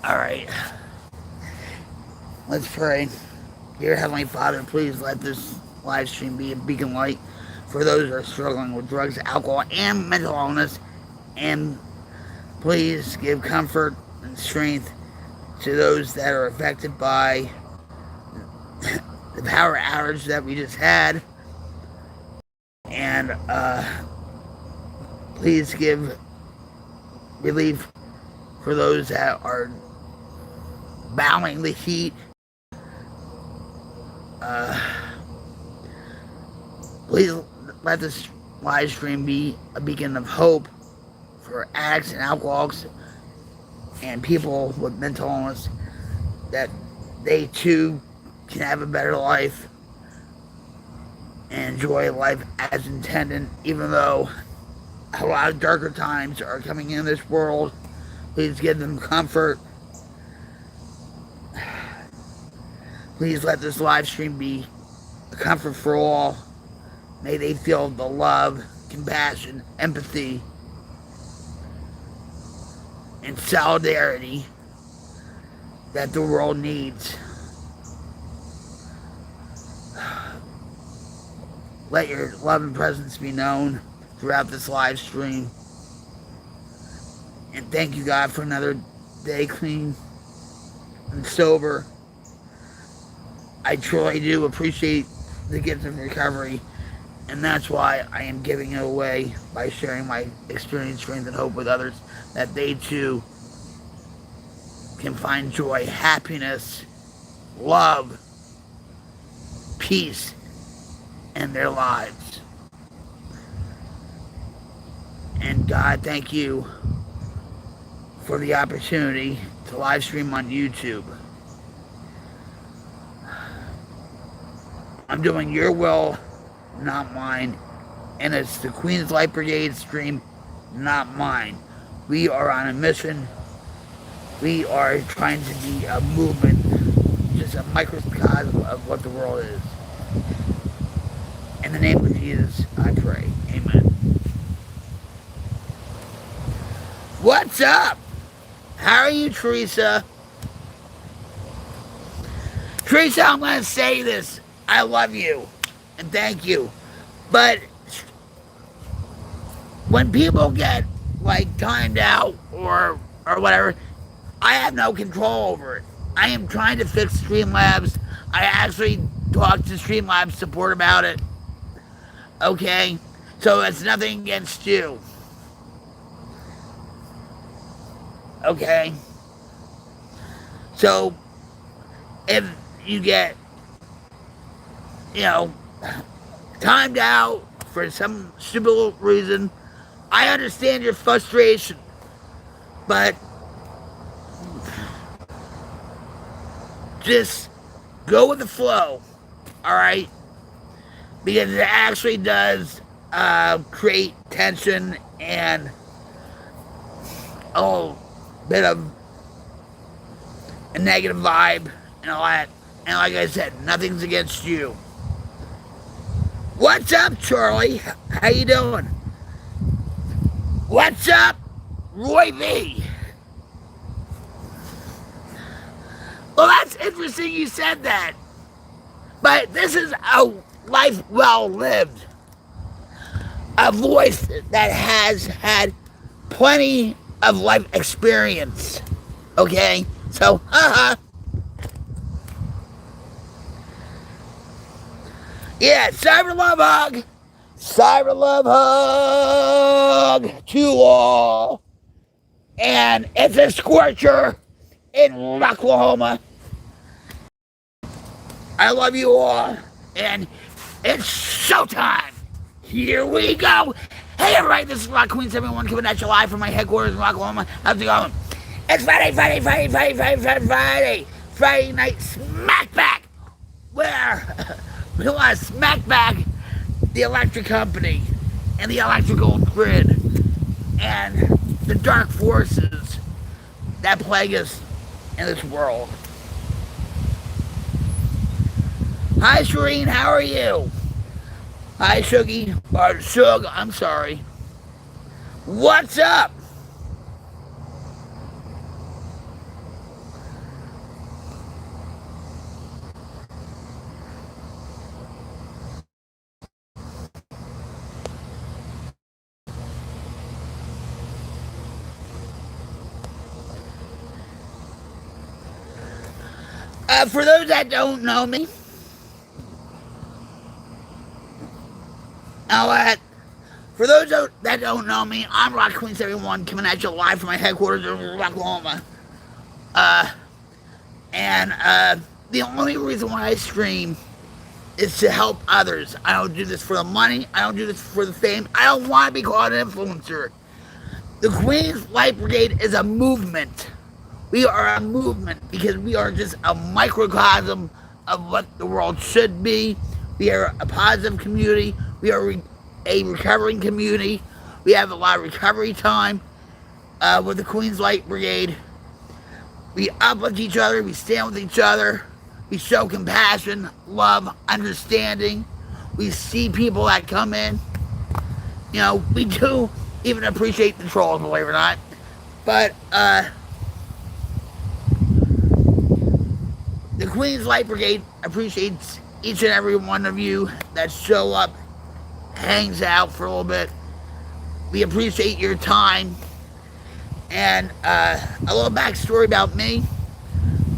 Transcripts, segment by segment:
Alright. Let's pray. Dear Heavenly Father, please let this live stream be a beacon light for those who are struggling with drugs, alcohol, and mental illness. And please give comfort and strength to those that are affected by the power outage that we just had. And please give relief for those that are battling the heat. Please let this live stream be a beacon of hope for addicts and alcoholics and people with mental illness, that they too can have a better life and enjoy life as intended, even though a lot of darker times are coming in this world. Please give them comfort. Please let this live stream be a comfort for all. May they feel the love, compassion, empathy, and solidarity that the world needs. Let your love and presence be known throughout this live stream. And thank you, God, for another day clean and sober. I truly do appreciate the gift of recovery, and that's why I am giving it away by sharing my experience, strength, and hope with others, that they too can find joy, happiness, love, peace in their lives. And God, thank you for the opportunity to live stream on YouTube. I'm doing your will, not mine. And it's the Queen's Light Brigade stream, not mine. We are on a mission. We are trying to be a movement, just a microcosm of what the world is. In the name of Jesus, I pray. Amen. What's up? How are you, Teresa? Teresa, I'm going to say this. I love you, and thank you. But when people get, like, timed out or whatever, I have no control over it. I am trying to fix Streamlabs. I actually talked to Streamlabs support about it. Okay? So it's nothing against you. Okay? So, if you get, timed out for some stupid reason, I understand your frustration, but just go with the flow, alright? Because it actually does create tension and a little bit of a negative vibe and all that. And like I said, nothing's against you. What's up, Charlie? How you doing? What's up, Roy V? Well, that's interesting you said that. But this is a life well lived. A voice that has had plenty of life experience. Okay? So, Yeah, cyber love hug. Cyber love hug to all. And it's a scorcher in Rocklahoma. I love you all. And it's showtime. Here we go. Hey, everybody, this is Rock Queen 71 coming at you live from my headquarters in Rocklahoma. How's it going? It's Friday Night SmackBACK, where we want to smack back the electric company and the electrical grid and the dark forces that plague us in this world. Hi, Shireen, how are you? Hi, Shuggy, or Shug, I'm sorry. What's up? For those that don't know me, now, for those that don't know me, I'm Rock Queen 71 coming at you live from my headquarters in Rocklahoma. And the only reason why I stream is to help others. I don't do this for the money. I don't do this for the fame. I don't want to be called an influencer. The Queen's Light Brigade is a movement. We are a movement because we are just a microcosm of what the world should be. We are a positive community. We are a recovering community. We have a lot of recovery time with the Queen's Light Brigade. We uplift each other. We stand with each other. We show compassion, love, understanding. We see people that come in. You know, we do even appreciate the trolls, believe it or not. But the Queen's Light Brigade appreciates each and every one of you that show up, hangs out for a little bit. We appreciate your time. And a little backstory about me.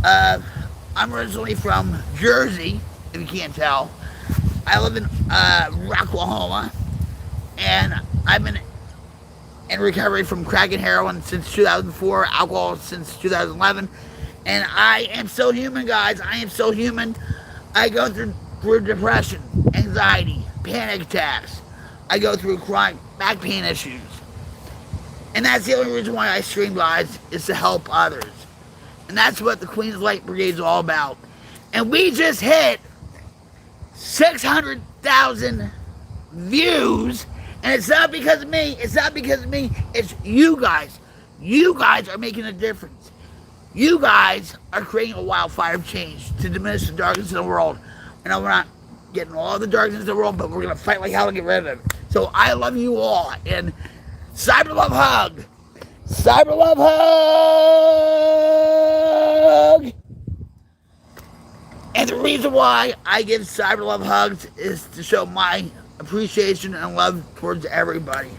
I'm originally from Jersey, if you can't tell. I live in Rocklahoma, and I've been in recovery from crack and heroin since 2004, alcohol since 2011, and I am still human, guys. I am still human. I go through depression, anxiety, panic attacks. I go through chronic back pain issues. And that's the only reason why I stream, guys, is to help others. And that's what the Queen's Light Brigade is all about. And we just hit 600,000 views. And it's not because of me. It's not because of me. It's you guys. You guys are making a difference. You guys are creating a wildfire of change to diminish the darkness in the world. I know we're not getting all the darkness in the world, but we're going to fight like hell to get rid of it. So I love you all. And Cyber Love Hug. Cyber Love Hug. And the reason why I give Cyber Love Hugs is to show my appreciation and love towards everybody.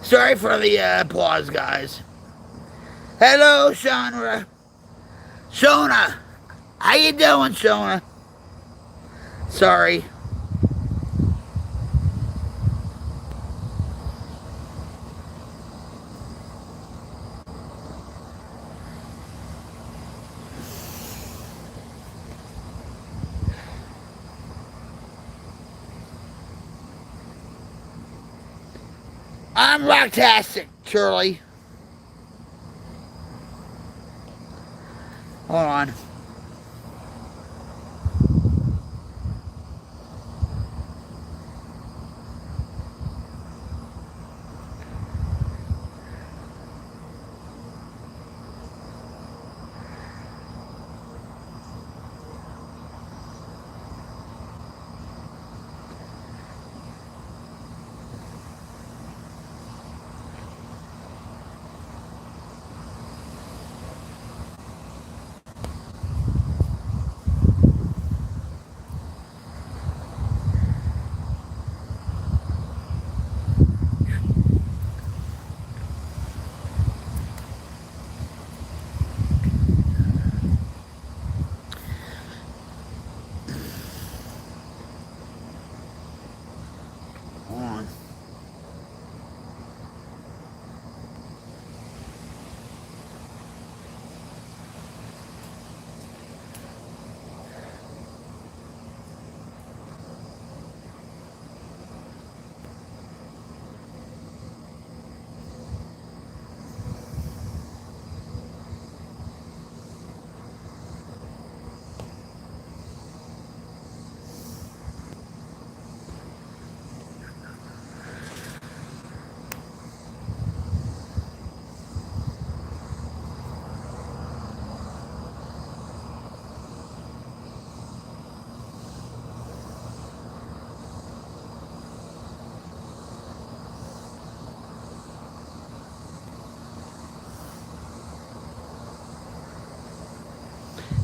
Sorry for the applause, guys. Hello, Shona. Shona. How you doing, Shona? Sorry. I'm rocktastic, Shirley. Hold on.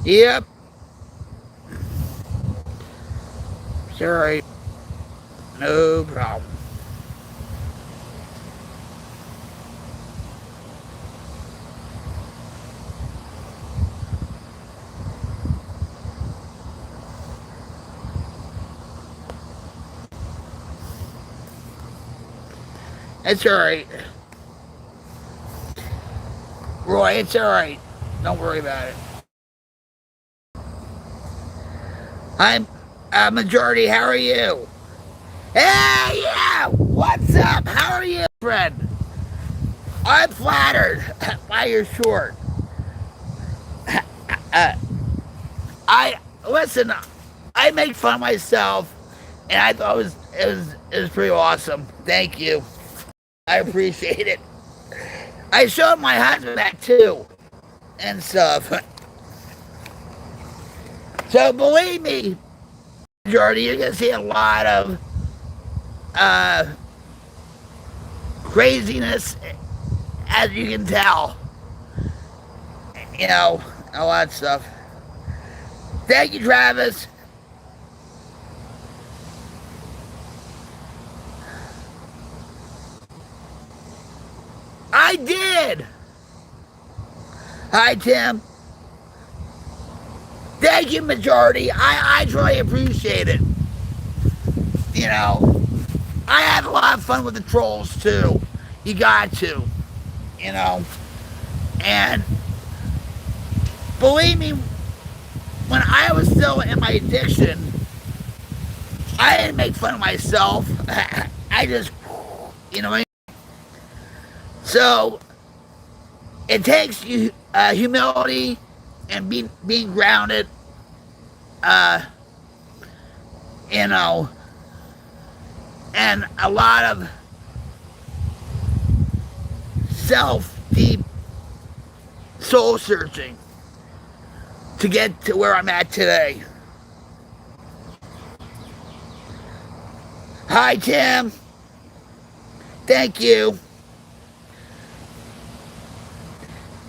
Yep. Sorry. No problem. It's alright. Roy, it's alright. Don't worry about it. I'm Majority, how are you? Hey, yeah! What's up? How are you, friend? I'm flattered by your short. I listen. I make fun of myself, and I thought it was pretty awesome. Thank you. I appreciate it. I showed my husband that too, and stuff. So believe me, Jordy, you're gonna see a lot of craziness, as you can tell. You know, a lot of stuff. Thank you, Travis. I did. Hi, Tim. Thank you, Majority. I truly appreciate it. You know, I had a lot of fun with the trolls too. You got to, you know. And believe me, when I was still in my addiction, I didn't make fun of myself. I just, you know what I mean? So it takes you humility and being grounded, you know, and a lot of deep soul searching to get to where I'm at today. Hi, Tim. Thank you.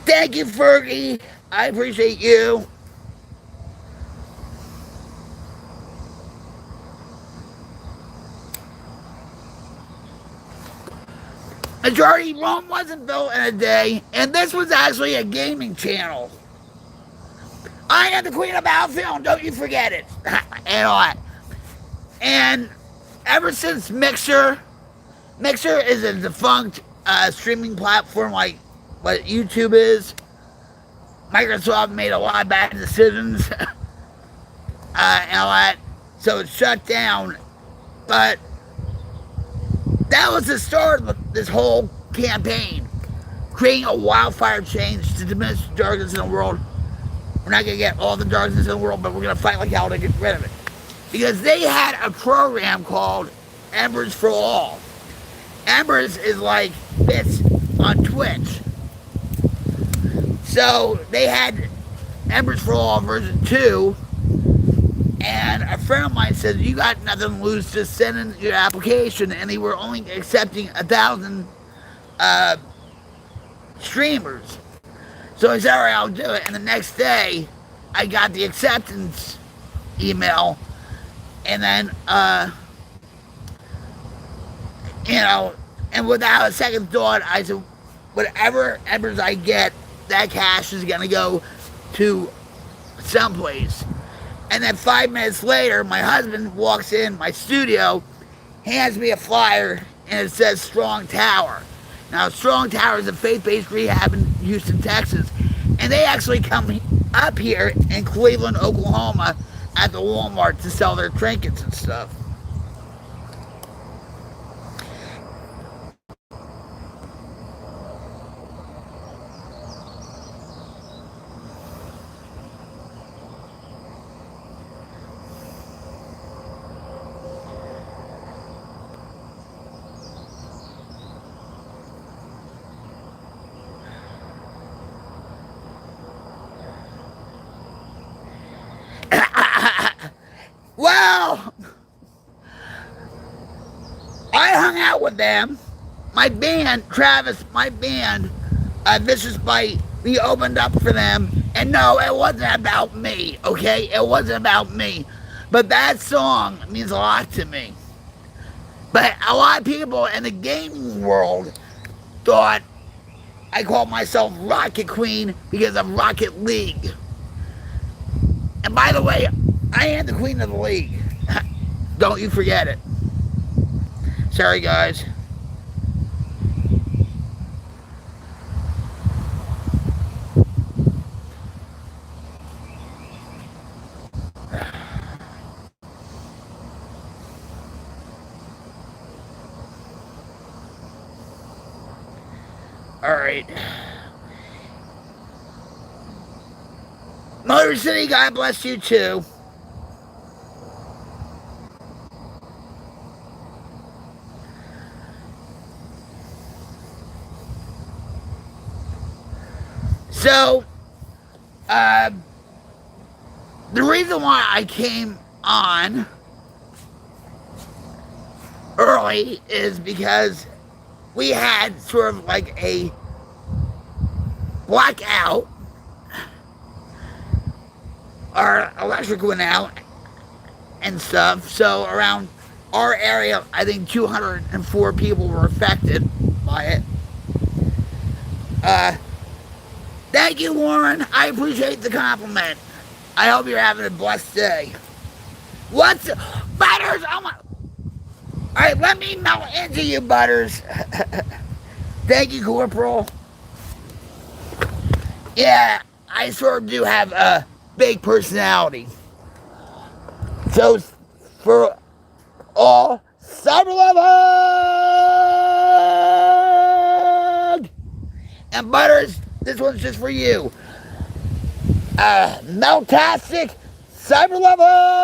Thank you, Fergie. I appreciate you. Majority Rome wasn't built in a day, and this was actually a gaming channel. I am the Queen of Battlefield, don't you forget it. And all that. And ever since Mixer is a defunct streaming platform like what YouTube is. Microsoft made a lot of bad decisions and all that, so it's shut down. But that was the start of this whole campaign, creating a wildfire change to diminish the darkness in the world. We're not going to get all the darkness in the world, but we're going to fight like hell to get rid of it. Because they had a program called Embers for All. Embers is like bits on Twitch. So they had Embers for All version 2, and a friend of mine said, you got nothing to lose, just send in your application, and they were only accepting 1,000 streamers. So I said, all right, I'll do it. And the next day, I got the acceptance email, and then, you know, and without a second thought, I said, whatever embers I get, that cash is going to go to someplace. And then 5 minutes later, my husband walks in my studio, hands me a flyer, and it says Strong Tower. Now, Strong Tower is a faith-based rehab in Houston, Texas, and they actually come up here in Cleveland, Oklahoma, at the Walmart to sell their trinkets and stuff. Well, I hung out with them. My band, Travis, Vicious Bite, we opened up for them And no, it wasn't about me, okay? It wasn't about me. But that song means a lot to me. But a lot of people in the gaming world thought I called myself Rocket Queen because of Rocket League. And by the way, I am the queen of the league. Don't you forget it. Sorry, guys. All right. Motor City, God bless you too. So, the reason why I came on early is because we had sort of like a blackout. Our electric went out and stuff. So around our area, I think 204 people were affected by it. Thank you, Warren. I appreciate the compliment. I hope you're having a blessed day. What's Butters? Oh my! All right, let me melt into you, Butters. Thank you, Corporal. Yeah, I sort of do have a big personality. So for all cyber lovers and Butters, this one's just for you. Meltastic cyber lover.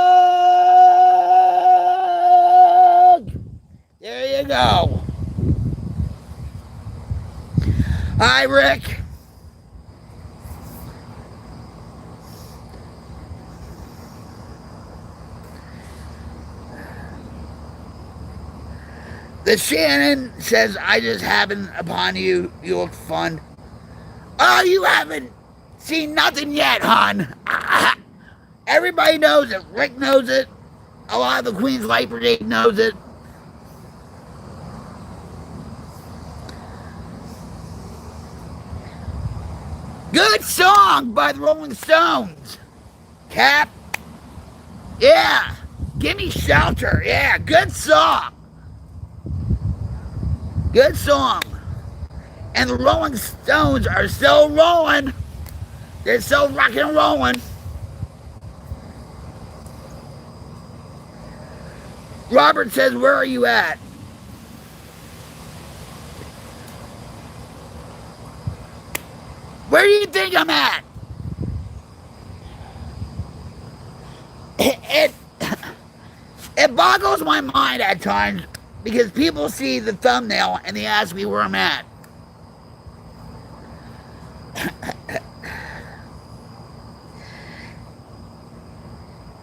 There you go. Hi, Rick. The Shannon says, I just happened upon you. You look fun. Oh, you haven't seen nothing yet, hon. Everybody knows it. Rick knows it. A lot of the Queen's Light Brigade knows it. Good song by the Rolling Stones. Cap. Yeah. Gimme Shelter. Yeah, good song. Good song. And the Rolling Stones are still rolling. They're still rocking and rolling. Robert says, where are you at? Where do you think I'm at? It boggles my mind at times because people see the thumbnail and they ask me where I'm at.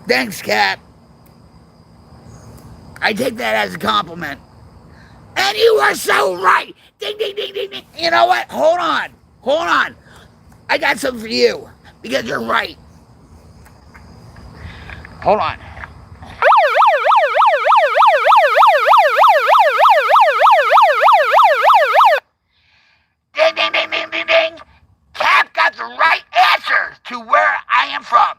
Thanks, Cap. I take that as a compliment. And you are so right. Ding, ding, ding, ding, ding. You know what? Hold on. Hold on. I got something for you because you're right. Hold on. Ding, ding, ding, ding, ding, ding. Cap got the right answer to where I am from.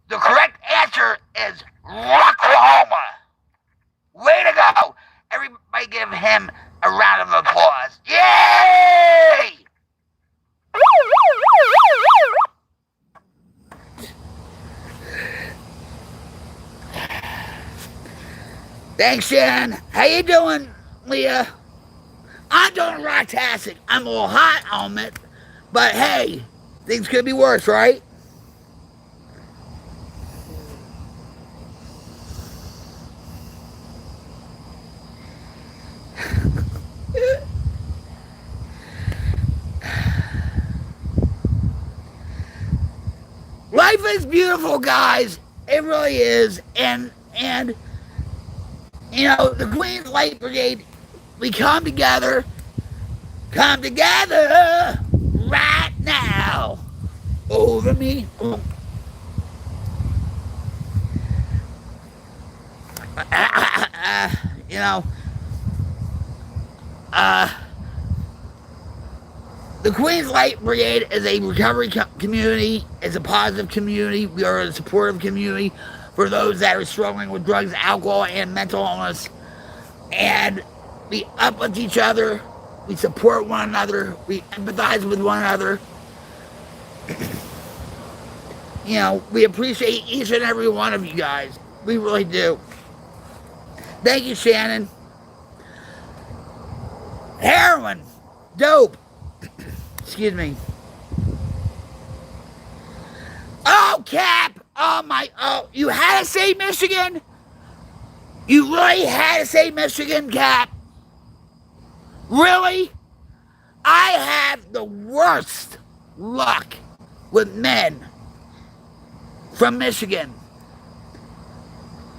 The correct answer is Rocklahoma. Way to go. Everybody give him a round of applause. Yay! Thanks, Shannon. How you doing, Leah? I'm doing rocktastic. I'm a little hot, I'll admit. But hey, things could be worse, right? Life is beautiful, guys. It really is. And you know, the Queen's Light Brigade, we come together right now. over me. You know, the Queens Light Brigade is a recovery community. It's a positive community. We are a supportive community for those that are struggling with drugs, alcohol, and mental illness. And we uplift each other. We support one another. We empathize with one another. You know, we appreciate each and every one of you guys. We really do. Thank you, Shannon. Heroin. Dope. Excuse me. Oh, Cap. Oh, my. Oh, you had to say Michigan? You really had to say Michigan, Cap? Really? I have the worst luck with men from Michigan.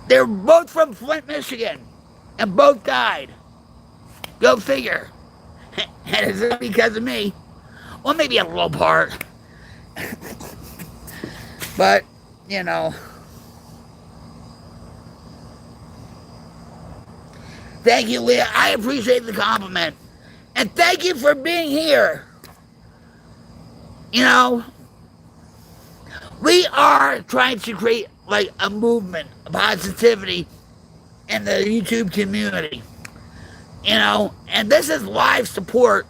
They're both from Flint, Michigan, and both died. Go figure. And it's not because of me. Well, maybe a little part. But, you know. Thank you, Leah. I appreciate the compliment. And thank you for being here. You know, we are trying to create like a movement of positivity in the YouTube community. You know, and this is live support.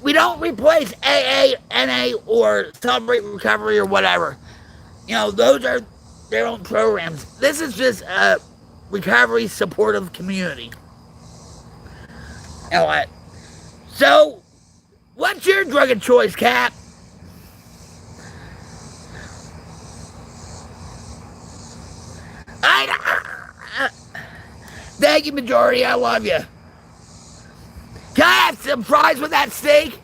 We don't replace AA, NA, or Celebrate Recovery or whatever. You know, those are their own programs. This is just a recovery supportive community. You know what? So, what's your drug of choice, Cap? Thank you, Majority. I love you. Can I have some fries with that steak?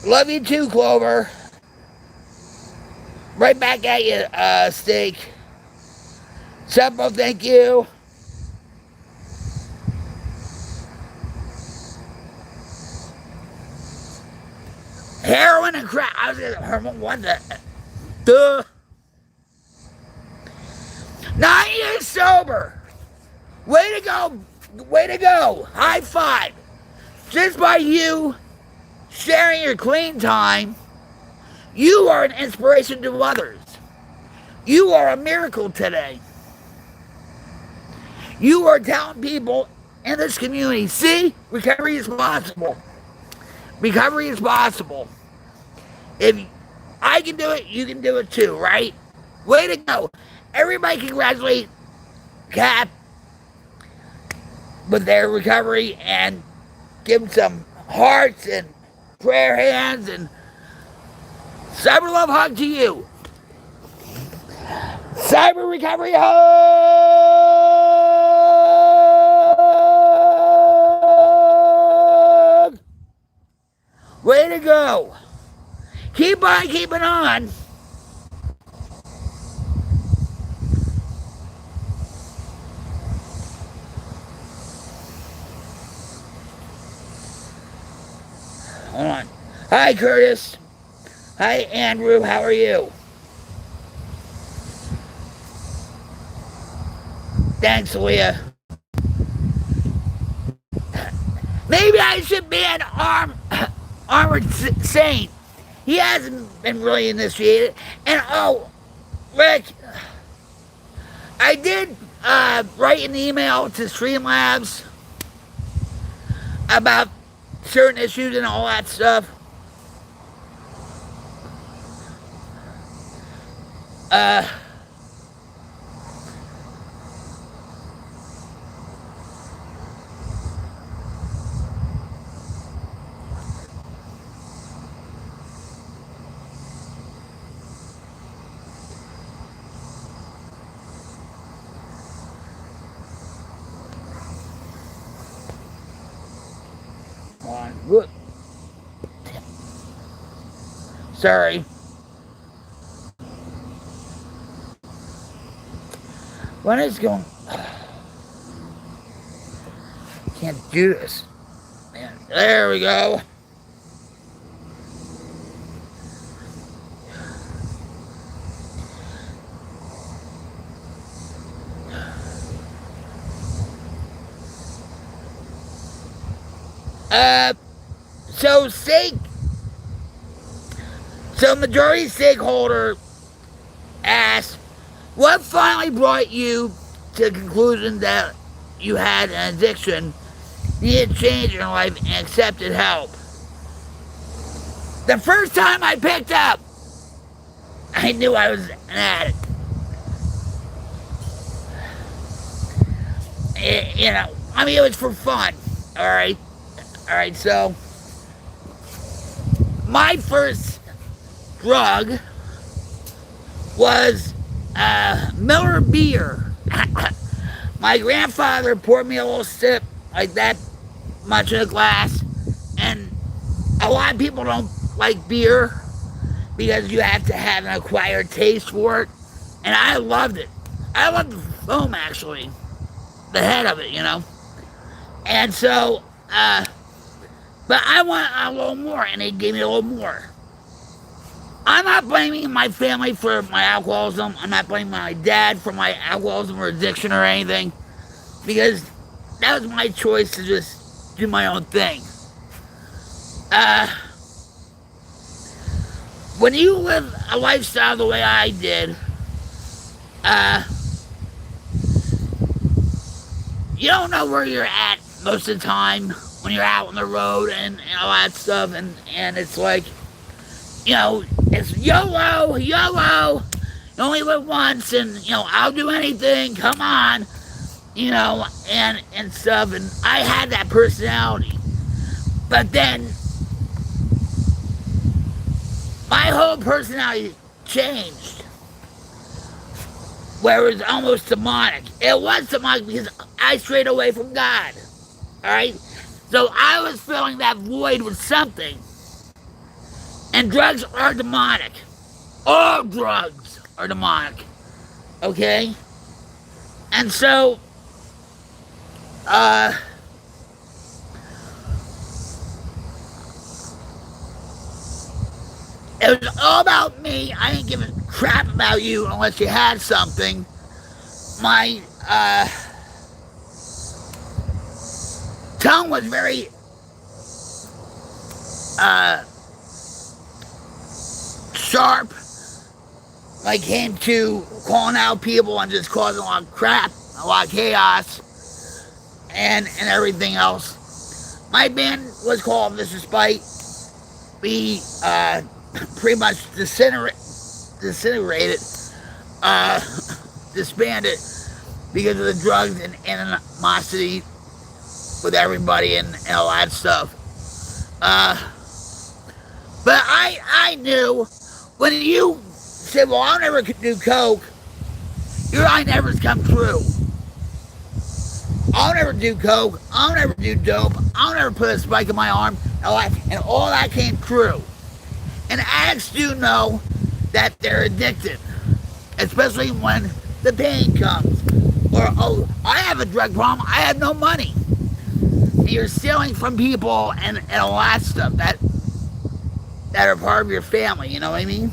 Love you too, Clover. Right back at you, Steak. Seppo, thank you. Heroin and crack. I was gonna, what the? Duh. 9 years sober. Way to go. Way to go. High five. Just by you sharing your clean time, you are an inspiration to others. You are a miracle today. You are telling people in this community, see, recovery is possible. Recovery is possible. If I can do it, you can do it too, right? Way to go. Everybody congratulate Cap with their recovery and give them some hearts and prayer hands and cyber love hug to you. Cyber recovery hug! Way to go. Keep on keeping on. Hold on. Hi, Curtis. Hi, Andrew. How are you? Thanks, Leah. Maybe I should be an armored saint. He hasn't been really initiated. And oh, Rick, I did write an email to Streamlabs about certain issues and all that stuff. Good. Sorry. What is going? Can't do this. Man, there we go. So majority stakeholder asked, what finally brought you to the conclusion that you had an addiction, needed change in your life, and accepted help? The first time I picked up, I knew I was an addict. It was for fun, alright? Alright, so my first drug was Miller beer. My grandfather poured me a little sip like that much in a glass, and a lot of people don't like beer because you have to have an acquired taste for it, and I loved it. I loved the foam, actually, the head of it, and so but I want a little more, and they gave me a little more. I'm not blaming my family for my alcoholism. I'm not blaming my dad for my alcoholism or addiction or anything, because that was my choice to just do my own thing. When you live a lifestyle the way I did, you don't know where you're at most of the time when you're out on the road and all that stuff, and it's like, it's YOLO, YOLO, you only live once, and, I'll do anything, come on, and stuff, and I had that personality. But then, my whole personality changed, where it was almost demonic. It was demonic because I strayed away from God, alright? So I was filling that void with something. And drugs are demonic. All drugs are demonic. Okay? And so, it was all about me. I didn't give a crap about you unless you had something. My, tongue was very, sharp when it came to calling out people and just causing a lot of crap, a lot of chaos, and everything else. My band was called Vicious Spite. We pretty much disintegrated, disbanded because of the drugs and animosity with everybody and all that stuff. But I knew when you said, well, I'll never do coke, your I nevers come true. I'll never do coke, I'll never do dope, I'll never put a spike in my arm, and all that came true. And addicts do know that they're addicted, especially when the pain comes. Or, oh, I have a drug problem, I have no money. And you're stealing from people and all that stuff that are part of your family, you know what I mean?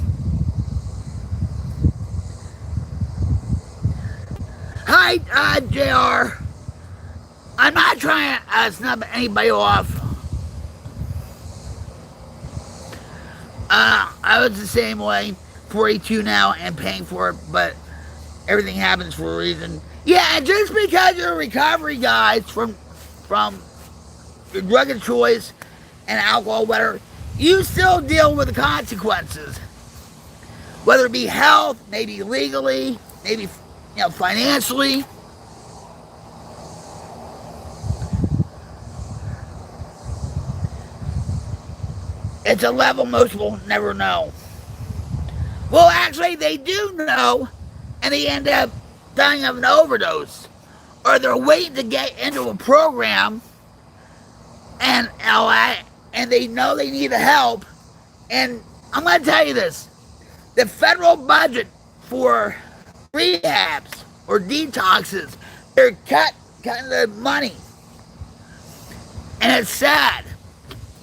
Hi, JR. I'm not trying to snub anybody off. I was the same way, 42 now and paying for it, but everything happens for a reason. Yeah, and just because you're a recovery, guys, from your drug of choice and alcohol, whatever, you still deal with the consequences. Whether it be health, maybe legally, maybe, financially. It's a level most will never know. Well, actually, they do know, and they end up dying of an overdose. Or they're waiting to get into a program, and they know they need the help. And I'm going to tell you this. The federal budget for rehabs or detoxes. They're cutting the money. And it's sad.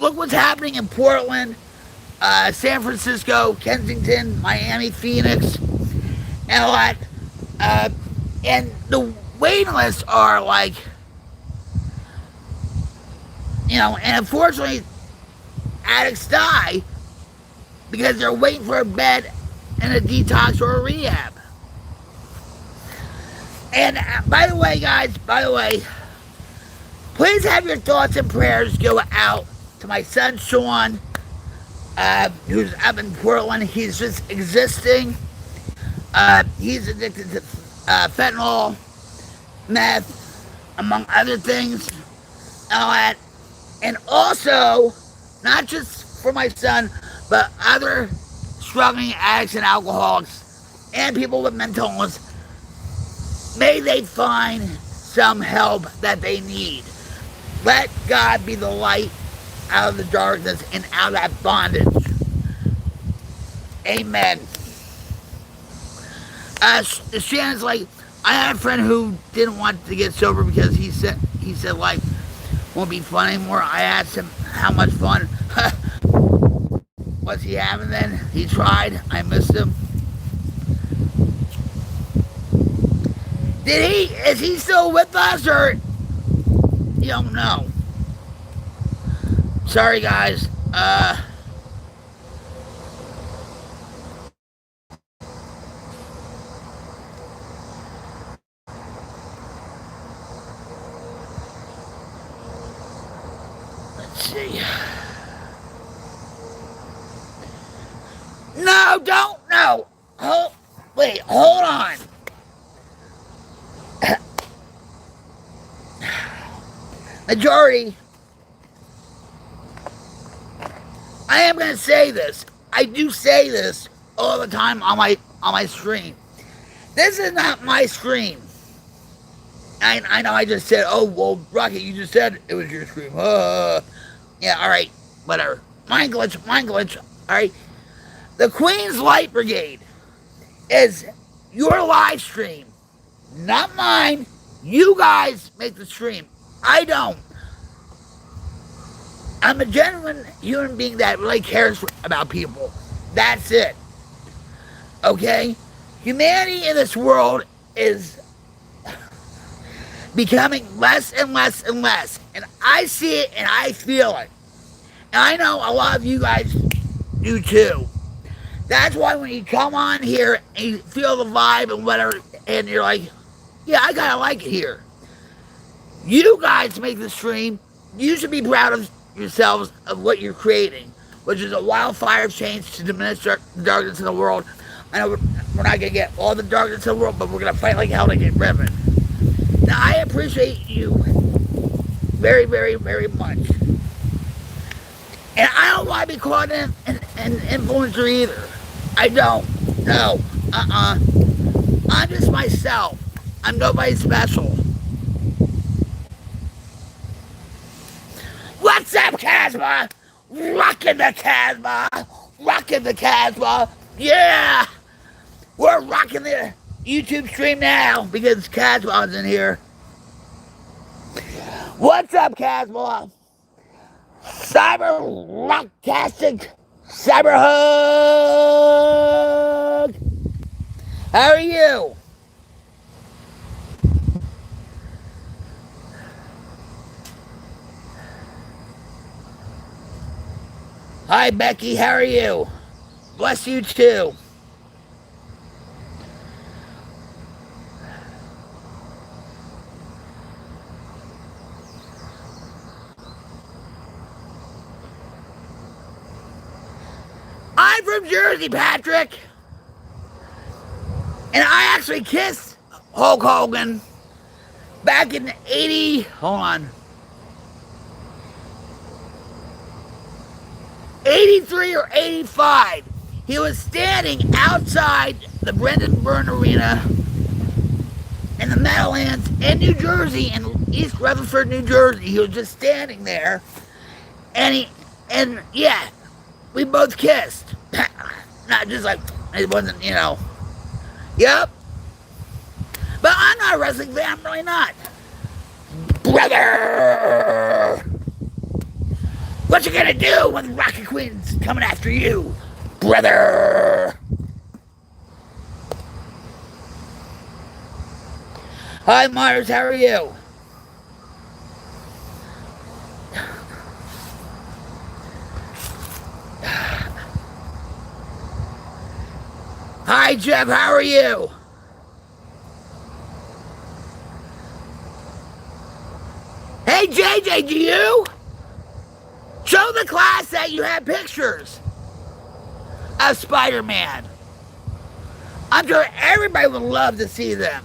Look what's happening in Portland, San Francisco, Kensington, Miami, Phoenix, and a lot. And the waiting lists are like, and unfortunately, addicts die because they're waiting for a bed in a detox or a rehab. And by the way, guys, please have your thoughts and prayers go out to my son Sean, who's up in Portland. He's just existing. He's addicted to fentanyl, meth, among other things, and all that. And also, not just for my son, but other struggling addicts and alcoholics and people with mental illness. May they find some help that they need. Let God be the light out of the darkness and out of that bondage. Amen. Shannon's like, I had a friend who didn't want to get sober because he said life won't be fun anymore. I asked him how much fun was he having then. He tried. I missed him. Is he still with us, or you don't know? Sorry, guys. Let's see. No, don't. No. Wait, hold on. Majority, I am going to say this. I do say this all the time on my stream. This is not my stream. I know I just said, oh, well, Rocky, you just said it was your stream. Yeah, all right, whatever. Mind glitch, all right. The Queen's Light Brigade is your live stream, not mine. You guys make the stream. I don't. I'm a genuine human being that really cares about people. That's it. Okay? Humanity in this world is becoming less and less and less. And I see it and I feel it. And I know a lot of you guys do too. That's why when you come on here and you feel the vibe and whatever, and you're like, yeah, I kind of like it here. You guys make the stream. You should be proud of yourselves of what you're creating, which is a wildfire of change to diminish the darkness in the world. I know we're not going to get all the darkness in the world, but we're going to fight like hell to get rid of it. Now, I appreciate you very, very, very much. And I don't want to be called an influencer either. I don't. No. I'm just myself. I'm nobody special. What's up, Casbah? Rocking the Casbah. Rocking the Casbah. Yeah. We're rocking the YouTube stream now because Casbah's in here. What's up, Casbah? Cyber Rocktastic Cyber Hug. How are you? Hi, Becky. How are you? Bless you too. I'm from Jersey, Patrick. And I actually kissed Hulk Hogan back in 80. Hold on. 83 or 85. He was standing outside the Brendan Byrne Arena in the Meadowlands in New Jersey, in East Rutherford, New Jersey. He was just standing there, and yeah, we both kissed. Not just like, it wasn't, Yep. But I'm not a wrestling fan. I'm really not. Brother! What you gonna do when the Rocket Queen's coming after you? Brother! Hi, Mars. How are you? Hi, Jeff. How are you? Hey, JJ, do you? Show the class that you have pictures of Spider-Man. I'm sure everybody would love to see them.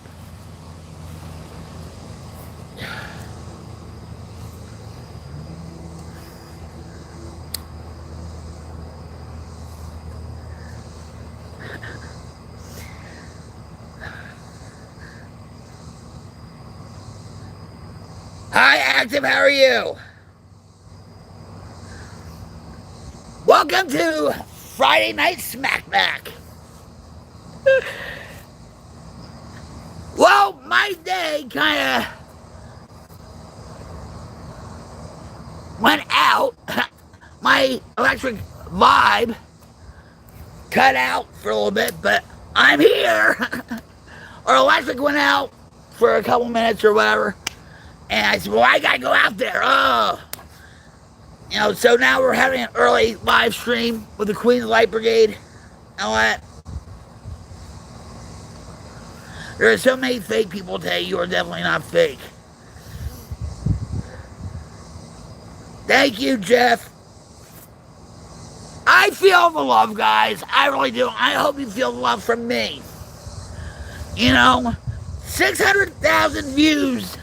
Hi, Active. How are you? Welcome to Friday Night SmackBACK. Well, my day kind of went out. My electric vibe cut out for a little bit, but I'm here. Our electric went out for a couple minutes or whatever. And I said, well, I gotta go out there. Oh. You know, so now we're having an early live stream with the Queen of Light Brigade. You know what? There are so many fake people today, you are definitely not fake. Thank you, Jeff. I feel the love, guys. I really do. I hope you feel the love from me. You know, 600,000 views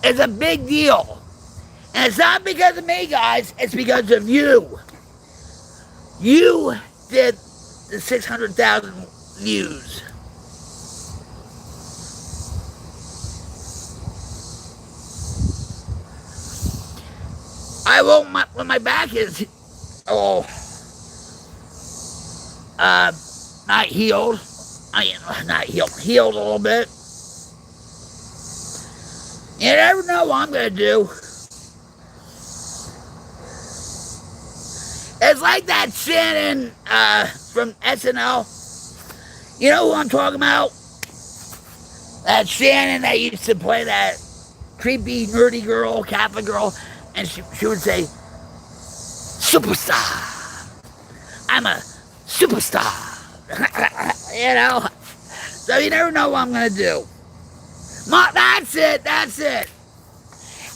is a big deal. And it's not because of me, guys. It's because of you. You did the 600,000 views. I won't, when my back is, not healed. Healed a little bit. You never know what I'm going to do. It's like that Shannon from SNL. You know who I'm talking about? That Shannon that used to play that creepy, nerdy girl, Catholic girl. And she would say, superstar. I'm a superstar. You know? So you never know what I'm going to do. That's it.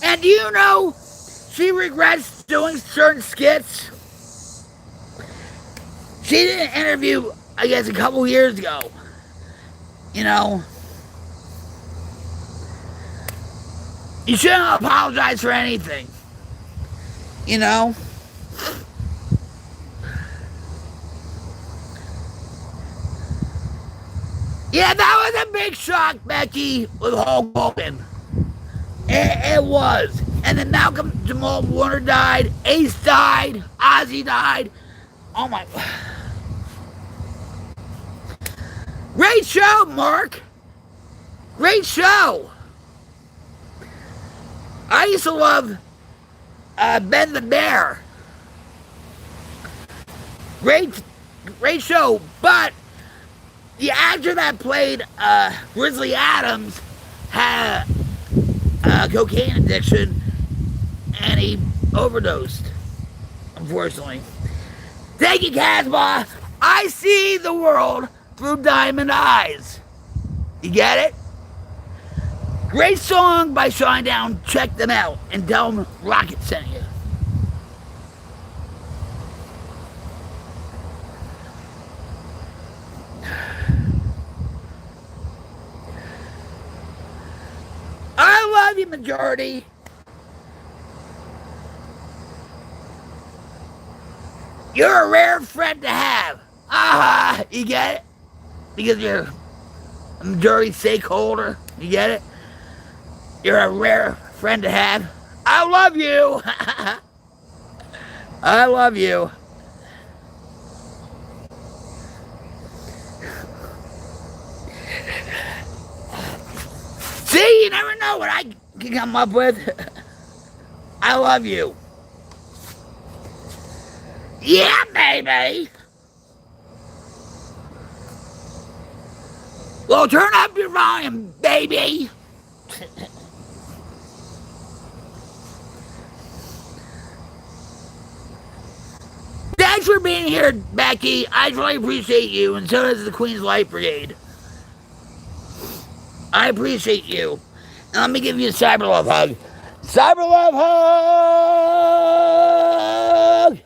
And do you know she regrets doing certain skits? She did an interview, I guess, a couple years ago. You know? You shouldn't apologize for anything. You know? Yeah, that was a big shock, Becky, with Hulk Hogan. It was. And then Malcolm Jamal Warner died. Ace died. Ozzy died. Oh my. Great show, Mark. Great show. I used to love Ben the Bear. Great show, but the actor that played Grizzly Adams had a cocaine addiction and he overdosed, unfortunately. Thank you, Casbah. I see the world through diamond eyes. You get it? Great song by Shinedown. Check them out and tell them Rocket sent you. I love you, Majority. You're a rare friend to have. Aha, you get it? Because you're a majority stakeholder. You get it? You're a rare friend to have. I love you. I love you. you never know what I can come up with. I love you. Yeah, baby. Well, turn up your volume, baby. Thanks for being here, Becky. I really appreciate you, and so does the Queen's Light Brigade. I appreciate you. And let me give you a cyber love hug. Cyber love hug!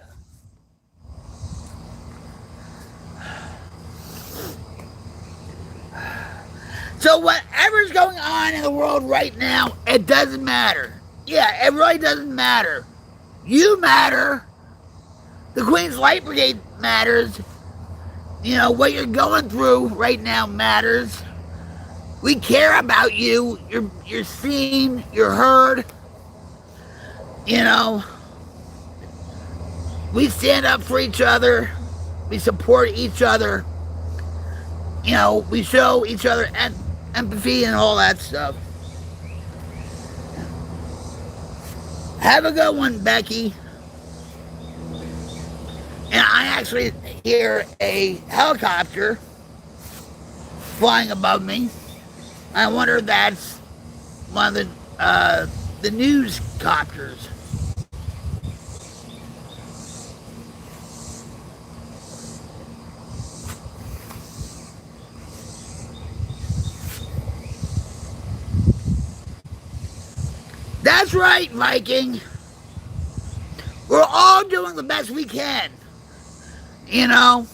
So whatever's going on in the world right now, it doesn't matter. Yeah, it really doesn't matter. You matter. The Queen's Light Brigade matters. You know, what you're going through right now matters. We care about you. You're seen. You're heard. You know, we stand up for each other. We support each other. You know, we show each other empathy and all that stuff. Have a good one, Becky. And I actually hear a helicopter flying above me. I wonder if that's one of the news copters. That's right, Viking. We're all doing the best we can. You know?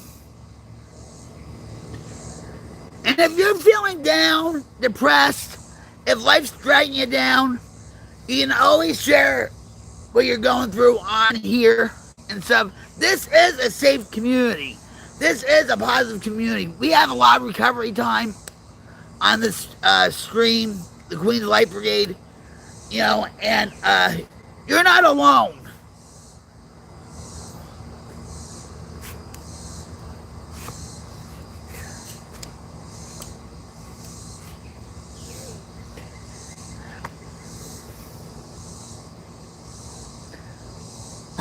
And if you're feeling down, depressed, if life's dragging you down, you can always share what you're going through on here and stuff. This is a safe community. This is a positive community. We have a lot of recovery time on this stream, the Queen's Light Brigade, you know, and you're not alone.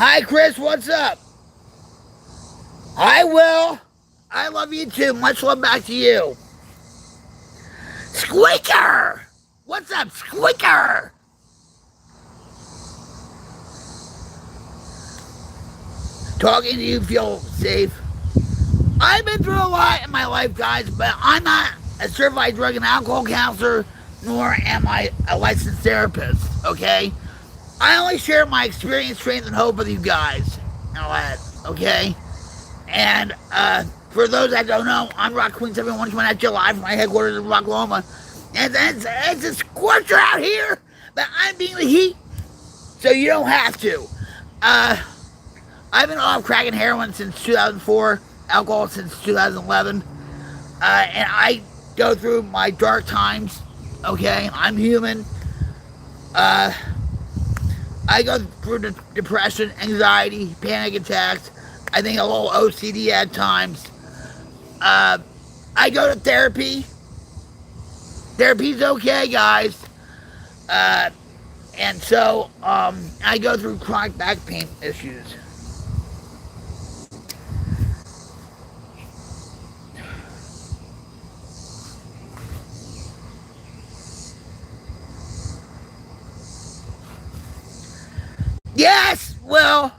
Hi, Chris, what's up? Hi, Will. I love you too. Much love back to you. Squeaker! What's up, Squeaker? Talking to you feel safe. I've been through a lot in my life, guys, but I'm not a certified drug and alcohol counselor, nor am I a licensed therapist, okay? I only share my experience, strength, and hope with you guys. All that, okay? And for those that don't know, I'm Rock Queen 7121 at July from my headquarters in Rocklahoma. And it's a scorcher out here, but I'm being the heat, so you don't have to. I've been off crack and heroin since 2004, alcohol since 2011, and I go through my dark times, okay? I'm human. I go through depression, anxiety, panic attacks. I think a little OCD at times. I go to therapy. Therapy's okay, guys. And so I go through chronic back pain issues. Yes, well,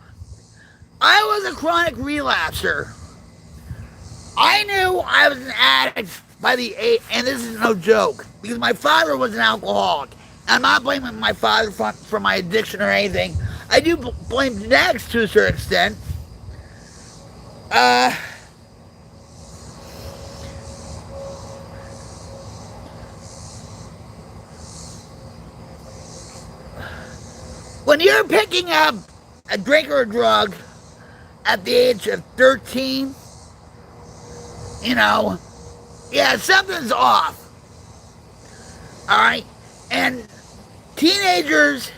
I was a chronic relapser. I knew I was an addict by the age, and this is no joke, because my father was an alcoholic. I'm not blaming my father for my addiction or anything. I do blame genetics to a certain extent. When you're picking up a drink or a drug at the age of 13, you know, yeah, something's off. All right? And teenagers,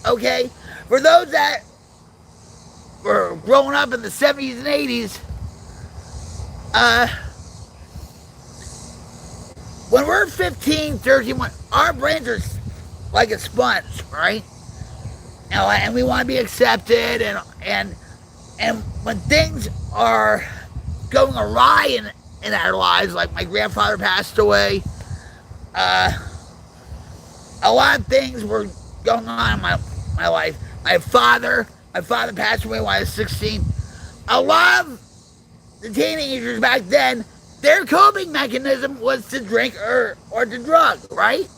okay, for those that were growing up in the 70s and 80s, when we're 15, 13, our brains are like a sponge, right? And we want to be accepted, and when things are going awry in our lives, like my grandfather passed away, a lot of things were going on in my life. My father passed away when I was 16. A lot of the teenagers back then, their coping mechanism was to drink or to drug, right?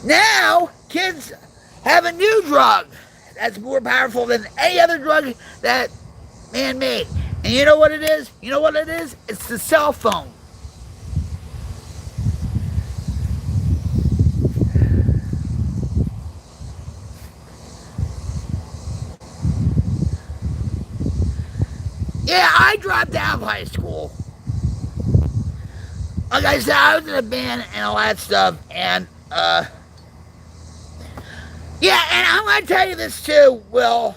Now, kids have a new drug that's more powerful than any other drug that man made. And you know what it is? You know what it is? It's the cell phone. Yeah, I dropped out of high school. Like I said, I was in a band and all that stuff, and yeah, and I'm gonna tell you this too, Will.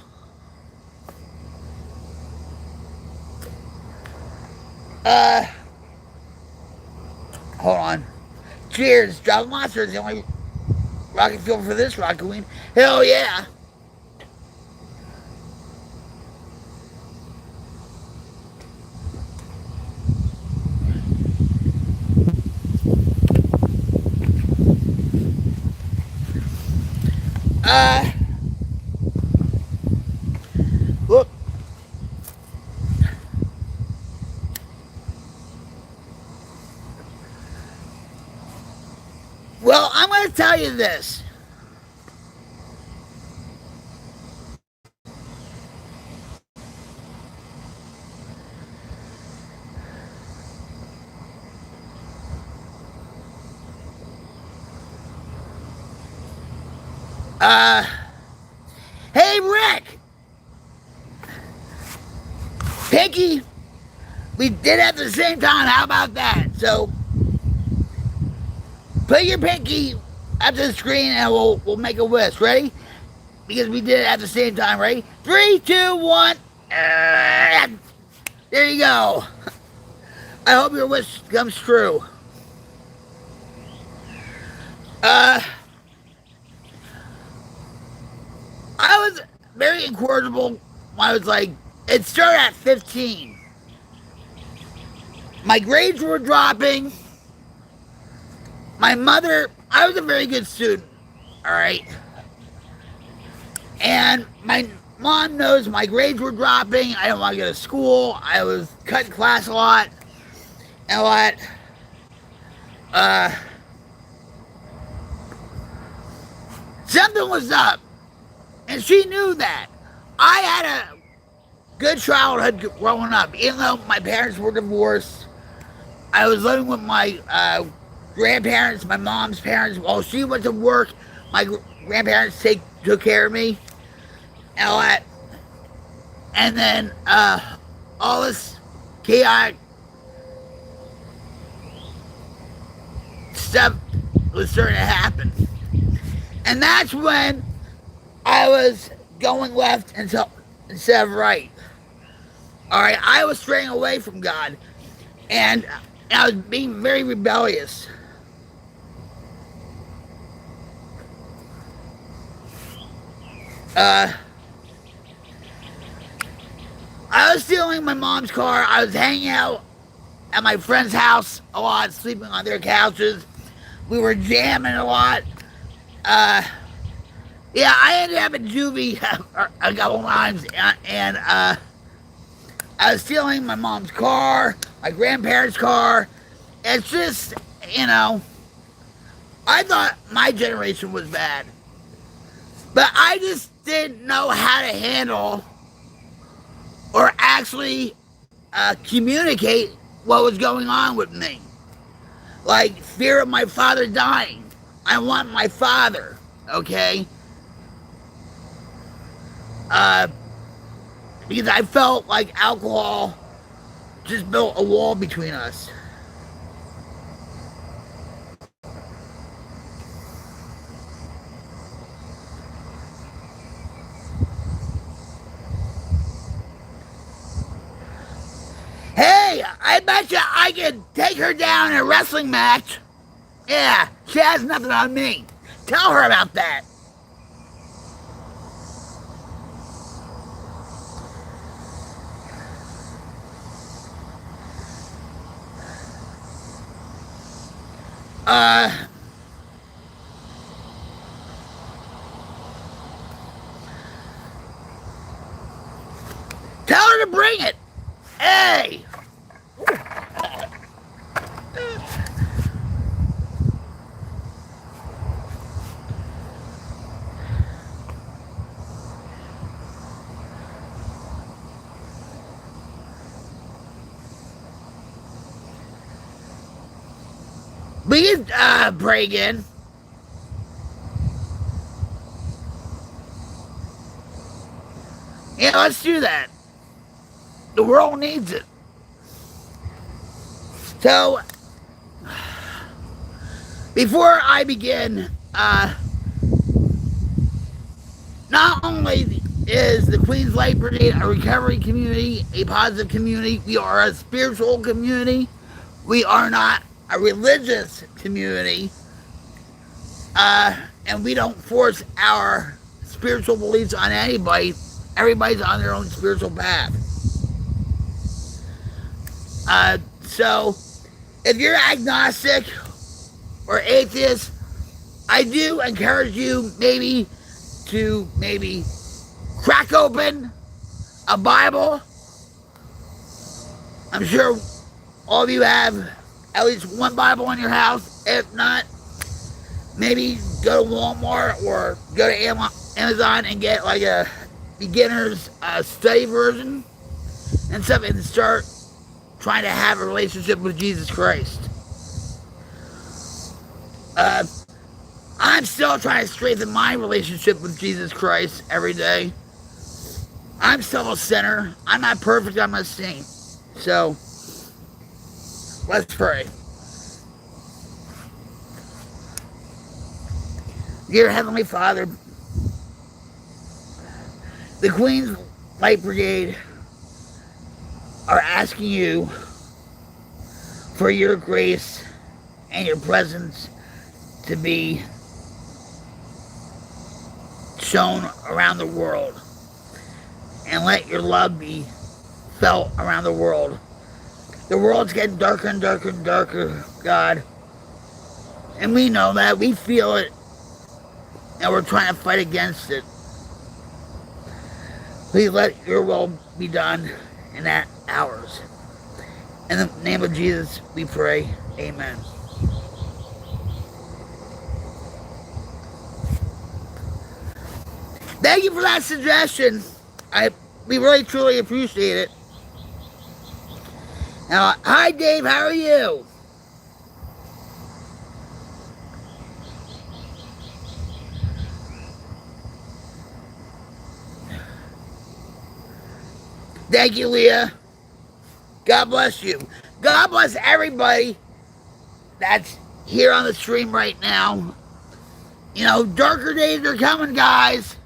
Hold on. Cheers. Jolly Monster is the only rocket fuel for this rocket queen. Hell yeah. Look. Well, I'm going to tell you this. Hey, Rick. Pinky, we did it at the same time. How about that? So, put your pinky up to the screen and we'll make a wish. Ready? Because we did it at the same time. Ready? 3, 2, 1. There you go. I hope your wish comes true. I was very incorrigible when I was like, it started at 15. My grades were dropping. My mother, I was a very good student, all right? And my mom knows my grades were dropping. I didn't want to go to school. I was cutting class a lot. And a lot. Something was up. And she knew that. I had a good childhood growing up. Even though my parents were divorced, I was living with my grandparents, my mom's parents. While she went to work, my grandparents took care of me. And all that. And then all this chaotic stuff was starting to happen. And that's when I was going left instead of right. Alright, I was straying away from God. And I was being very rebellious. I was stealing my mom's car. I was hanging out at my friend's house a lot, sleeping on their couches. We were jamming a lot. Yeah, I ended up in juvie a couple times, and I was stealing my mom's car, my grandparents' car. It's just, you know, I thought my generation was bad, but I just didn't know how to handle or actually communicate what was going on with me. Like fear of my father dying. I want my father, okay? Because I felt like alcohol just built a wall between us. Hey, I bet you I could take her down in a wrestling match. Yeah, she has nothing on me. Tell her about that. Tell her to bring it. Hey. We can pray again. Yeah, let's do that. The world needs it. So, before I begin, not only is the Queens Light Brigade a recovery community, a positive community, we are a spiritual community. We are not a religious community, and we don't force our spiritual beliefs on anybody. Everybody's on their own spiritual path. So, if you're agnostic or atheist, I do encourage you to crack open a Bible. I'm sure all of you have at least one Bible in your house. If not, maybe go to Walmart or go to Amazon and get like a beginner's study version and stuff, and start trying to have a relationship with Jesus Christ. I'm still trying to strengthen my relationship with Jesus Christ every day. I'm still a sinner. I'm not perfect. I'm a saint. So, let's pray. Dear Heavenly Father, the Queens Light Brigade are asking you for your grace and your presence to be shown around the world, and let your love be felt around the world. The world's getting darker and darker and darker, God, and we know that. We feel it, and we're trying to fight against it. Please let your will be done and not ours. In the name of Jesus we pray, amen. Thank you for that suggestion. We really truly appreciate it. Now, hi Dave, how are you? Thank you, Leah. God bless you. God bless everybody that's here on the stream right now. You know, darker days are coming, guys.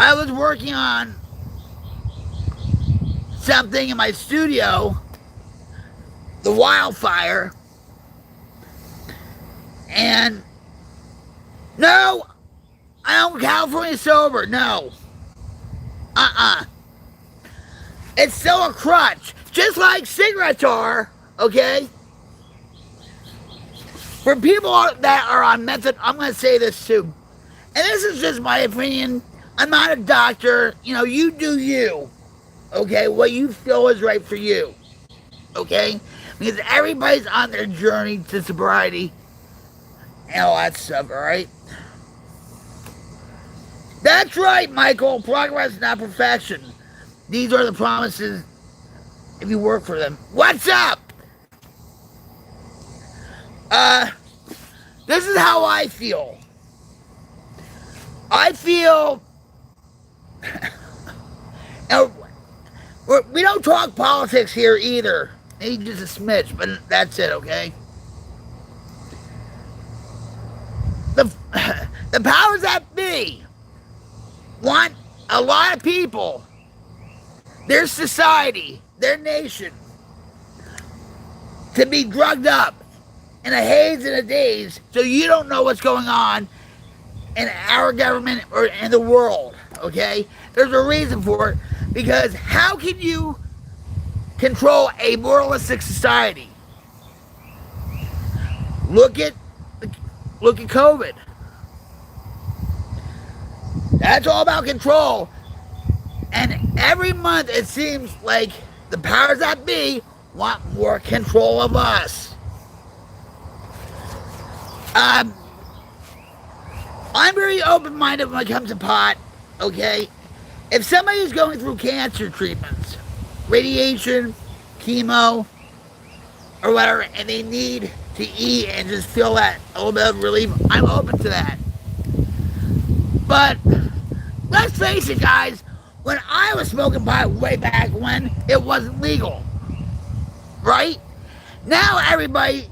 I was working on something in my studio, the wildfire, and no, I'm California sober, no. It's still a crutch, just like cigarettes are, okay? For people that are on method, I'm going to say this too, and this is just my opinion. I'm not a doctor. You know, you do you, okay? What you feel is right for you, okay? Because everybody's on their journey to sobriety and all that stuff, all right? That's right, Michael. Progress, not perfection. These are the promises if you work for them. What's up? This is how I feel. I feel... we don't talk politics here either. Maybe just a smidge, but that's it, okay? The powers that be want a lot of people, their society, their nation to be drugged up in a haze and a daze so you don't know what's going on in our government or in the world, okay? There's a reason for it, because how can you control a moralistic society? Look at COVID. That's all about control. And every month it seems like the powers that be want more control of us. I'm very open-minded when it comes to pot, okay? If somebody is going through cancer treatments, radiation, chemo, or whatever, and they need to eat and just feel that a little bit of relief, I'm open to that. But let's face it, guys, when I was smoking pot way back when, it wasn't legal, right? Now everybody,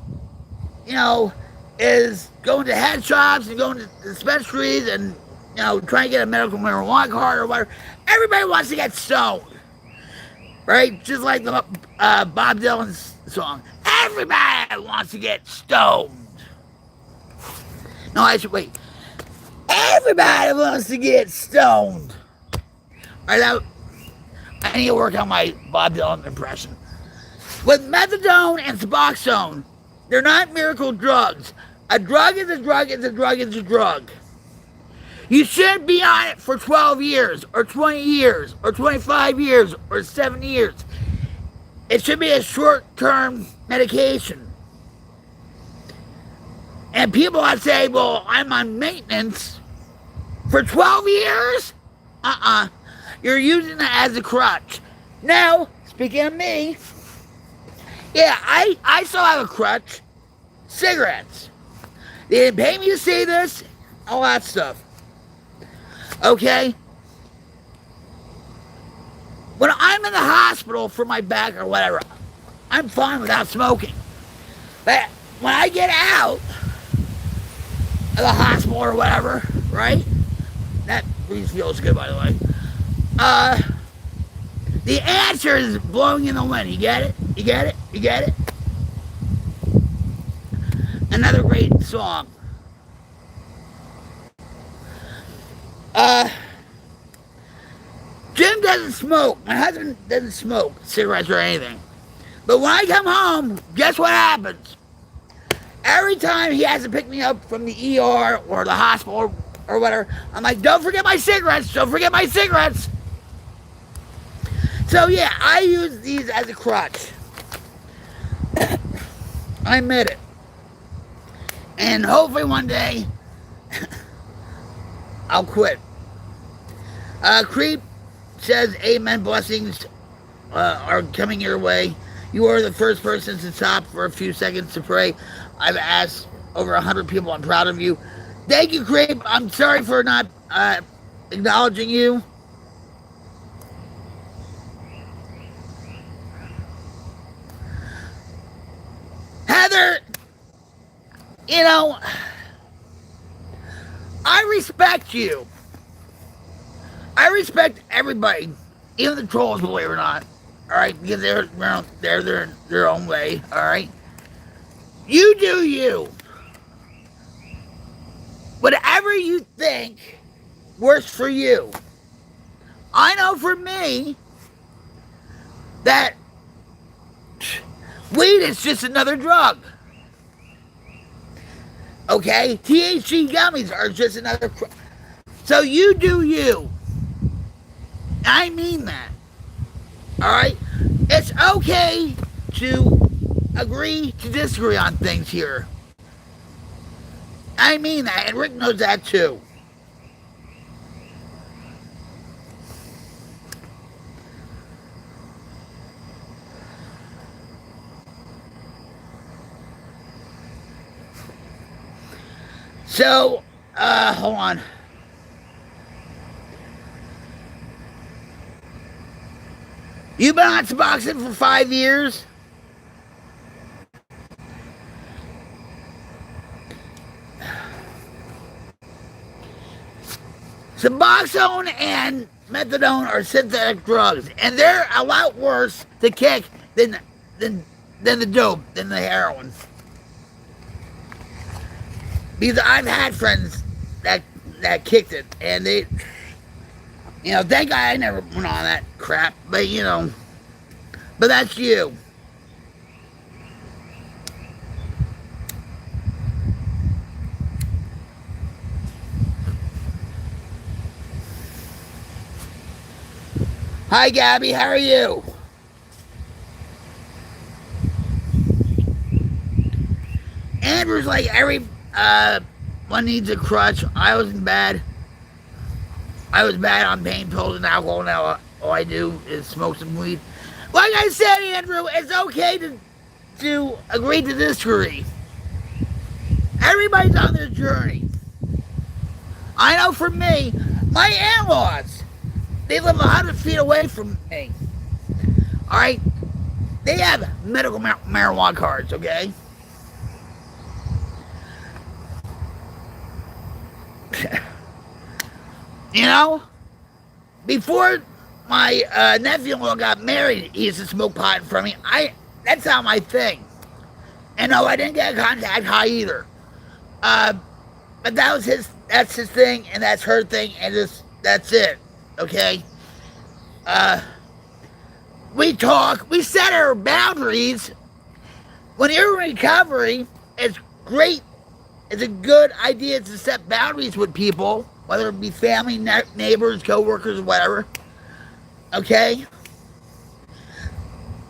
is going to head shops and going to dispensaries and, trying to get a medical marijuana card or whatever. Everybody wants to get stoned, right? Just like the Bob Dylan's song. Everybody wants to get stoned. No, I should wait. Everybody wants to get stoned. All right, I need to work on my Bob Dylan impression. With methadone and Suboxone, they're not miracle drugs. A drug is a drug is a drug is a drug. You shouldn't be on it for 12 years or 20 years or 25 years or 7 years. It should be a short-term medication. And people that say, well, I'm on maintenance for 12 years? You're using it as a crutch. Now, speaking of me, yeah, I still have a crutch. Cigarettes. They didn't pay me to say this, all that stuff. Okay? When I'm in the hospital for my back or whatever, I'm fine without smoking. But when I get out of the hospital or whatever, right? That breeze feels good, by the way. The answer is blowing in the wind. You get it? You get it? You get it? Another great song. Jim doesn't smoke. My husband doesn't smoke cigarettes or anything. But when I come home, guess what happens? Every time he has to pick me up from the ER or the hospital or whatever, I'm like, don't forget my cigarettes. Don't forget my cigarettes. So yeah, I use these as a crutch. I admit it. And hopefully one day, I'll quit. Creep says, amen, blessings are coming your way. You are the first person to stop for a few seconds to pray. I've asked over 100 people. I'm proud of you. Thank you, Creep. I'm sorry for not acknowledging you. Heather, I respect you. I respect everybody, even the trolls, believe it or not. All right, because they're their own way. All right, you do you. Whatever you think works for you. I know for me that weed is just another drug. Okay? THC gummies are just another... So you do you. I mean that. Alright? It's okay to agree to disagree on things here. I mean that, and Rick knows that too. So, hold on. You've been on Suboxone for 5 years? Suboxone and methadone or synthetic drugs, and they're a lot worse to kick than the dope, than the heroin. Because I've had friends that kicked it, and they, thank God I never went on that crap. But but that's you. Hi, Gabby. How are you? Andrew's like one needs a crutch. I was bad. I was bad on pain pills and alcohol. Now all I do is smoke some weed. Like I said, Andrew, it's okay to agree to disagree. Everybody's on their journey. I know for me, my in-laws, they live 100 feet away from me. All right? They have medical marijuana cards, okay? Before my nephew-in-law got married, he used to smoke pot in front of me. That's not my thing. And no, I didn't get a contact high either. But that's his thing, and that's her thing, and that's it. Okay? We talk, we set our boundaries. When you're in recovery, it's great. It's a good idea to set boundaries with people, whether it be family, neighbors, co-workers, whatever. Okay?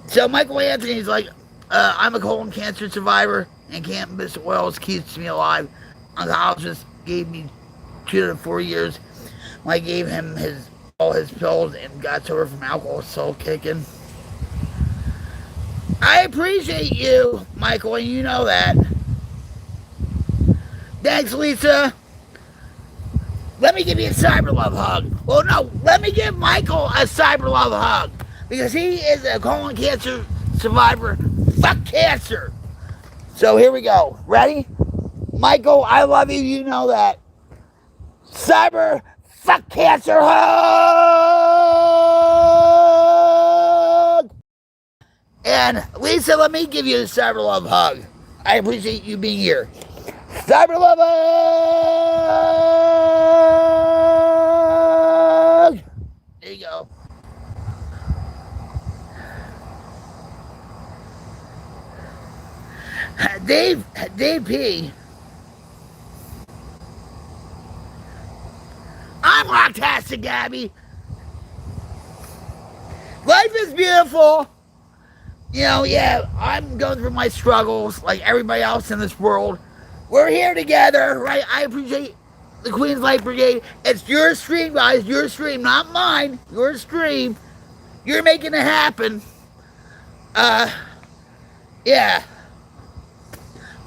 So Michael Anthony's like, I'm a colon cancer survivor, and cannabis oils keeps me alive. Oncologist gave me 2 to 4 years when I gave him all his pills and got sober from alcohol soul kicking. I appreciate you, Michael, and you know that. Thanks, Lisa. Let me give you a cyber love hug. Well, no, let me give Michael a cyber love hug. Because he is a colon cancer survivor. Fuck cancer. So here we go. Ready? Michael, I love you. You know that. Cyber fuck cancer hug. And Lisa, let me give you a cyber love hug. I appreciate you being here. Cyber love hug. There you go. Dave P. I'm rocktastic, Gabby. Life is beautiful. Yeah, I'm going through my struggles like everybody else in this world. We're here together, right? I appreciate the Queen's Light Brigade. It's your stream, guys. Your stream, not mine. Your stream. You're making it happen. Yeah.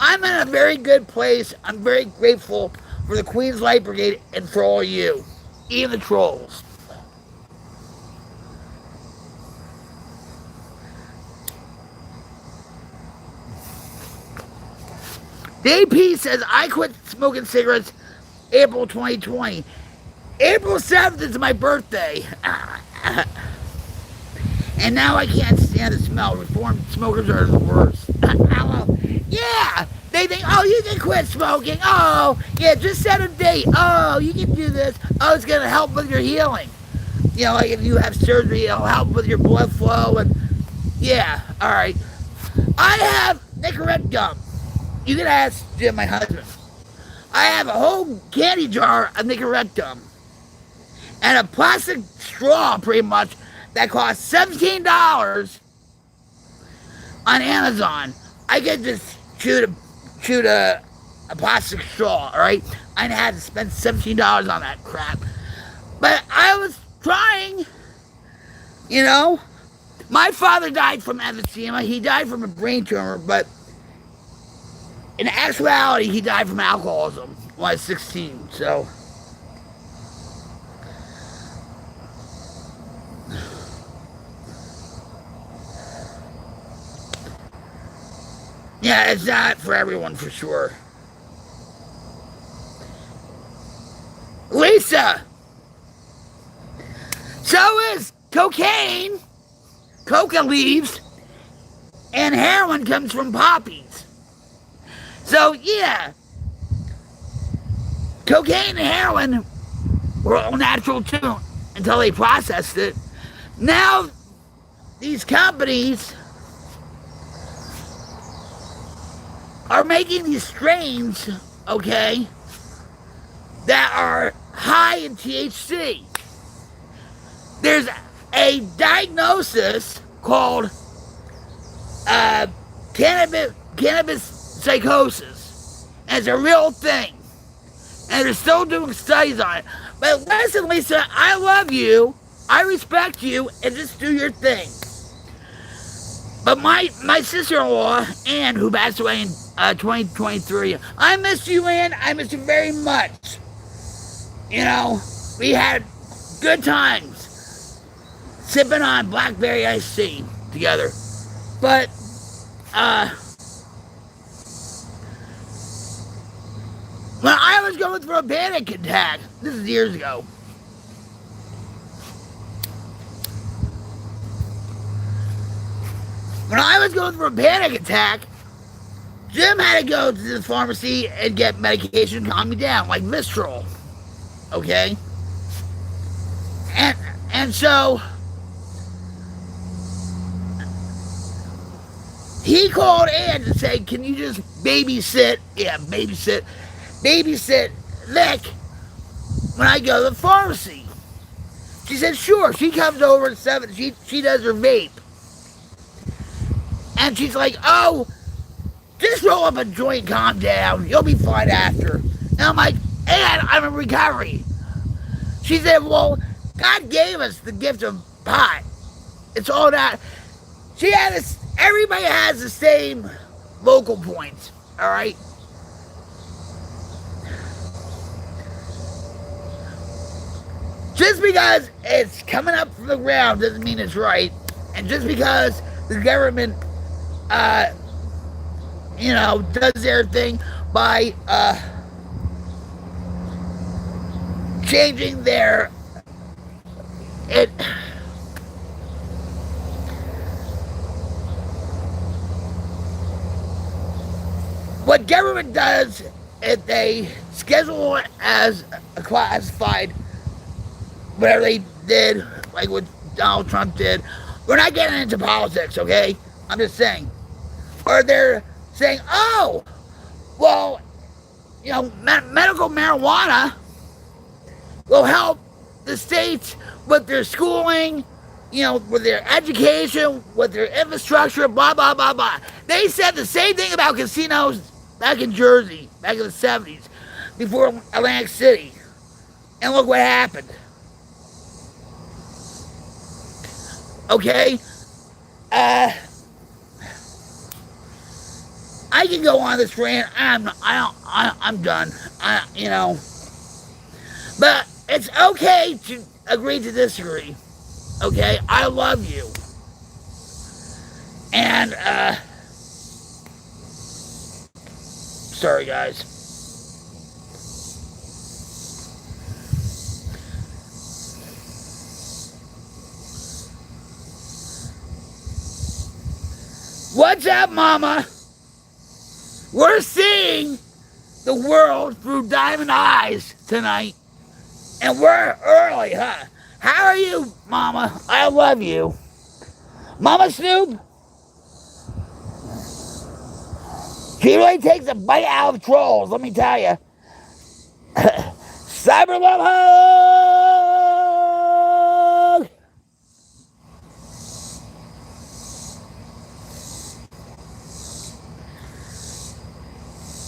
I'm in a very good place. I'm very grateful for the Queen's Light Brigade and for all you, even the trolls. DP says, I quit smoking cigarettes April 2020. April 7th is my birthday. And now I can't stand the smell. Reformed smokers are the worst. Yeah, they think, oh, you can quit smoking. Oh, yeah, just set a date. Oh, you can do this. Oh, it's going to help with your healing. Like if you have surgery, it'll help with your blood flow. And yeah, all right. I have Nicorette gum. You can ask Jim, my husband. I have a whole candy jar of Nicorette gum. And a plastic straw, pretty much, that costs $17 on Amazon. I could just shoot a plastic straw, all right? I had to spend $17 on that crap. But I was trying, My father died from emphysema. He died from a brain tumor, but in actuality, he died from alcoholism when I was 16, so. Yeah, it's not for everyone, for sure. Lisa! So is cocaine, coca leaves, and heroin comes from poppies. So yeah, cocaine and heroin were all natural too until they processed it. Now these companies are making these strains, okay, that are high in THC. There's a diagnosis called cannabis psychosis, and it's a real thing. And they're still doing studies on it. But listen, Lisa, I love you, I respect you, and just do your thing. But my sister-in-law, Ann, who passed away in 2023, I miss you, Ann. I miss you very much. You know, we had good times sipping on blackberry iced tea together. But, when I was going through a panic attack, this is years ago, when I was going through a panic attack, Jim had to go to the pharmacy and get medication to calm me down, like Mistral. Okay? And so he called Ann to say, can you just babysit Nick when I go to the pharmacy? She said, sure. She comes over at 7. She does her vape. And she's like, oh, just roll up a joint, calm down. You'll be fine after. And I'm like, Ann, I'm in recovery. She said, well, God gave us the gift of pot. It's all that. She had this, everybody has the same vocal points, all right? Just because it's coming up from the ground doesn't mean it's right. And just because the government, does their thing by changing their what government does is they schedule it as a classified, whatever they did, like what Donald Trump did. We're not getting into politics, okay? I'm just saying. Or they're saying, oh, well, medical marijuana will help the states with their schooling, with their education, with their infrastructure, blah, blah, blah, blah. They said the same thing about casinos back in Jersey, back in the 70s, before Atlantic City. And look what happened. Okay? I can go on this rant. I'm done. But it's okay to agree to disagree. Okay? I love you. And, sorry, guys. What's up, Mama? We're seeing the world through diamond eyes tonight. And we're early, huh? How are you, Mama? I love you. Mama Snoop? She really takes a bite out of trolls, let me tell you. Cyber Love Hug!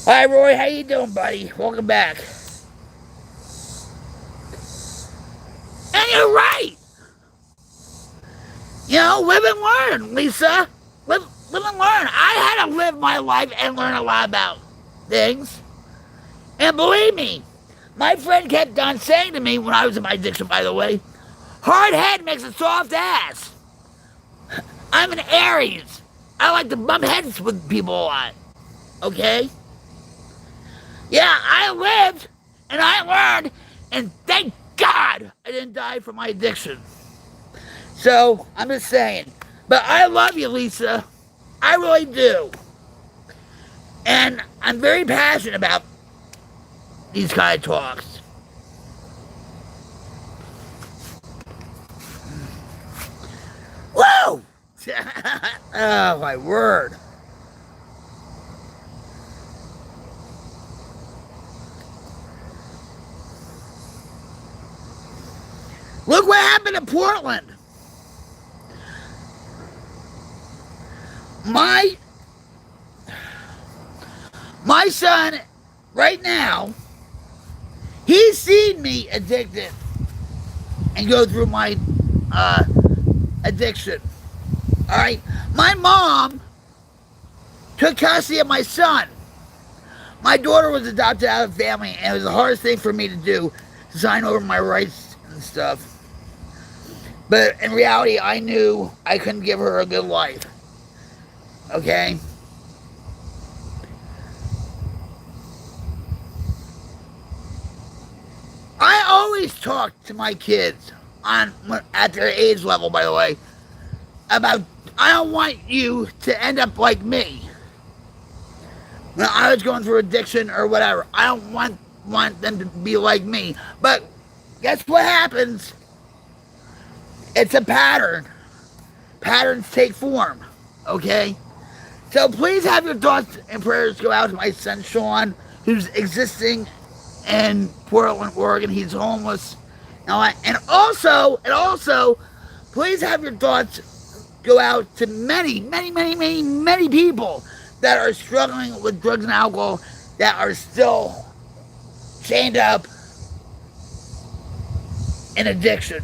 Hi, Roy. How you doing, buddy? Welcome back. And you're right. Live and learn, Lisa. Live and learn. I had to live my life and learn a lot about things. And believe me, my friend kept on saying to me when I was in my addiction, by the way, hard head makes a soft ass. I'm an Aries. I like to bump heads with people a lot. Okay? Yeah, I lived and I learned, and thank God I didn't die from my addiction. So, I'm just saying. But I love you, Lisa. I really do. And I'm very passionate about these kind of talks. Whoa! Oh, my word. Look what happened in Portland. My son, right now, he's seen me addicted and go through my addiction. All right? My mom took custody of my son. My daughter was adopted out of family, and it was the hardest thing for me to do, to sign over my rights and stuff. But in reality, I knew I couldn't give her a good life. Okay? I always talk to my kids at their age level, by the way, about I don't want you to end up like me. When I was going through addiction or whatever, I don't want them to be like me. But guess what happens? It's a pattern. Patterns take form, okay? So please have your thoughts and prayers go out to my son Sean, who's existing in Portland, Oregon. He's homeless. And also, please have your thoughts go out to many people that are struggling with drugs and alcohol, that are still chained up in addiction.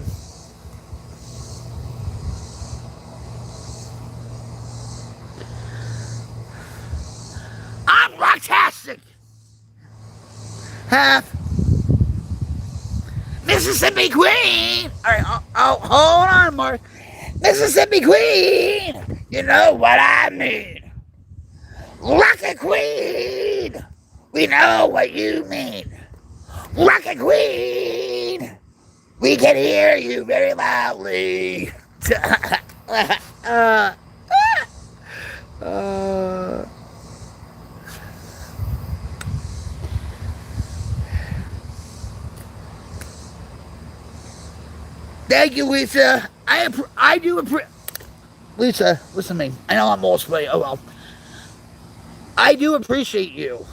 I'm rocktastic. Half Mississippi Queen. All right, hold on, Mark. Mississippi Queen. You know what I mean. Rocket Queen. We know what you mean. Rocket Queen. We can hear you very loudly. Thank you, Lisa. I do appreciate. Lisa, listen to me. I know I'm all sweaty. Oh well. I do appreciate you.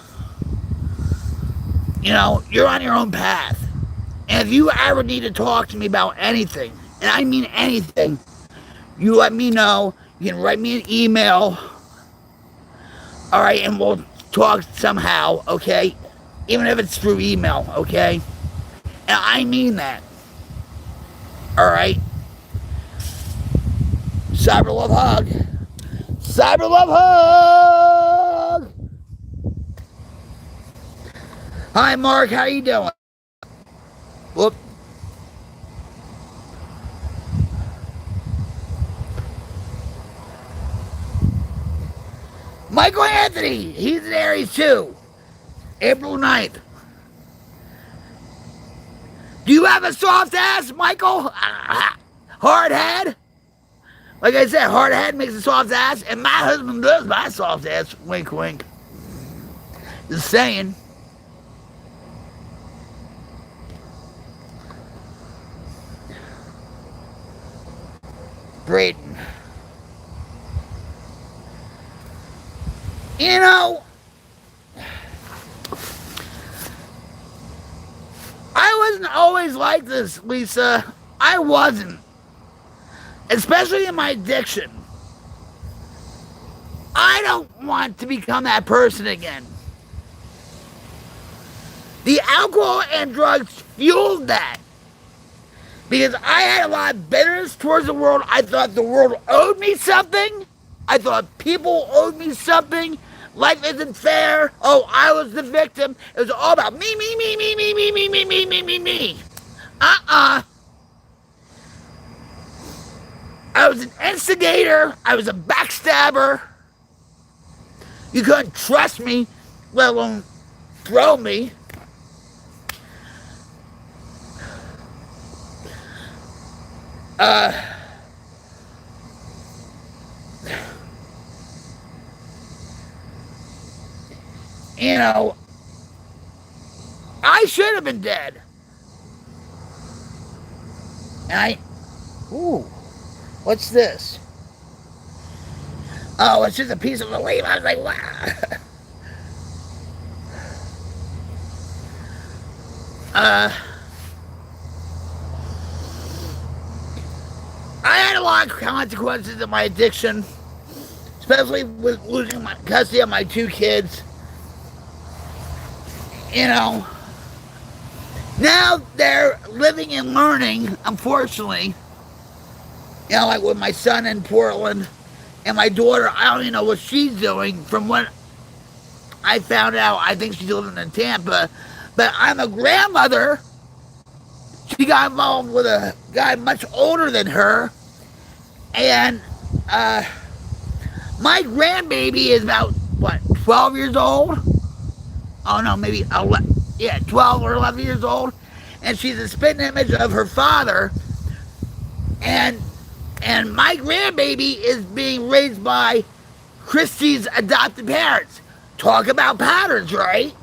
You know, you're on your own path. And if you ever need to talk to me about anything, and I mean anything, you let me know. You can write me an email. All right, and we'll talk somehow, okay? Even if it's through email, okay? And I mean that. All right? Cyber Love Hug. Cyber Love Hug. Hi, Mark. How you doing? Whoop. Michael Anthony. He's in Aries too. April 9th. Do you have a soft ass, Michael? Hard head? Like I said, hard head makes a soft ass, and my husband does my soft ass. Wink, wink. Just saying. Brayden. You know, I wasn't always like this, Lisa. I wasn't. Especially in my addiction. I don't want to become that person again. The alcohol and drugs fueled that. Because I had a lot of bitterness towards the world. I thought the world owed me something. I thought people owed me something. Life isn't fair. Oh, I was the victim. It was all about me. I was an instigator. I was a backstabber. You couldn't trust me, let alone throw me. You know, I should have been dead. And ooh, what's this? Oh, it's just a piece of a leaf. I was like, wow. I had a lot of consequences of my addiction, especially with losing my custody of my 2 kids. You know, now they're living and learning, unfortunately. You know, like with my son in Portland and my daughter, I don't even know what she's doing. From what I found out, I think she's living in Tampa. But I'm a grandmother. She got involved with a guy much older than her. And my grandbaby is about, what, 12 years old? Oh, no, maybe 11, 12 or 11 years old. And she's a spitting image of her father. And my grandbaby is being raised by Christy's adopted parents. Talk about patterns, right?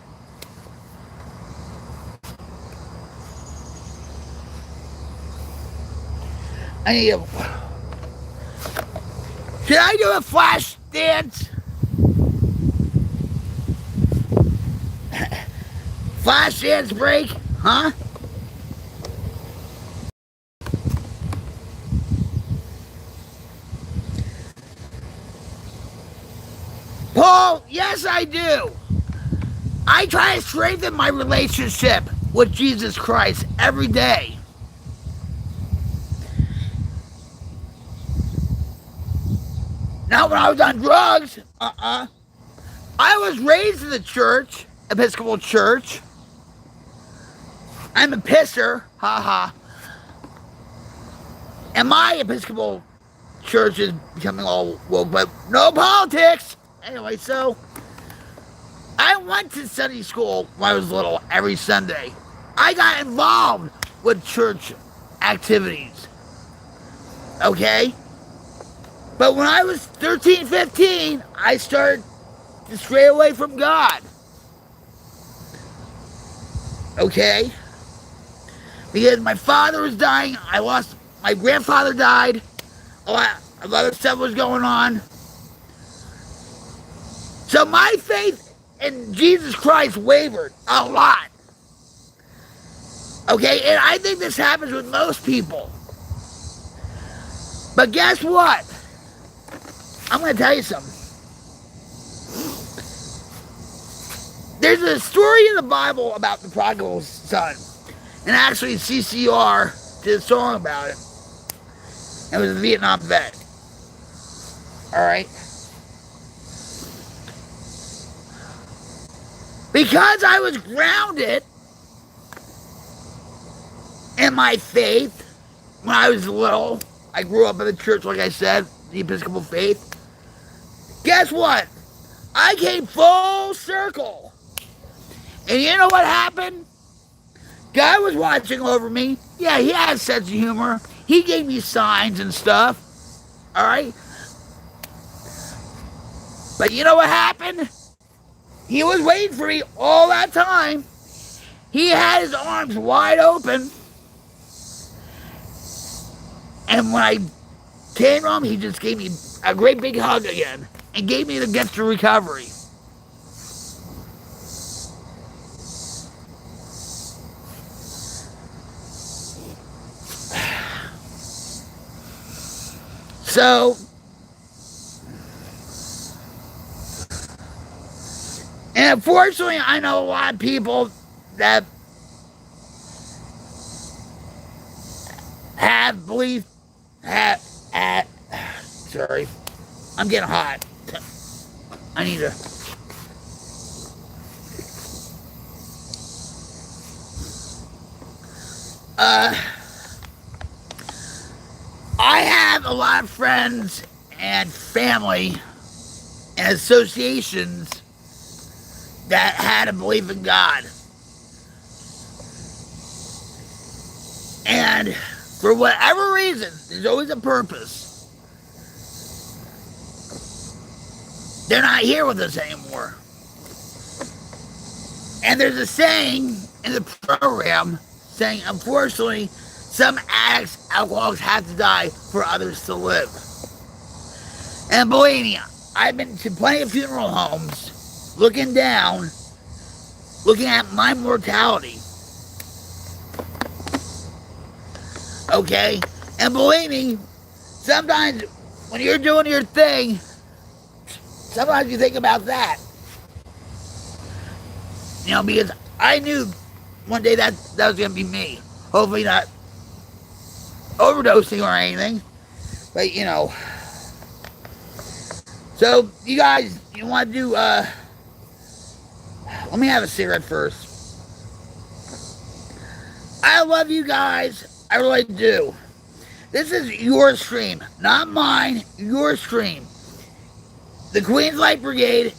I need a... Should I do a flash dance? Flash dance break? Huh? Paul, yes I do. I try to strengthen my relationship with Jesus Christ every day. Now when I was on drugs, I was raised in the church, Episcopal church. I'm a pisser, haha. And my Episcopal church is becoming all woke, but no politics. Anyway, so I went to Sunday school when I was little every Sunday. I got involved with church activities. Okay? But when I was 13, 15, I started to stray away from God. Okay? Because my father was dying. My grandfather died. A lot of other stuff was going on. So my faith in Jesus Christ wavered a lot. Okay? And I think this happens with most people. But guess what? I'm going to tell you something. There's a story in the Bible about the prodigal son. And actually, CCR did a song about it. It was a Vietnam vet. Alright? Because I was grounded in my faith when I was little, I grew up in the church, like I said, the Episcopal faith. Guess what? I came full circle. And you know what happened? God was watching over me. Yeah, he had a sense of humor. He gave me signs and stuff. Alright? But you know what happened? He was waiting for me all that time. He had his arms wide open. And when I came home, he just gave me a great big hug again and gave me the gift of recovery. So, and unfortunately, I know a lot of people that have belief, sorry, I'm getting hot. I need to. I have a lot of friends and family and associations that had a belief in God. And for whatever reason, there's always a purpose. They're not here with us anymore. And there's a saying in the program saying, unfortunately, some addicts, alcoholics have to die for others to live. And believe me, I've been to plenty of funeral homes looking down, looking at my mortality. Okay? And believe me, sometimes when you're doing your thing, sometimes you think about that. You know, because I knew one day that was going to be me. Hopefully not overdosing or anything. But, you know. So, you guys, you want to do, let me have a cigarette first. I love you guys. I really do. This is your stream, not mine, your stream. The Queen's Light Brigade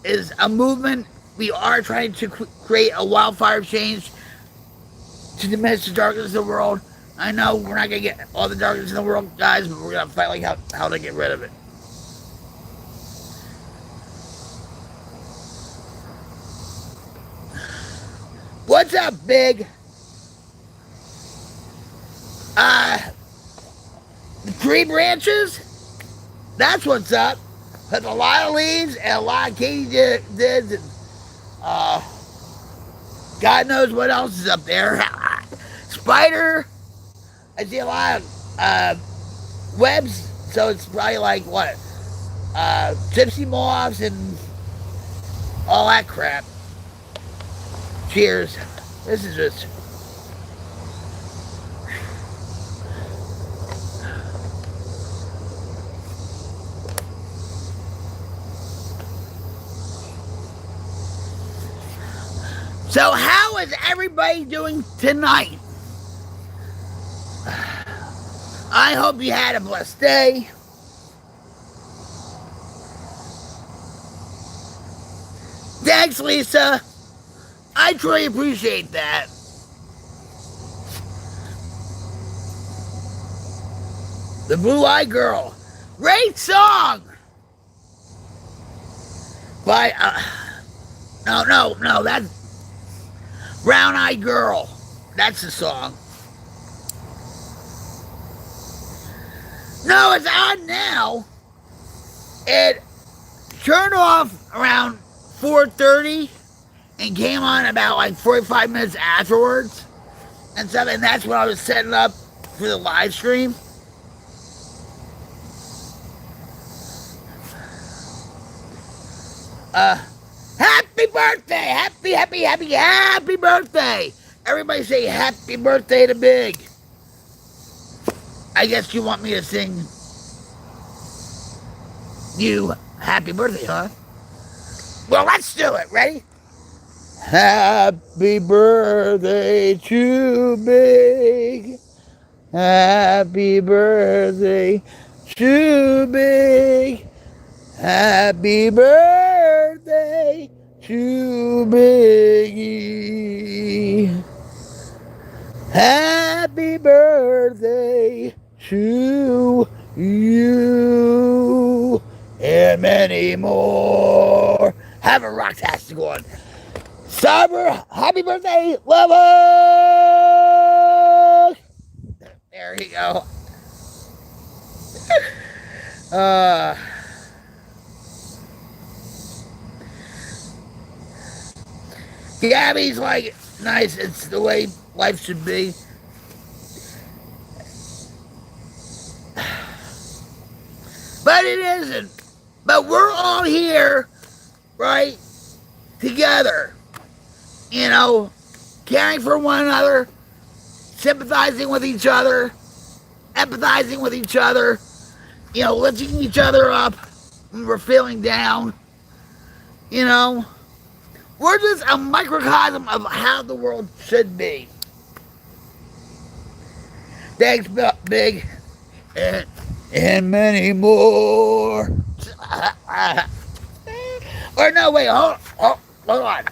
is a movement. We are trying to create a wildfire change to diminish the darkness of the world. I know we're not going to get all the darkness in the world, guys, but we're going to fight like how to get rid of it. What's up, Big? The tree branches? That's what's up. Put a lot of leaves and a lot of katydids and God knows what else is up there. Spider. I see a lot of webs, so it's probably like what? Gypsy moths and all that crap. Cheers. This is just... So how is everybody doing tonight? I hope you had a blessed day. Thanks, Lisa. I truly appreciate that. The Blue-Eyed Girl. Great song! By, no, that's Brown-Eyed Girl. That's the song. No, it's on now. It turned off around 4:30 and came on about like 45 minutes afterwards and stuff, and that's when I was setting up for the live stream. Happy birthday! Happy birthday! Everybody say happy birthday to Big. I guess you want me to sing you happy birthday, huh? Well, let's do it. Ready? Happy birthday to Big. Happy birthday to Big. Happy birthday to Biggie. Happy birthday to you and many more. Have a rocktastic one. Cyber, happy birthday, lover! There you go. Gabby's like, nice, it's the way life should be. But it isn't. But we're all here, right, together. You know, caring for one another, sympathizing with each other, empathizing with each other, you know, lifting each other up when we're feeling down. You know, we're just a microcosm of how the world should be. Thanks, Big. And many more. Or no, wait, hold on.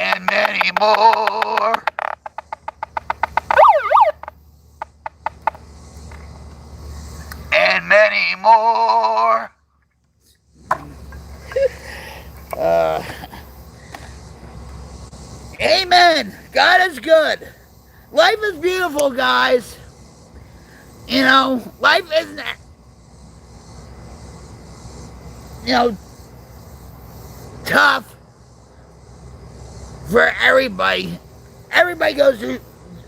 And many more. And many Amen. God is good. Life is beautiful, guys. You know, life isn't, you know, tough for everybody. Everybody goes through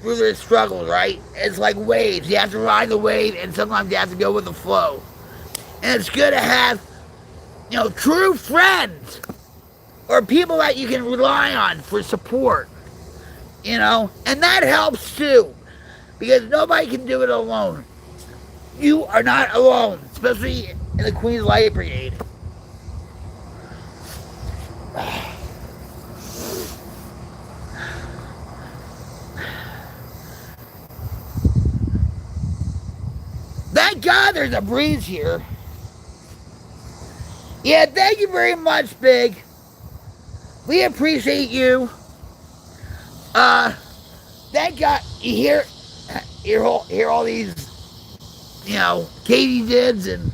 their struggles, right? It's like waves. You have to ride the wave, and sometimes you have to go with the flow. And it's good to have, you know, true friends or people that you can rely on for support, you know? And that helps too, because nobody can do it alone. You are not alone, especially in the Queen's Light Brigade. Thank God there's a breeze here. Yeah, thank you very much, Big. We appreciate you. Thank God you hear all these, you know, katydids and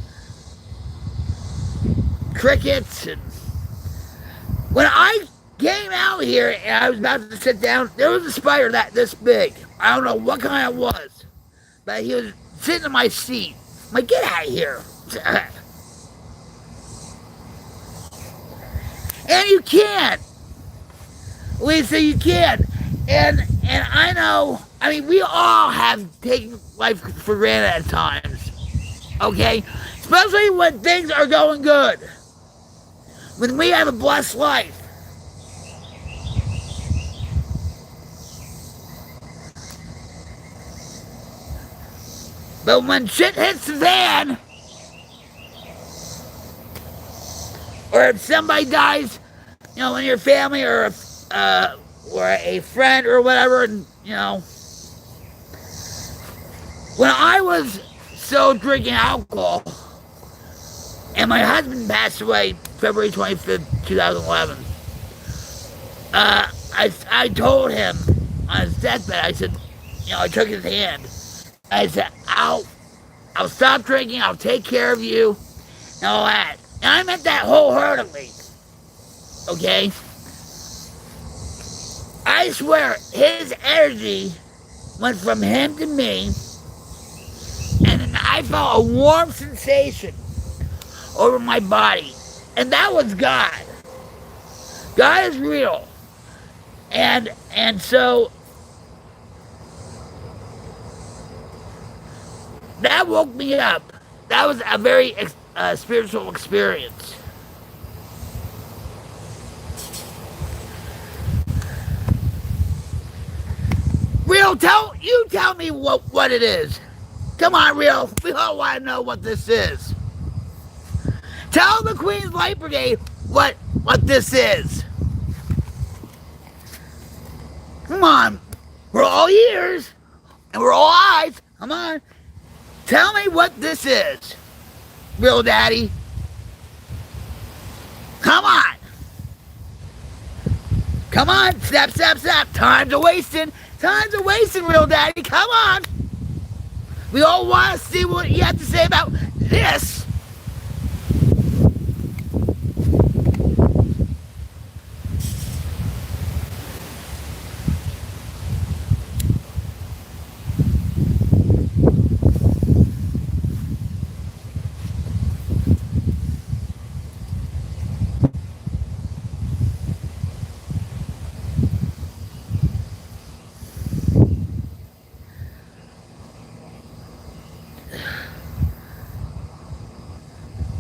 crickets. And when I came out here and I was about to sit down, there was a spider this big. I don't know what kind it was, but he was sitting in my seat. I'm like, get out of here. And you can't. Lisa, you can't. And I know, I mean, we all have taken life for granted at times. Okay? Especially when things are going good. When we have a blessed life. But when shit hits the fan, or if somebody dies, you know, in your family, or a friend or whatever, and, you know, when I was still drinking alcohol, and my husband passed away February 25th, 2011, I told him on his deathbed, I said, you know, I took his hand. I said, I'll stop drinking, I'll take care of you, and all that. And I meant that wholeheartedly. Okay? I swear, his energy went from him to me, and then I felt a warm sensation over my body. And that was God. God is real. And so that woke me up. That was a very spiritual experience. Real, tell me what it is. Come on, Real. We all want to know what this is. Tell the Queen's Light Brigade what this is. Come on. We're all ears and we're all eyes. Come on. Tell me what this is. Real Daddy. Come on. Come on. Step. Time's a wasting. Real Daddy. Come on. We all want to see what you have to say about this.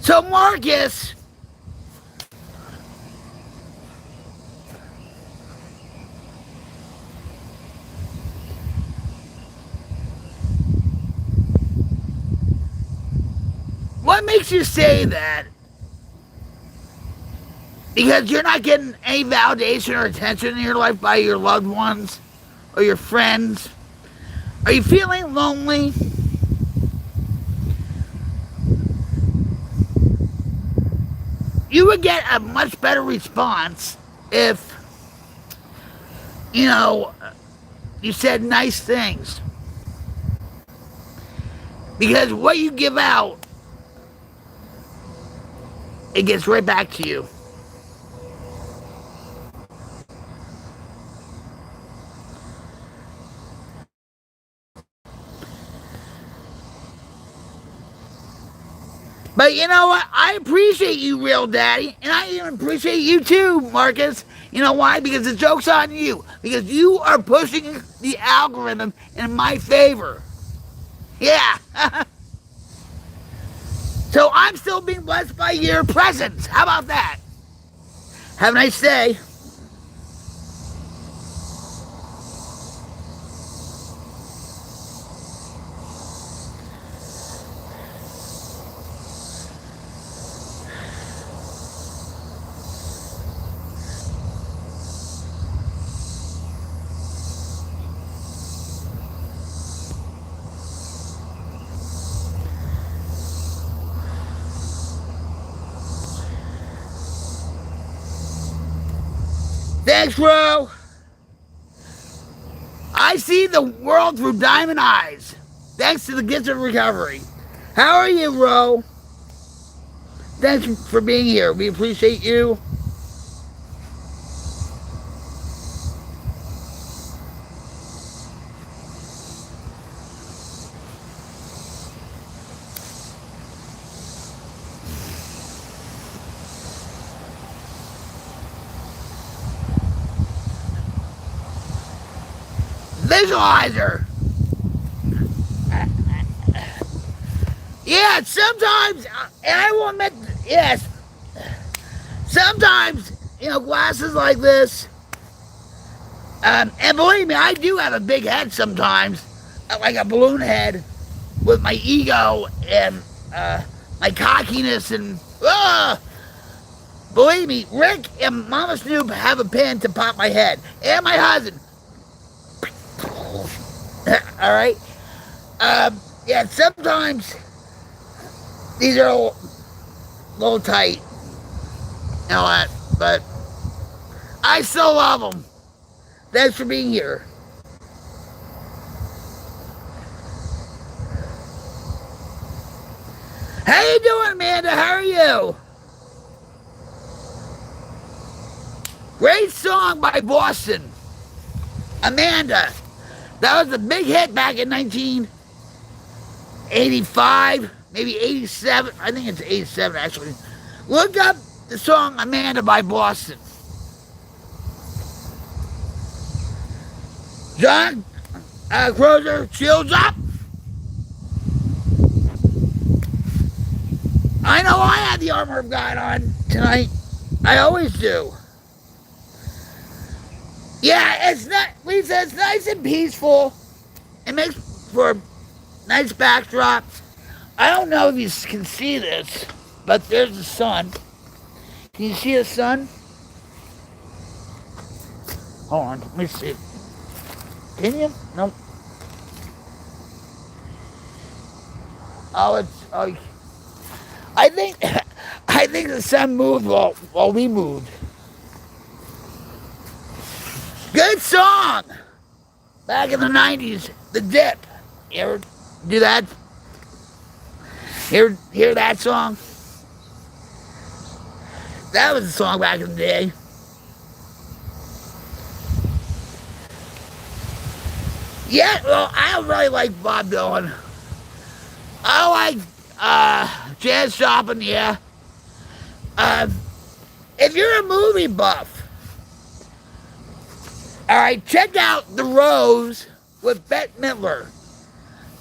So Marcus, what makes you say that? Because you're not getting any validation or attention in your life by your loved ones or your friends? Are you feeling lonely? You would get a much better response if, you know, you said nice things. Because what you give out, it gets right back to you. But you know what? I appreciate you, Real Daddy, and I even appreciate you too, Marcus. You know why? Because the joke's on you. Because you are pushing the algorithm in my favor. Yeah. So I'm still being blessed by your presence. How about that? Have a nice day. Thanks, Ro. I see the world through diamond eyes. Thanks to the gift of recovery. How are you, Ro? Thanks for being here. We appreciate you. Visualizer. Yeah, sometimes, and I will admit, yes, sometimes, glasses like this, and believe me, I do have a big head sometimes, like a balloon head, with my ego and my cockiness and, believe me, Rick and Mama Snoop have a pin to pop my head, and my husband. All right? Yeah, sometimes these are a little tight, you know what, but I still love them. Thanks for being here. How you doing, Amanda? How are you? Great song by Boston. Amanda. That was a big hit back in 1985, maybe 87. I think it's 87, actually. Look up the song Amanda by Boston. John Crozer, shields up. I know I had the armor of God on tonight. I always do. Yeah, it's not, Lisa, it's nice and peaceful. It makes for a nice backdrop. I don't know if you can see this, but there's the sun. Can you see the sun? Hold on, let me see. Can you? Nope. Oh, I think the sun moved while we moved. Good song! Back in the 90s, The Dip. You ever do that? Hear that song? That was a song back in the day. Yeah, well, I don't really like Bob Dylan. I like Jazz Shopping, yeah. If you're a movie buff, alright, check out The Rose with Bette Midler.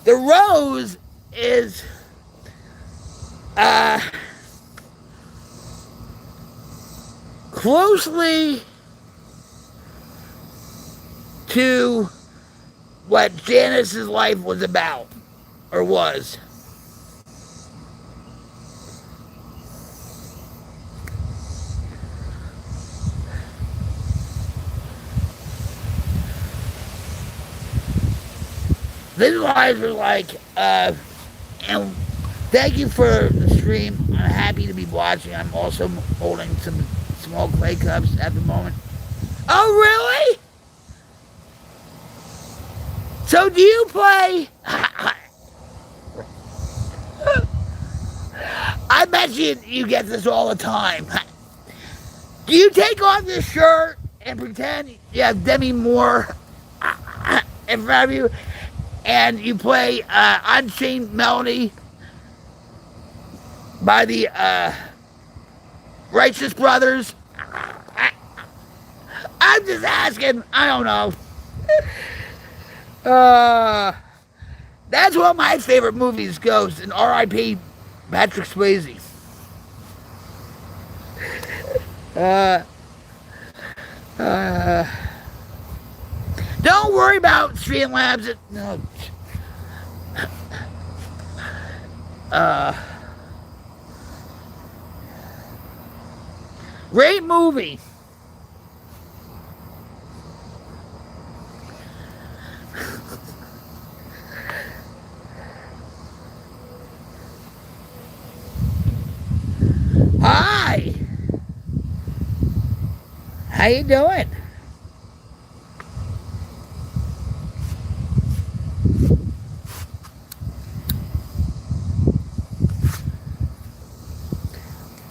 The Rose is closely to what Janice's life was about, or was. Visualizer, like, and thank you for the stream. I'm happy to be watching. I'm also holding some small clay cups at the moment. Oh, really? So do you play? I bet you get this all the time. Do you take off your shirt and pretend you have Demi Moore in front of you, and you play Unchained Melody by the Righteous Brothers. I'm just asking. I don't know. That's one of my favorite movies goes, and R.I.P. Patrick Swayze. Don't worry about Streamlabs. No. Great movie. Hi. How you doing?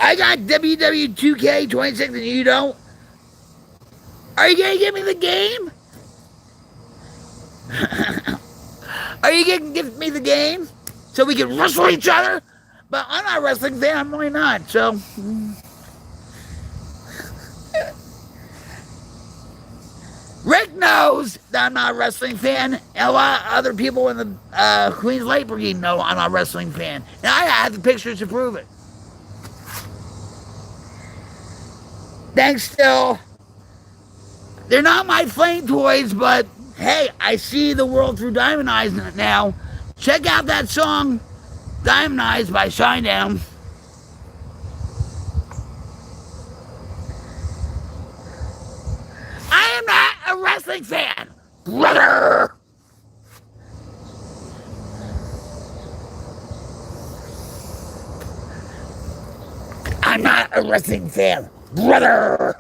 I got WW2K26 and you don't? Are you gonna give me the game? Are you gonna give me the game? So we can wrestle each other? But I'm not a wrestling fan, I'm really not, so... Rick knows that I'm not a wrestling fan, and a lot of other people in the Queen's Light Brigade know I'm not a wrestling fan. And I have the pictures to prove it. Thanks still. They're not my flame toys, but hey, I see the world through Diamond Eyes now. Check out that song, Diamond Eyes by Shinedown. I am not a wrestling fan, brother. I'm not a wrestling fan, brother.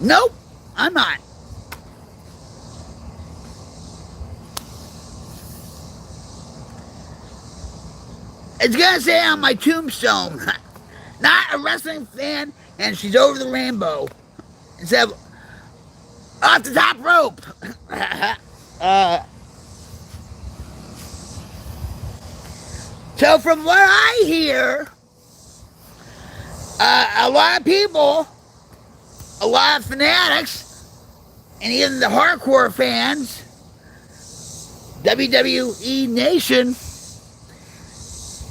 Nope, I'm not. It's gonna say on my tombstone, not a wrestling fan, and she's over the rainbow. Instead of off the top rope. So from what I hear, a lot of people, a lot of fanatics, and even the hardcore fans, WWE Nation,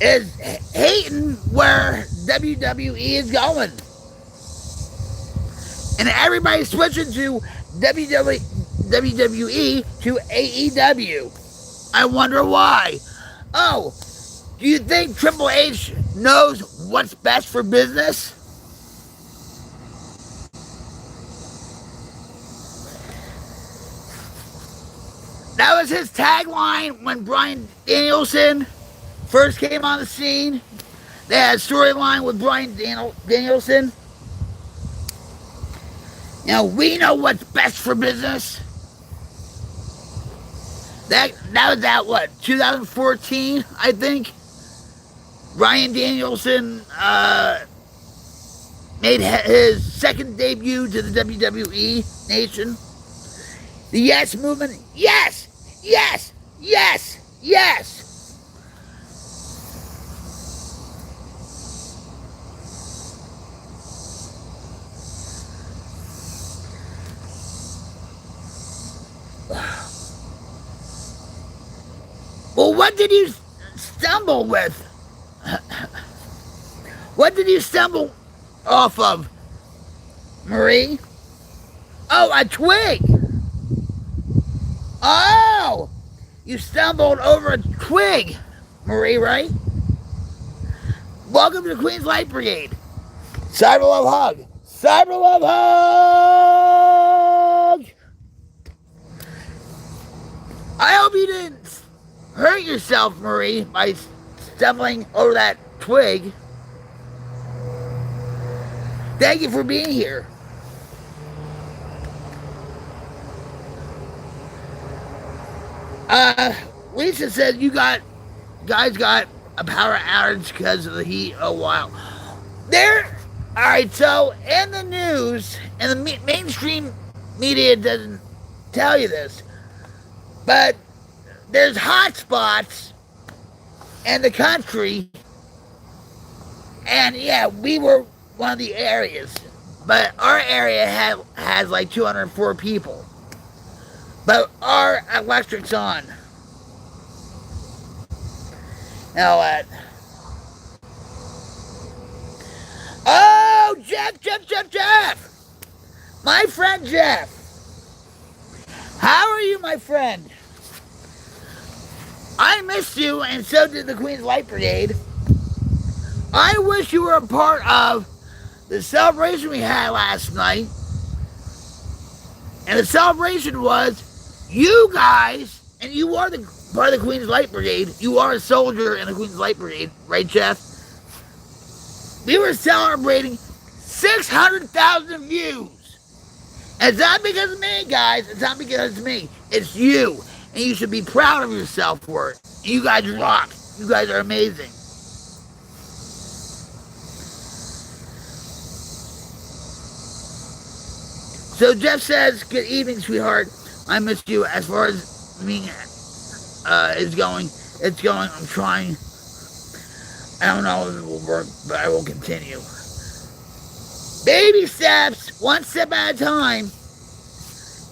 is hating where WWE is going. And everybody's switching to WWE to AEW. I wonder why. Oh, do you think Triple H knows what's best for business? That was his tagline when Bryan Danielson first came on the scene. They had a storyline with Bryan Danielson. You know, we know what's best for business. That was at what, 2014, I think? Bryan Danielson made his second debut to the WWE Nation. The Yes Movement, yes, yes, yes, yes. Well, what did you stumble with? What did you stumble off of, Marie? Oh, a twig. Oh, you stumbled over a twig, Marie, right? Welcome to Queen's Light Brigade. Cyber Love Hug. Cyber Love Hug. I hope you didn't hurt yourself, Marie, by stumbling over that twig. Thank you for being here. Lisa said you guys got a power outage because of the heat. Oh wow. Alright, so in the news, and the mainstream media doesn't tell you this, but there's hot spots in the country, and yeah, we were one of the areas, but our area has like 204 people, but our electric's on. Now what? Oh, Jeff! My friend Jeff. How are you, my friend? I missed you, and so did the Queen's Light Brigade. I wish you were a part of the celebration we had last night. And the celebration was you guys, and you are the part of the Queen's Light Brigade. You are a soldier in the Queen's Light Brigade, right, Jeff? We were celebrating 600,000 views. And it's not because of me, guys. It's not because of me. It's you. And you should be proud of yourself for it. You guys rock. You guys are amazing. So Jeff says, good evening, sweetheart. I missed you. As far as me is going, it's going. I'm trying. I don't know if it will work, but I will continue. Baby steps, one step at a time.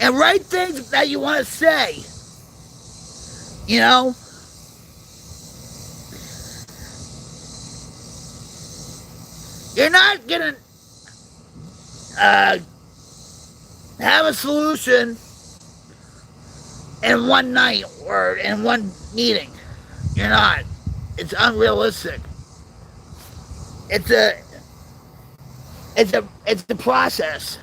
And write things that you want to say. You know? You're not going to have a solution in one night or in one meeting. You're not. It's unrealistic. It's the process.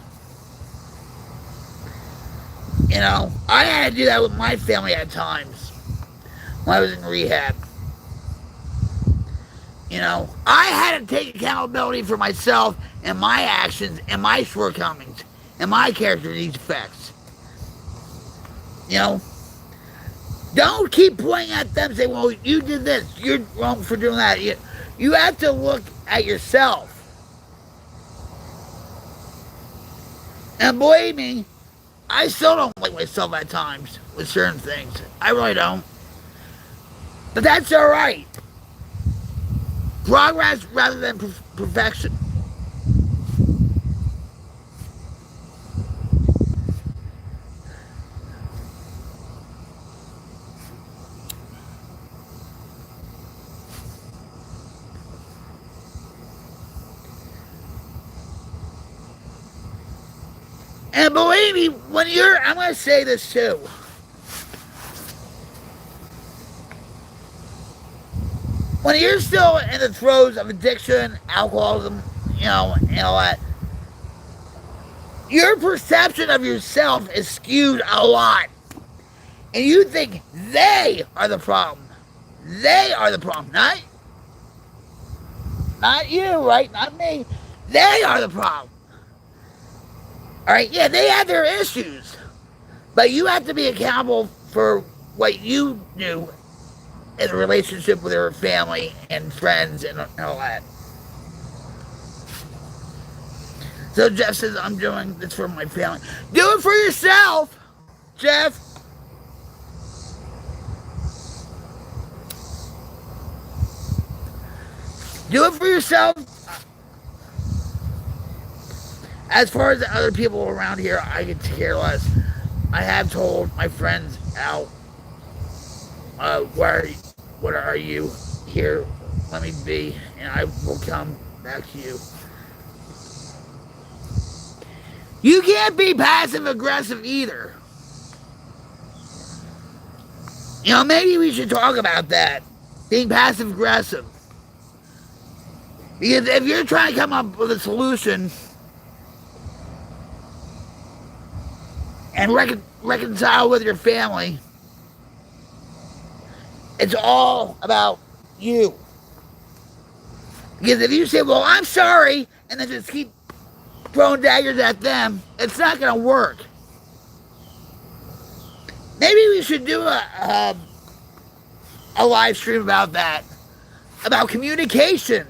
You know, I had to do that with my family at times when I was in rehab. You know, I had to take accountability for myself and my actions and my shortcomings and my character defects. You know, don't keep pointing at them and say, well, you did this, you're wrong for doing that. You have to look at yourself. And believe me, I still don't like myself at times with certain things. I really don't. But that's all right. Progress rather than perfection. And believe me, I'm going to say this too. When you're still in the throes of addiction, alcoholism, you know, and all that, your perception of yourself is skewed a lot. And you think they are the problem. They are the problem. Not you, right? Not me. They are the problem. All right, yeah, they have their issues, but you have to be accountable for what you do in a relationship with your family and friends and all that. So Jeff says, I'm doing this for my family. Do it for yourself, Jeff. Do it for yourself. As far as the other people around here, I could care less. I have told my friends out, what are you? Here, let me be, and I will come back to you. You can't be passive aggressive either. You know, maybe we should talk about that. Being passive aggressive. Because if you're trying to come up with a solution and reconcile with your family, it's all about you. Because if you say, well, I'm sorry, and then just keep throwing daggers at them, it's not going to work. Maybe we should do a live stream about that. About communication.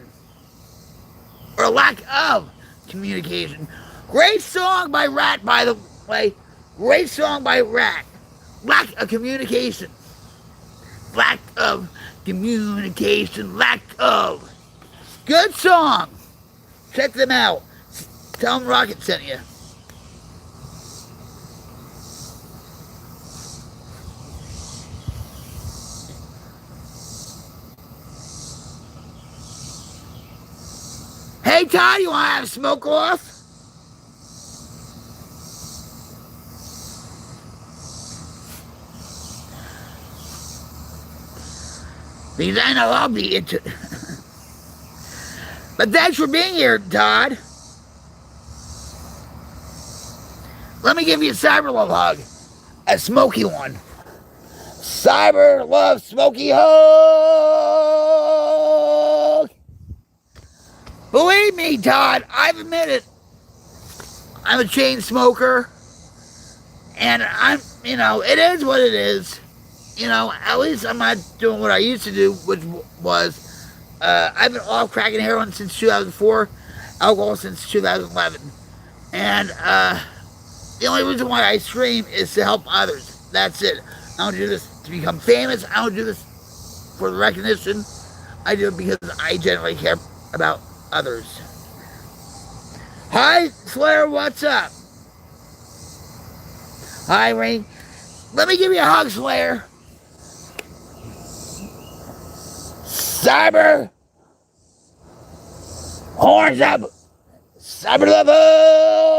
Or lack of communication. Great song by Rat, by the way. Great song by Rat. Lack of communication. Lack of communication. Lack of. Good song. Check them out. Tell them Rocket sent you. Hey Todd, you want to have a smoke off? Because I know I'll be into it. But thanks for being here, Todd. Let me give you a Cyber Love hug. A smoky one. Cyber Love Smoky hug. Believe me, Todd, I've admitted I'm a chain smoker. And I'm, it is what it is. At least I'm not doing what I used to do, which was, I've been off cracking heroin since 2004, alcohol since 2011. And the only reason why I stream is to help others. That's it. I don't do this to become famous. I don't do this for the recognition. I do it because I genuinely care about others. Hi, Slayer, what's up? Hi, Rain. Let me give you a hug, Slayer. Cyber. Horns up. Cyber Love hug.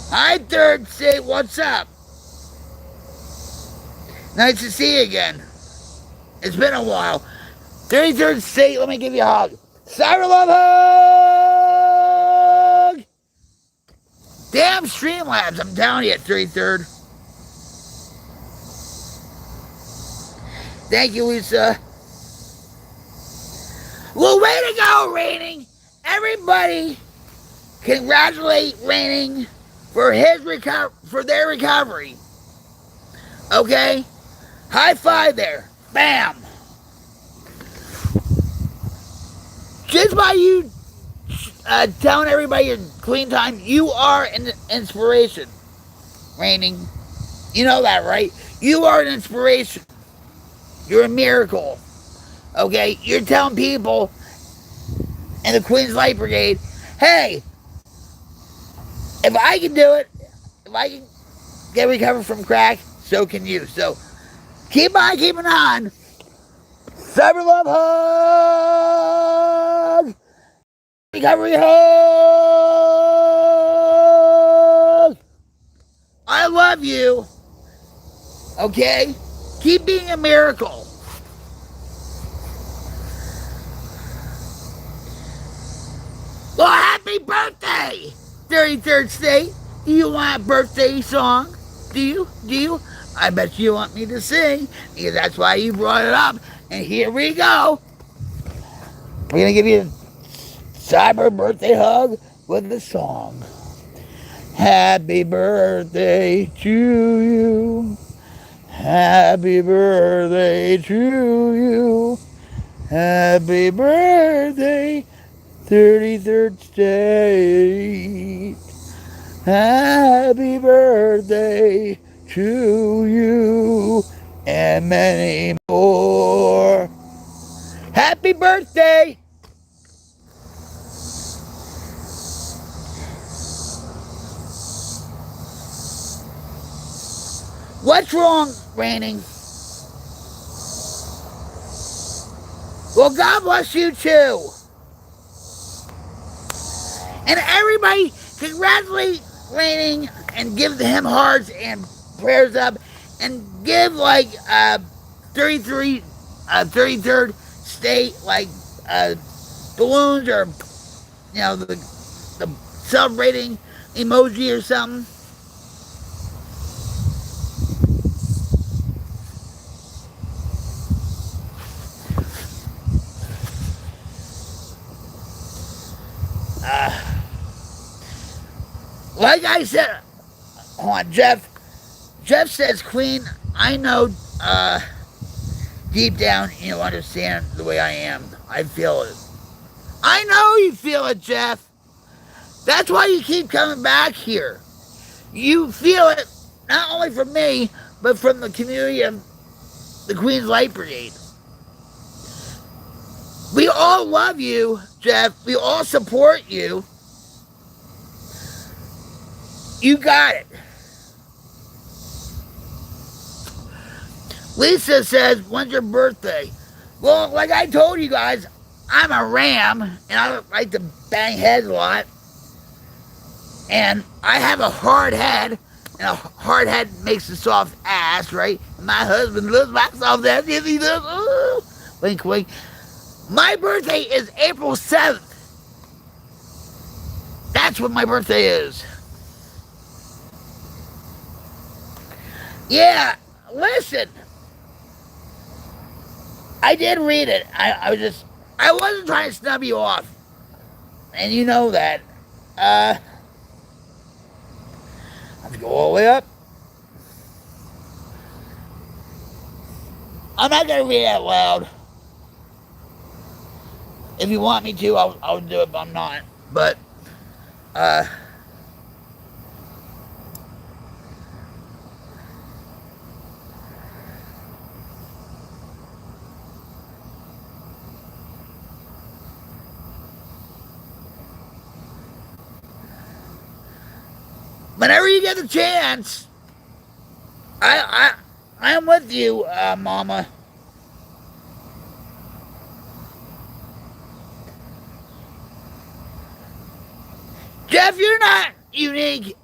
Hi, Third State, what's up? Nice to see you again. It's been a while. 33rd State, let me give you a hug. Cyber Love hug! Damn Streamlabs, I'm telling you at 33rd. Thank you, Lisa. Well, way to go, Raining. Everybody congratulate Raining for their recovery. Okay? High five there. Bam. Just by you telling everybody your clean time, you are an inspiration. Raining. You know that, right? You are an inspiration. You're a miracle. Okay? You're telling people in the Queen's Light Brigade, hey, if I can do it, if I can get recovered from crack, so can you. So keep on keeping on. Cyber Love hug. Recovery hug. I love you. Okay? Keep being a miracle. Well, happy birthday, 33rd State. Do you want a birthday song? Do you? I bet you want me to sing, because that's why you brought it up. And here we go. We're going to give you a cyber birthday hug with the song. Happy birthday to you. Happy birthday to you. Happy birthday, 33rd State. Happy birthday to you and many more. Happy birthday. What's wrong, Raining? Well, God bless you too. And everybody, congratulate Raining and give him hearts and prayers up, and give like 33rd State like balloons, or the celebrating emoji or something. Like I said, on Jeff says, Queen, I know deep down you understand the way I am. I feel it. I know you feel it, Jeff. That's why you keep coming back here. You feel it not only from me, but from the community of the Queen's Light Brigade. We all love you, Jeff. We all support you. You got it. Lisa says, when's your birthday? Well, like I told you guys, I'm a ram, and I like to bang heads a lot. And I have a hard head, and a hard head makes a soft ass, right? My husband loves my soft ass. Yes, he does. Ooh. Wink, wink. My birthday is April 7th. That's what my birthday is. Yeah, listen. I did read it. I wasn't trying to snub you off. And you know that. I have to go all the way up. I'm not going to read it out loud. If you want me to, I'll do it, but I'm not. But, whenever you get the chance, I'm with you, Mama. Jeff, you're not unique.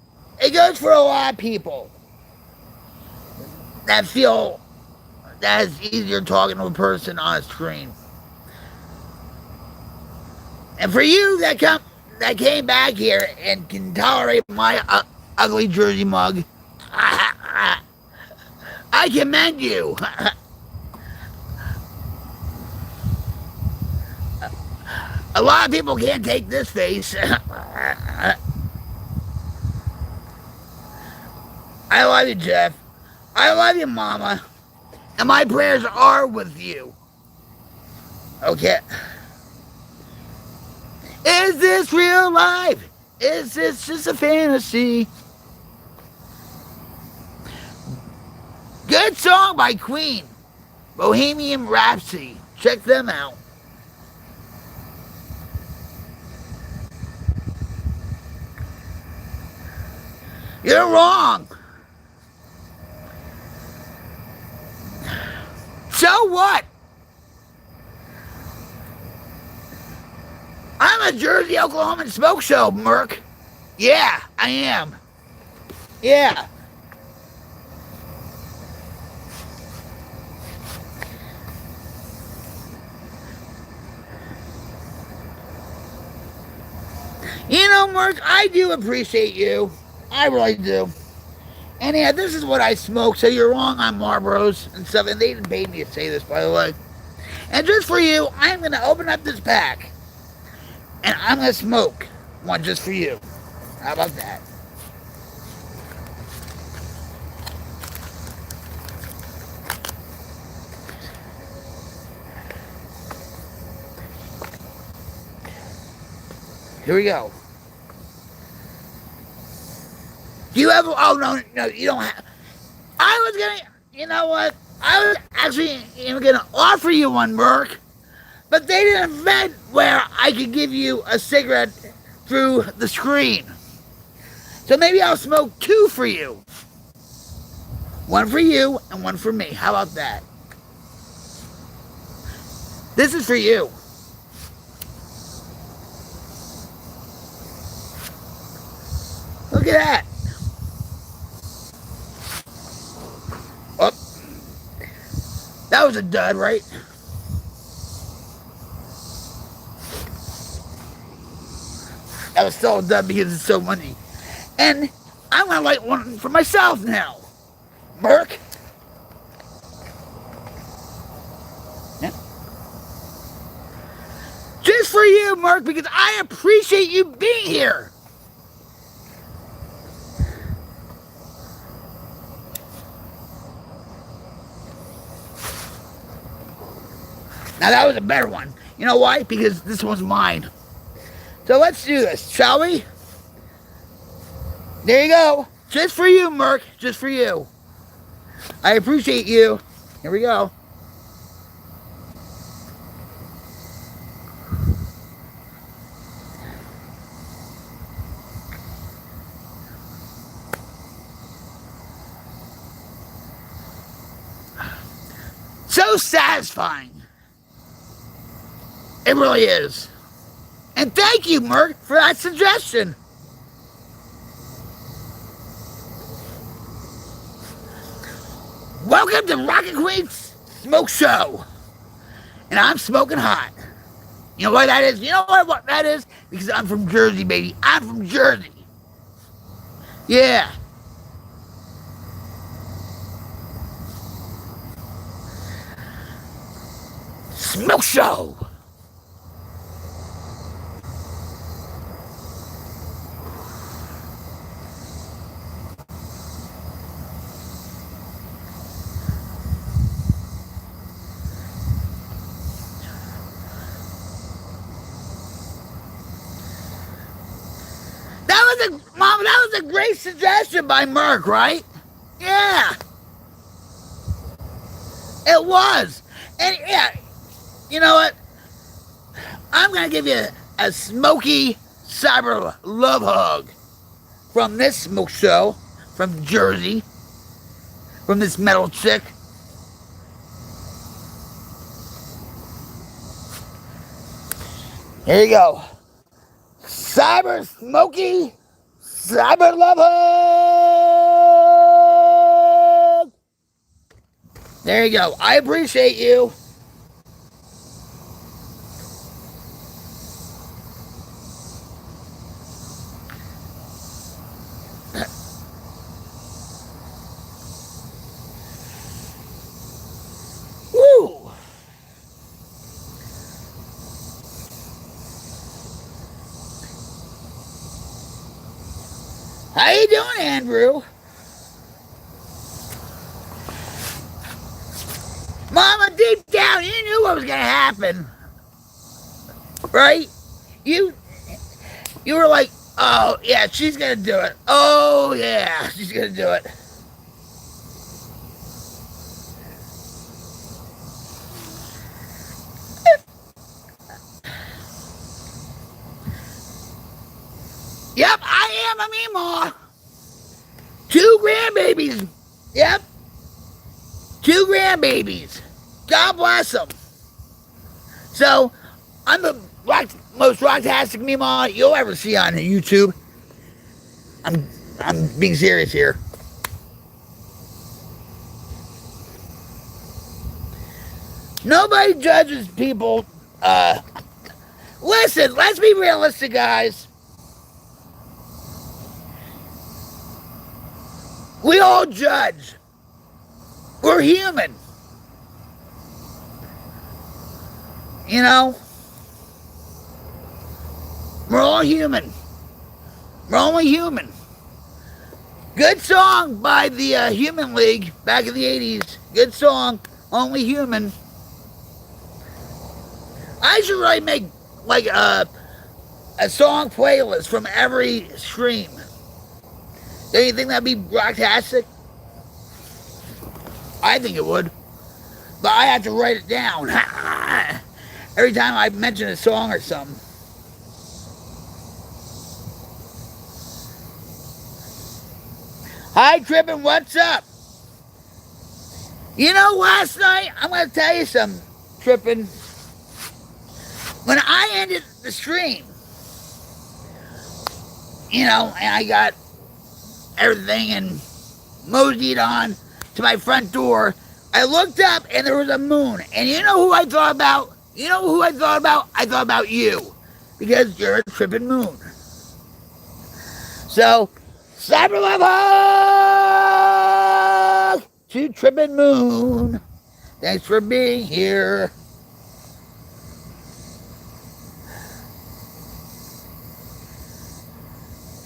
It goes for a lot of people that feel that it's easier talking to a person on a screen. And for you that came back here and can tolerate my ugly jersey mug, I commend you. A lot of people can't take this face. I love you, Jeff. I love you, Mama. And my prayers are with you. Okay. Is this real life? Is this just a fantasy? Good song by Queen. Bohemian Rhapsody. Check them out. You're wrong. So what? I'm a Jersey, Oklahoma smoke show, Merc. Yeah, I am. Yeah. You know, Merc, I do appreciate you. I really do. And yeah, this is what I smoke, so you're wrong on Marlboros and stuff. And they didn't pay me to say this, by the way. And just for you, I'm going to open up this pack. And I'm going to smoke one just for you. How about that? Here we go. Do you have... Oh, no, you don't have... I was going to... You know what? I was actually even going to offer you one, Merc. But they did an event where I could give you a cigarette through the screen. So maybe I'll smoke two for you. One for you and one for me. How about that? This is for you. Look at that. Oh. That was a dud, right? That was so dud because it's so money. And I'm going to light one for myself now. Merc. Yeah. Just for you, you, Merc, because I appreciate you being here. Now that was a better one. You know why? Because this one's mine. So let's do this, shall we? There you go. Just for you, Merc. Just for you. I appreciate you. Here we go. So satisfying. It really is. And thank you, Merc, for that suggestion. Welcome to Rocket Queen's Smoke Show. And I'm smoking hot. You know what that is? You know what that is? Because I'm from Jersey, baby. I'm from Jersey. Yeah. Smoke Show. Mama, that was a great suggestion by Merc, right? Yeah. It was. And yeah, you know what? I'm going to give you a smoky cyber love hug from this smoke show, from Jersey, from this metal chick. Here you go. Cyber smoky, cyber love hug. There you go. I appreciate you. Woo. How you doing, Andrew? Mama, deep down, you knew what was gonna happen, right? You were like, oh yeah, she's gonna do it. Oh yeah, she's gonna do it. Yep, I am a Meemaw. 2 grandbabies. Yep. 2 grandbabies. God bless them. So, I'm the most rocktastic Meemaw you'll ever see on YouTube. I'm being serious here. Nobody judges people. Listen, let's be realistic, guys. We all judge. We're human. You know? We're all human. We're only human. Good song by the Human League back in the 80s. Good song. Only human. I should really make like a song playlist from every stream. Don't you think that'd be rocktastic? I think it would. But I have to write it down. Every time I mention a song or something. Hi, Trippin', what's up? You know, last night, I'm going to tell you something, Trippin'. When I ended the stream, you know, and I got everything and moseyed on to my front door, I looked up and there was a moon. And you know who I thought about? You know who I thought about? I thought about you. Because you're a tripping moon. So, Cyber Love Hug to Trippin' Moon. Thanks for being here.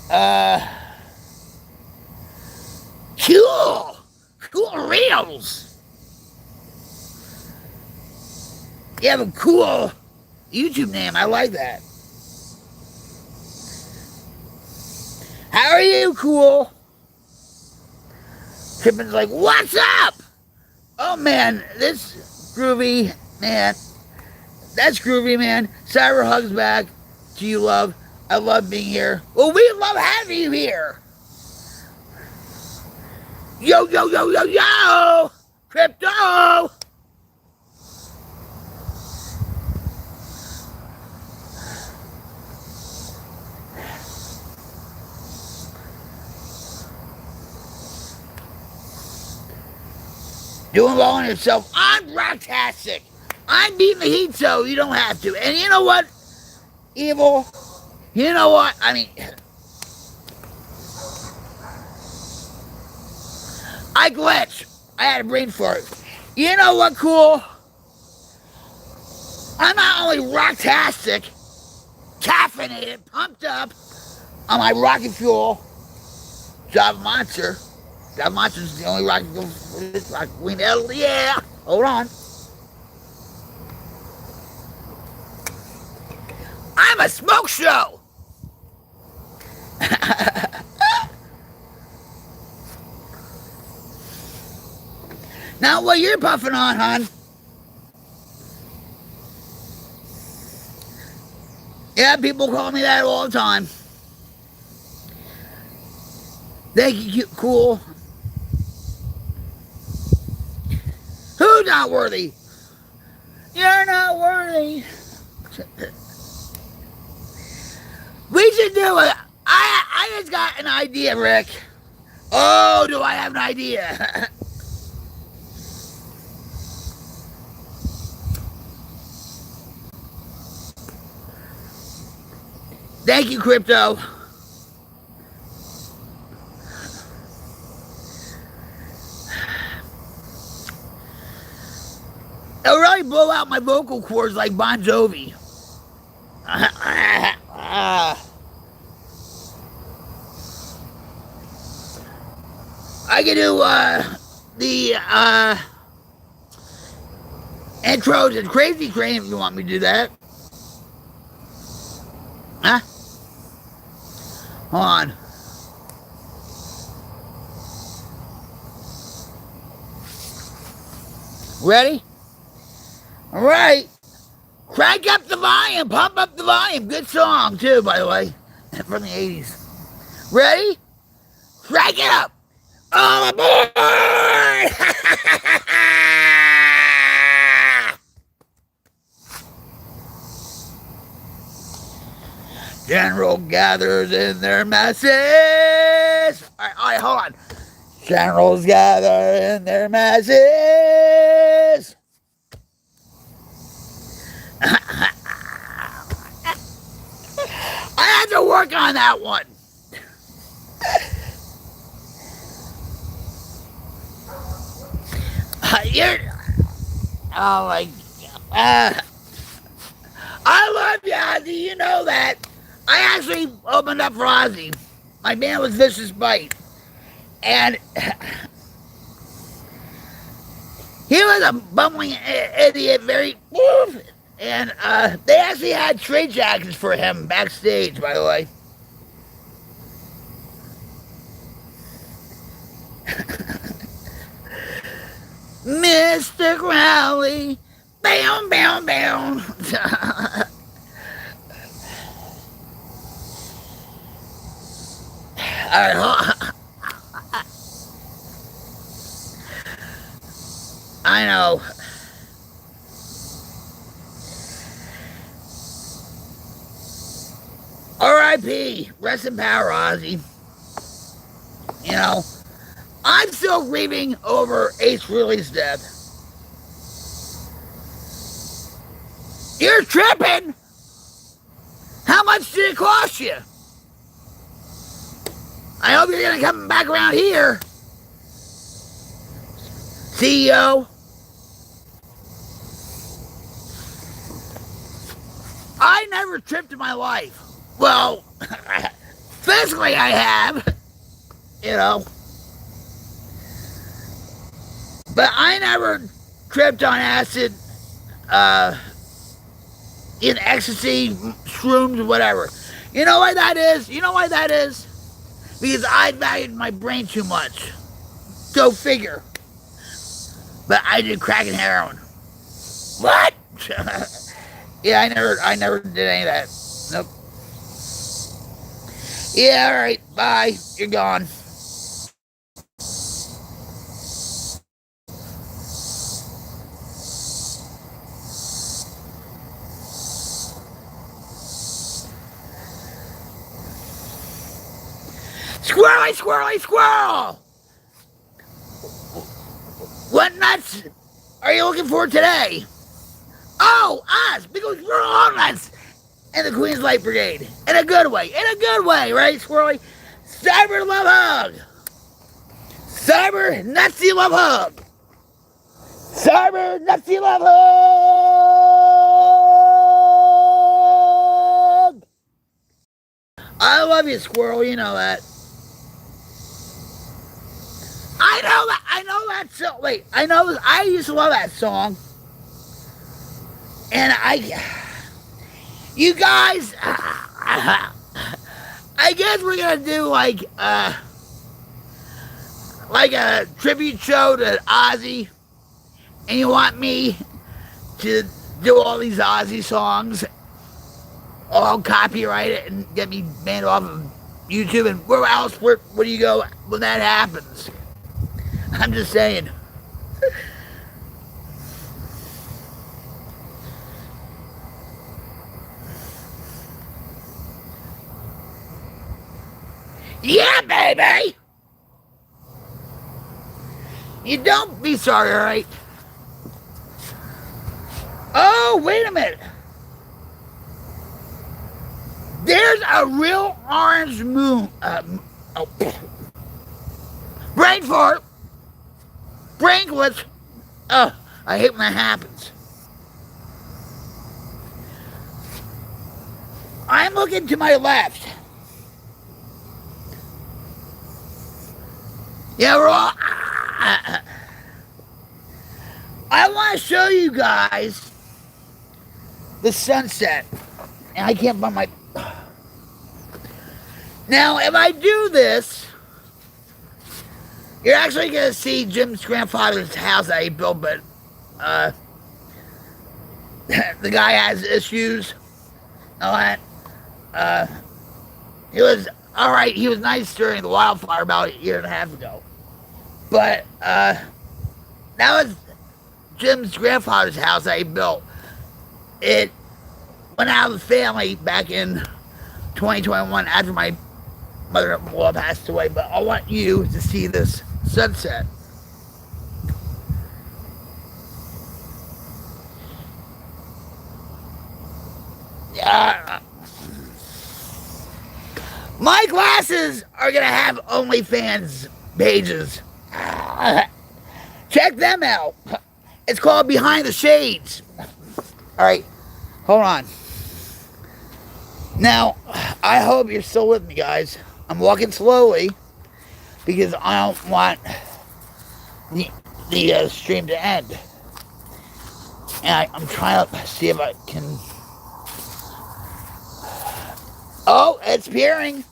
Uh, cool. Cool reels. You have a cool YouTube name. I like that. How are you, cool? Trippin's like, what's up? Oh, man, this groovy, man. That's groovy, man. Cyber hugs back to you, love. I love being here. Well, we love having you here. Yo, yo, yo, yo, yo! Crypto! Doing well on yourself. I'm rocktastic. I'm beating the heat, so you don't have to. And you know what, Evil? You know what? I mean, I glitched. I had a brain fart. You know what, cool? I'm not only rocktastic, caffeinated, pumped up on my rocket fuel, Java Monster. Java Monster's the only rocket fuel for this rocket. Yeah. Hold on. I'm a smoke show. Now, what you're puffing on, hon? Yeah, people call me that all the time. Thank you, cool. Who's not worthy? You're not worthy. We should do it. I just got an idea, Rick. Oh, do I have an idea? Thank you, Crypto. It'll really blow out my vocal cords like Bon Jovi. I can do the intro to Crazy Crane if you want me to do that. Huh? Hold on. Ready? All right. Crank up the volume. Pump up the volume. Good song, too, by the way. From the 80s. Ready? Crank it up. All aboard! General gathers in their masses. All right, hold on. Generals gather in their masses. I had to work on that one. Oh my God. I love you, Ozzy. You know that. I actually opened up for Ozzy. My band was Vicious Bite. And he was a bumbling idiot, very. And they actually had straight jackets for him backstage, by the way. Mr. Crowley, bam, bam, bam. All right, I know. R.I.P. Rest in power, Ozzy. You know, I'm still grieving over Ace Frehley's death. You're tripping. How much did it cost you? I hope you're gonna come back around here, CEO. I never tripped in my life. Well, Physically, I have, you know. But I never tripped on acid, in ecstasy, shrooms, whatever. You know why that is? You know why that is? Because I valued my brain too much. Go figure. But I did crack and heroin. What? Yeah, I never did any of that. Nope. Yeah, all right. Bye. You're gone. Squirrely, squirrely, squirrel! What nuts are you looking for today? Oh, us, because we're all nuts in the Queen's Light Brigade. In a good way, right, Squirrely? Cyber love hug! Cyber Nazi love hug! Cyber Nazi love hug! I love you, Squirrel, you know that. I know that song. Wait, I used to love that song. And you guys, I guess we're gonna do like a tribute show to Ozzy, and you want me to do all these Ozzy songs, all copyright it and get me banned off of YouTube, and where else? Where do you go when that happens? I'm just saying. Yeah, baby! You don't be sorry, alright? Oh, wait a minute. There's a real orange moon. Brain fart. Brain glitch. I hate when that happens. I'm looking to my left. Yeah, we're all... I want to show you guys the sunset. And I can't find my... Now, if I do this, you're actually going to see Jim's grandfather's house that he built, but the guy has issues. All that. He was alright. He was nice during the wildfire about a year and a half ago. But that was Jim's grandfather's house that he built. It went out of the family back in 2021 after my mother-in-law passed away. But I want you to see this sunset. My glasses are gonna have OnlyFans pages. Check them out. It's called Behind the Shades. Alright, hold on. Now, I hope you're still with me, guys. I'm walking slowly because I don't want the stream to end. And I'm trying to see if I can... Oh, it's appearing.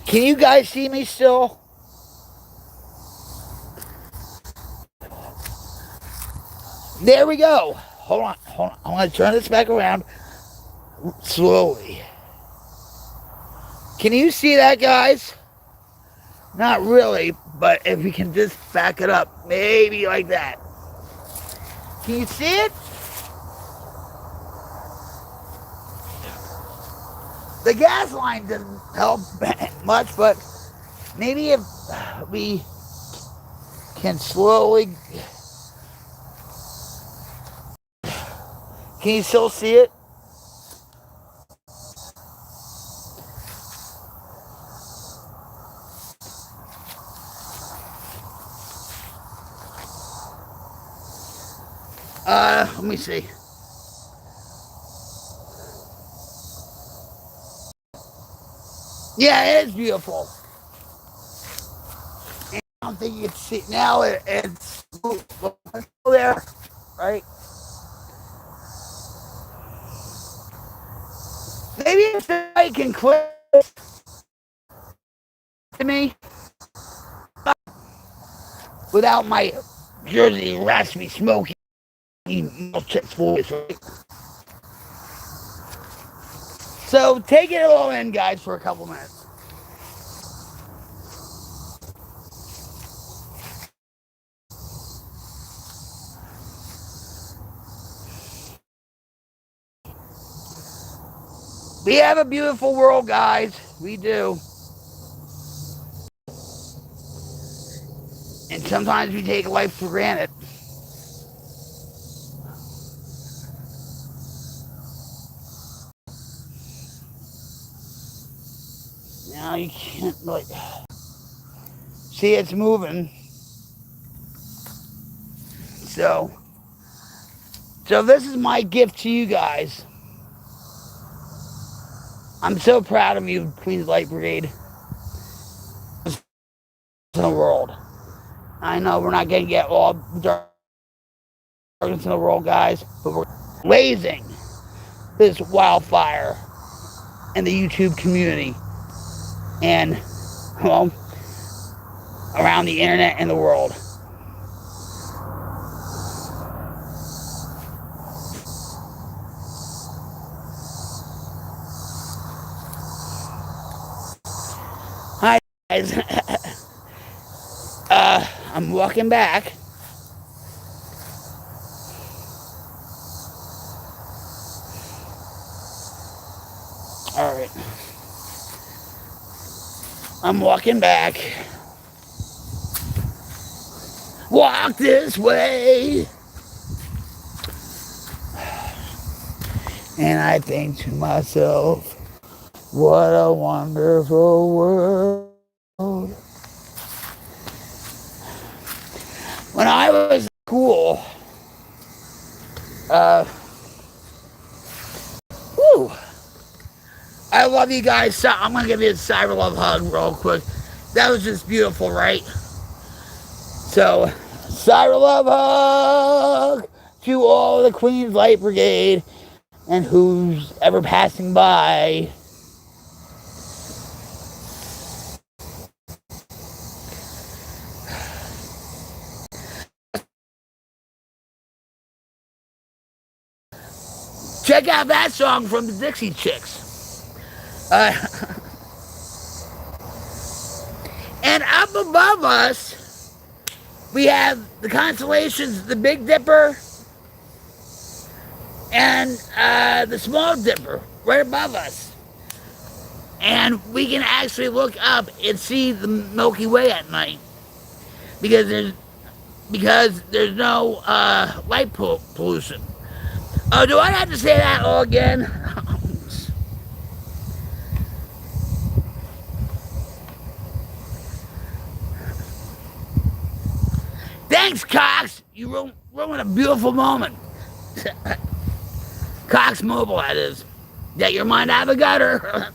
Can you guys see me still? There we go. Hold on. I'm going to turn this back around slowly. Can you see that, guys? Not really, but if we can just back it up, maybe like that. Can you see it? The gas line doesn't help much, but maybe if we can slowly... Can you still see it? Let me see. Yeah, it is beautiful. And I don't think you can see it now. It's there, right? Maybe if somebody can click to me without my Jersey raspy smoky milkshake voice, right? So take it all in, guys, for a couple minutes. We have a beautiful world, guys. We do. And sometimes we take life for granted. Now you can't, like, see it's moving. So this is my gift to you guys. I'm so proud of you, Queen's Light Brigade. In the world. I know we're not going to get all darkness in the world, guys, but we're blazing this wildfire in the YouTube community and, well, around the internet and the world. Hi, guys. I'm walking back. All right. I'm walking back. Walk this way. And I think to myself, what a wonderful world. When I was in school, whew, I love you guys. I'm going to give you a cyber love hug real quick. That was just beautiful, right? So, cyber love hug to all the Queen's Light Brigade and who's ever passing by. Check out that song from the Dixie Chicks. And up above us, we have the constellations, the Big Dipper and the Small Dipper right above us. And we can actually look up and see the Milky Way at night because there's no light pollution. Oh, do I have to say that all again? Thanks, Cox. You ruined a beautiful moment. Cox Mobile, that is. Get your mind out of the gutter.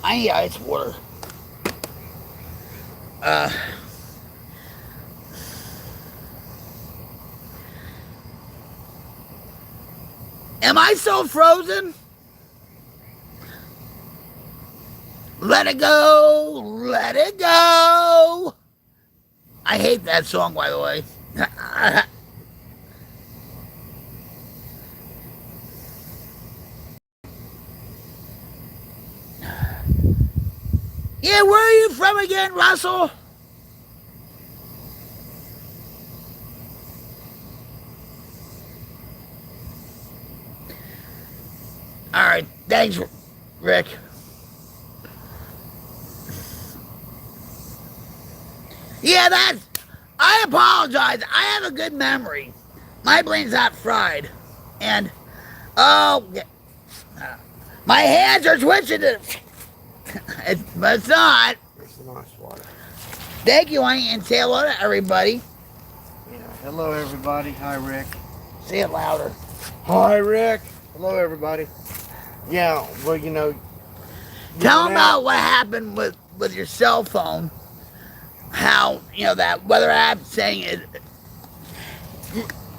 I need ice water. Am I so frozen? Let it go, let it go. I hate that song, by the way. Yeah, where are you from again, Russell? All right, thanks, Rick. Yeah, I apologize. I have a good memory. My brain's not fried. And, oh, my hands are twitching. But it's not. It's the nice water. Thank you, honey, and say hello to everybody. Yeah. Hello, everybody. Hi, Rick. Say it louder. Hi, Rick. Hello, everybody. Yeah, well, Tell them about what happened with your cell phone. How, that weather app saying it.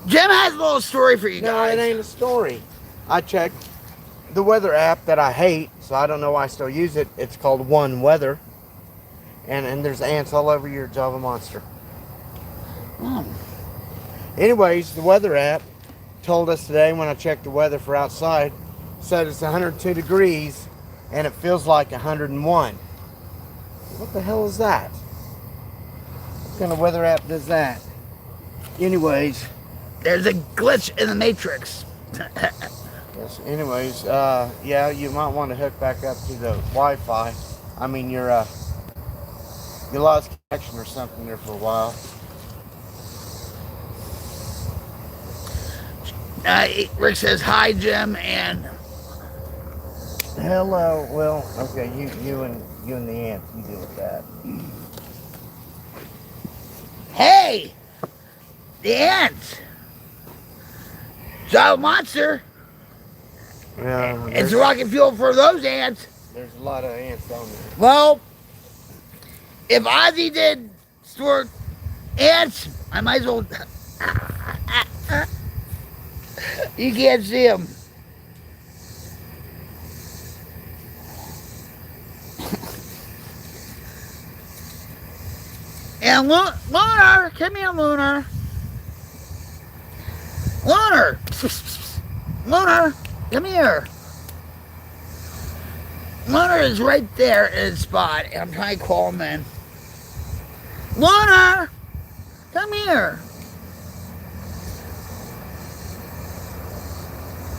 Jim has a little story for you guys. No, it ain't a story. I checked the weather app that I hate, so I don't know why I still use it. It's called One Weather. And there's ants all over your Java Monster. Oh. Anyways, the weather app told us today when I checked the weather for outside, said it's 102 degrees and it feels like 101. What the hell is that? What kind of weather app does that? Anyways. There's a glitch in the matrix. Yes, anyways, yeah, you might want to hook back up to the Wi-Fi. I mean, you lost connection or something there for a while. Rick says hi, Jim, and hello. Well, okay, you and the ants, you deal with that. Hey, the ants. Java Monster. Yeah, it's rocket fuel for those ants. There's a lot of ants on there. Well, if Ozzy did store ants, I might as well. You can't see them. And Lunar, come here, Lunar. Lunar, Lunar, come here. Lunar is right there in his spot, and I'm trying to call him in. Lunar, come here.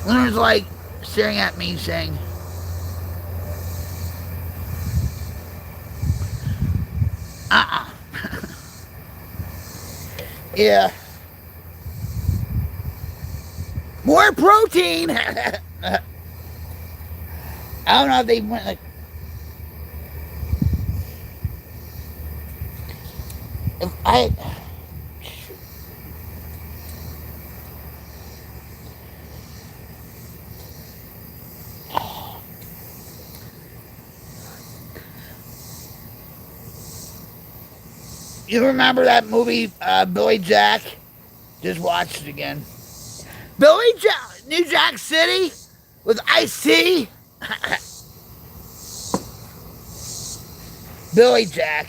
Lunar's like staring at me saying, yeah. More protein. I don't know if they went like. If I. You remember that movie, Billy Jack? Just watched it again. Billy Jack, New Jack City with Ice-T. Billy Jack.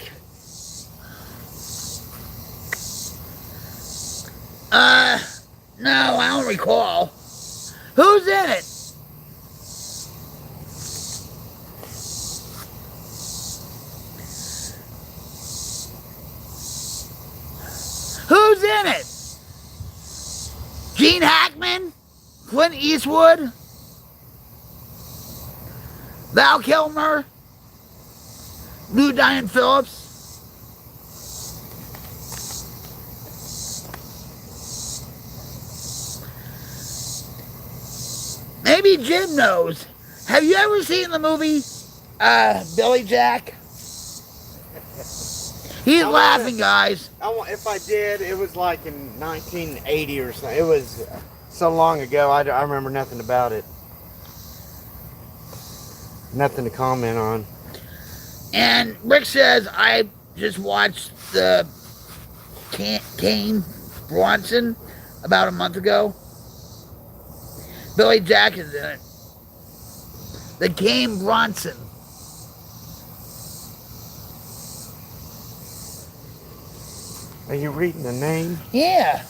No, I don't recall. Who's in it? Who's in it? Gene Hackman? Clint Eastwood? Val Kilmer? Lou Diane Phillips? Maybe Jim knows. Have you ever seen the movie Billy Jack? He's laughing, guys. If I did, it was like in 1980 or something. It was so long ago, I remember nothing about it. Nothing to comment on. And Rick says, I just watched the Kane Bronson about a month ago. Billy Jack is in it. The Kane Bronson. Are you reading the name? Yeah.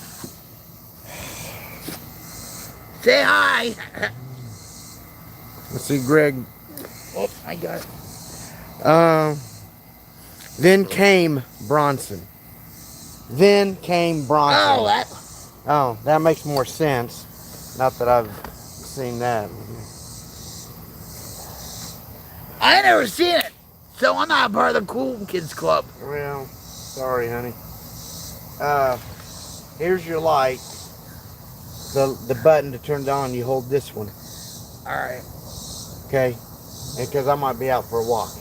Say hi. Let's see, Greg. Oh, I got it. Then came Bronson. Then came Bronson. Oh, that makes more sense. Not that I've seen that. I never seen it, so I'm not part of the Cool Kids Club. Well, sorry, honey. Here's your light. The button to turn it on, you hold this one. Alright. Okay? Because I might be out for a walk.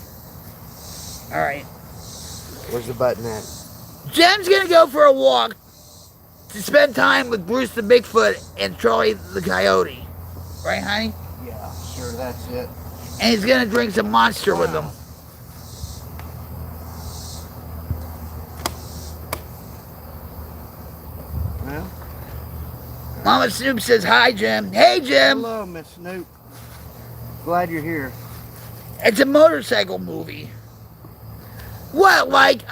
Alright. Where's the button at? Jim's gonna go for a walk to spend time with Bruce the Bigfoot and Charlie the Coyote. Right, honey? Yeah, sure, that's it. And he's gonna drink some Monster with them. Well, Mama Snoop says, hi, Jim. Hey, Jim. hello, Miss Snoop. Glad you're here. It's a motorcycle movie. What, like,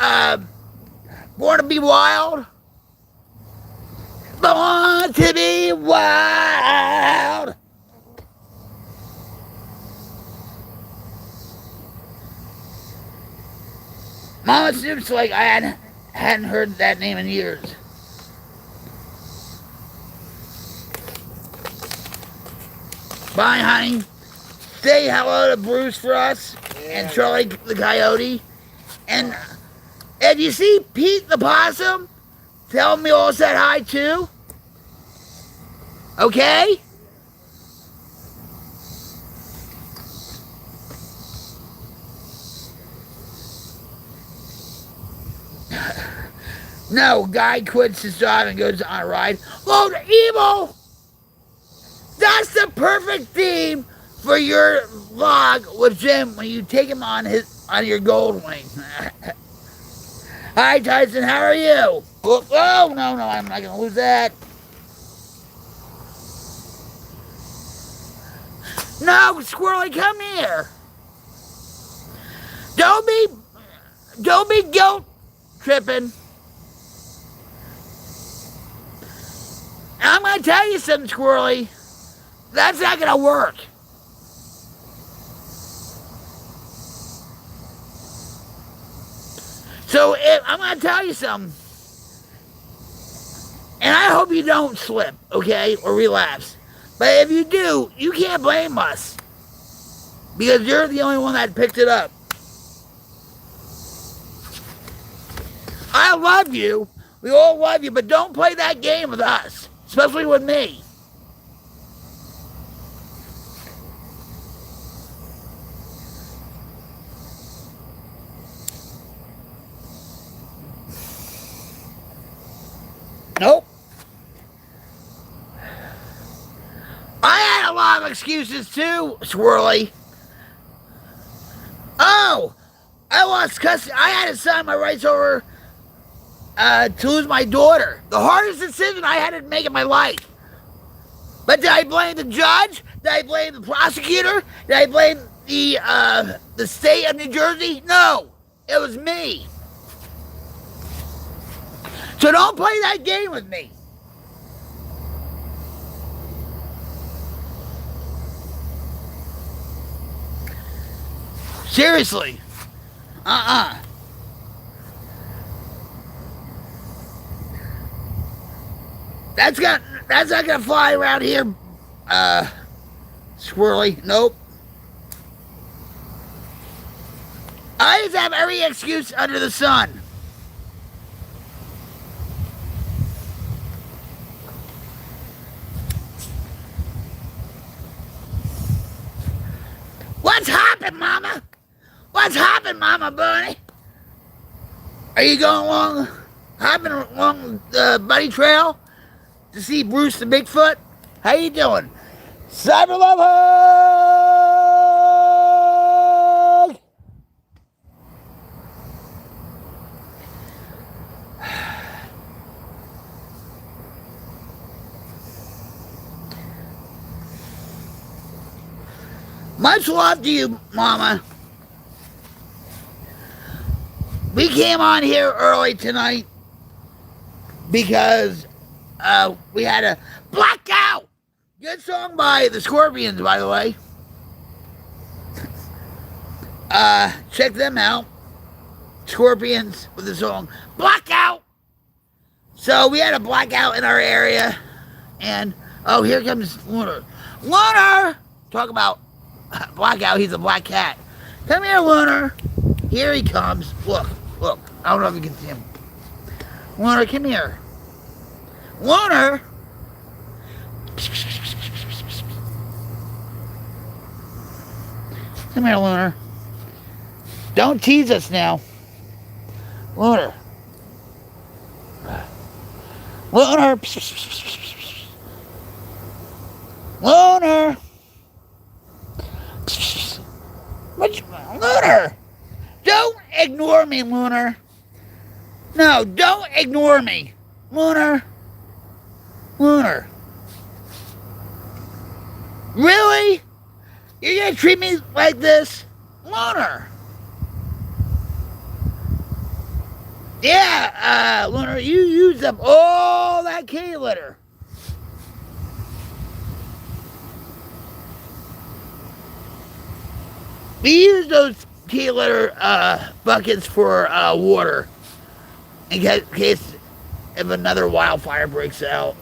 Born to be Wild? Born to be Wild. Mama Snoop's like, I hadn't heard that name in years. Bye, honey. Say hello to Bruce for us and Charlie the Coyote. And if you see Pete the Possum, tell him we all said hi too. Okay? No, guy quits his job and goes on a ride. Oh, the evil! That's the perfect theme for your vlog with Jim when you take him on your gold wing. Hi, Tyson, how are you? Oh, no, I'm not gonna lose that. No, Squirrely, come here. Don't be guilt tripping. I'm gonna tell you something, Squirrely. That's not gonna work. So I'm gonna tell you something. And I hope you don't slip, okay, or relapse. But if you do, you can't blame us. Because you're the only one that picked it up. I love you. We all love you, but don't play that game with us. Especially with me. Nope. I had a lot of excuses too, Swirly. Oh, I lost custody. I had to sign my rights over to lose my daughter. The hardest decision I had to make in my life. But did I blame the judge? Did I blame the prosecutor? Did I blame the state of New Jersey? No, it was me. So don't play that game with me. Seriously. That's not gonna fly around here, Squirrely. Nope. I just have every excuse under the sun. What's hoppin', Mama? What's hoppin', Mama Bunny? Are you going hopping along the Bunny Trail to see Bruce the Bigfoot? How you doing? Cyber Love Hug! Much love to you, Mama. We came on here early tonight because we had a blackout. Good song by the Scorpions, by the way. Check them out. Scorpions with the song Blackout. So we had a blackout in our area. And, oh, here comes Lunar. Lunar! Talk about blackout, he's a black cat. Come here, Lunar. Here he comes. Look. I don't know if you can see him. Lunar, come here. Lunar! Come here, Lunar. Don't tease us now. Lunar. Lunar. Lunar. Lunar. Don't ignore me, Lunar. No, don't ignore me. Lunar. Lunar. Really? You're gonna treat me like this? Lunar. Yeah, Lunar, you used up all that kitty litter. We use those kitty litter buckets for water in case if another wildfire breaks out.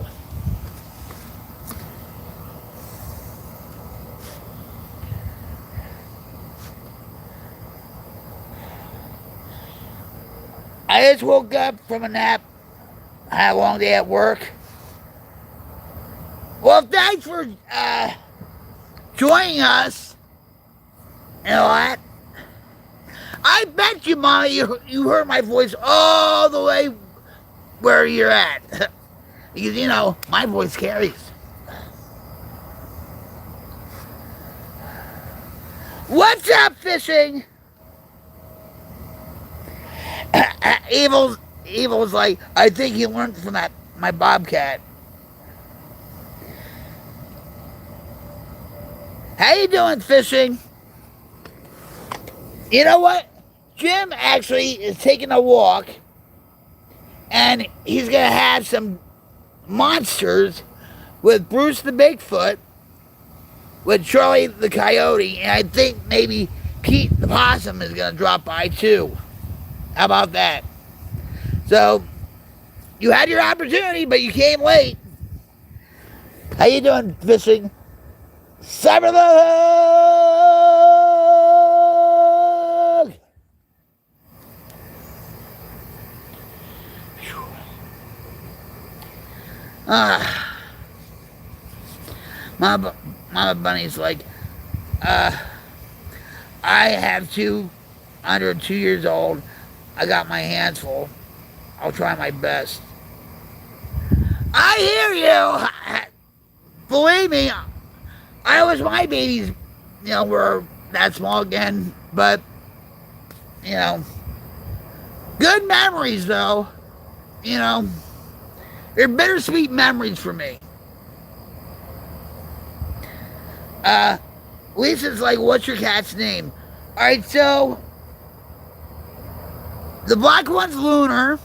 I just woke up from a nap. I had a long day at work. Well, thanks for joining us. You know what? I bet you, Mama, you heard my voice all the way where you're at. Because, you know, my voice carries. What's up, fishing? Evil's like, I think he learned from my bobcat. How you doing, fishing? You know what? Jim actually is taking a walk, and he's going to have some monsters with Bruce the Bigfoot, with Charlie the Coyote, and I think maybe Pete the Possum is going to drop by too. How about that? So, you had your opportunity, but you came late. How you doing, fishing? Cyberlug! Mama Bunny's like, I have two under 2 years old. I got my hands full. I'll try my best. I hear you. Believe me, I wish my babies, you know, were that small again. But, you know, good memories though. You know, they're bittersweet memories for me. Lisa's like, what's your cat's name? Alright, so the black one's Lunar.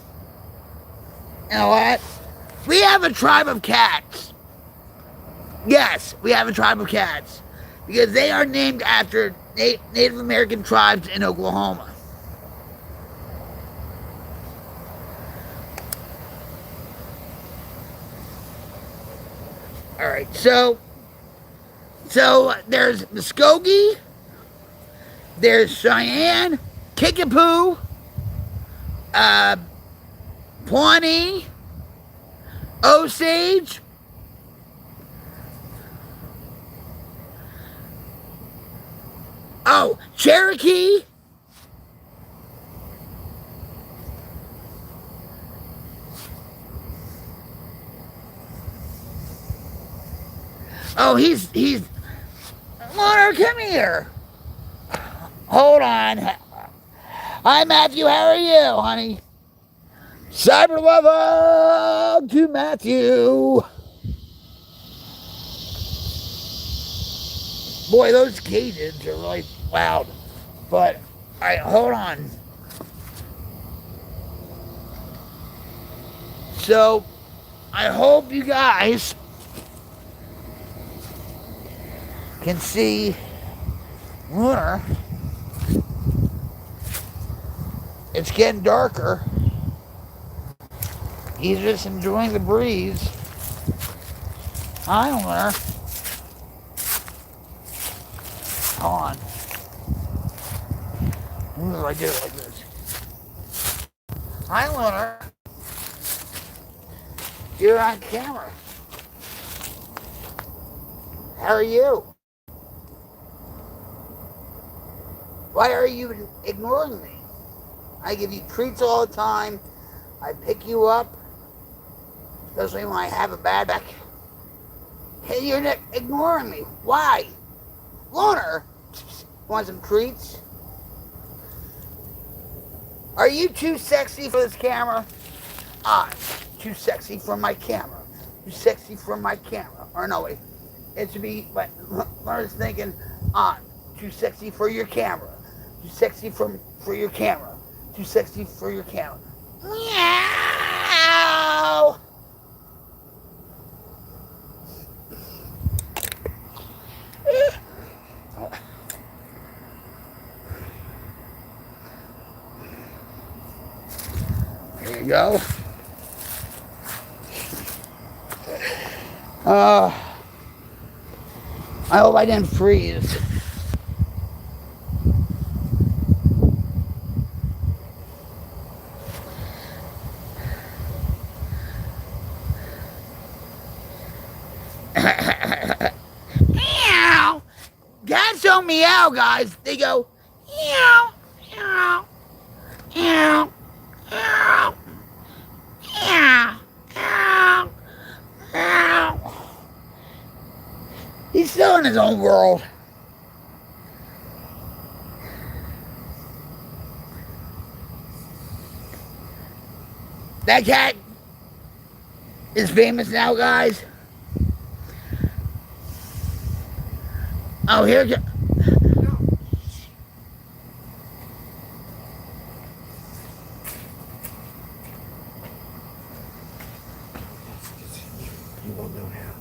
You know what? We have a tribe of cats. Yes, we have a tribe of cats. Because they are named after Native American tribes in Oklahoma. Alright, so there's Muskogee, there's Cheyenne, Kickapoo, Pawnee, Osage, Cherokee, he's Lunar, come here. Hold on. Hi, Matthew. How are you, honey? Cyber lover to Matthew. Boy, those cages are really loud. But, alright, hold on. So, I hope you guys can see Lunar. It's getting darker. He's just enjoying the breeze. Hi, Lunar. Hold on. What do I do it like this? Hi, Lunar. You're on camera. How are you? Why are you ignoring me? I give you treats all the time. I pick you up, especially when I have a bad back. Hey, you're ignoring me. Why? Lunar, want some treats? Are you too sexy for this camera? I'm too sexy for my camera. Too sexy for my camera. Or no, wait. It should be, but Lunar's thinking, I'm too sexy for your camera. Too sexy for your camera. Too sexy for your camera. Meow! There you go. I hope I didn't freeze. Meow! Cats don't meow, guys. They go meow, meow, meow, meow, meow, meow, meow. He's still in his own world. That cat is famous now, guys. Oh, here you go. You won't know how.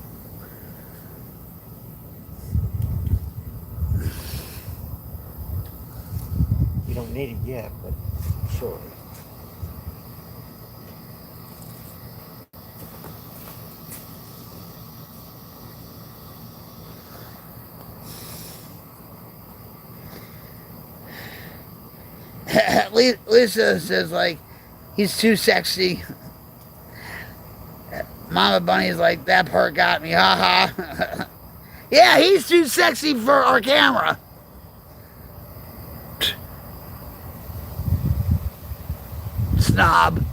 You don't need it yet, but shortly. Lisa says, like, he's too sexy. Mama Bunny's like, that part got me, haha. Yeah, he's too sexy for our camera. Snob.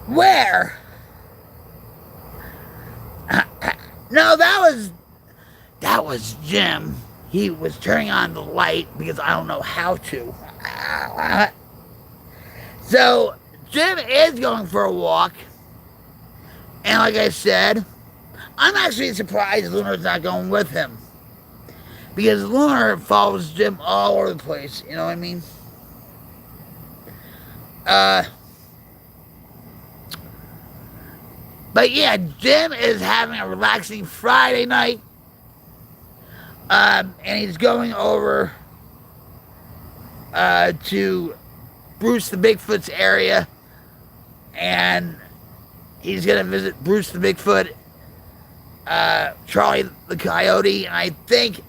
Where? No, that was Jim. He was turning on the light because I don't know how to. So Jim is going for a walk. And like I said, I'm actually surprised Lunar's not going with him. Because Lunar follows Jim all over the place, you know what I mean? But yeah, Jim is having a relaxing Friday night. And he's going over to Bruce the Bigfoot's area. And he's going to visit Bruce the Bigfoot, Charlie the Coyote, and I think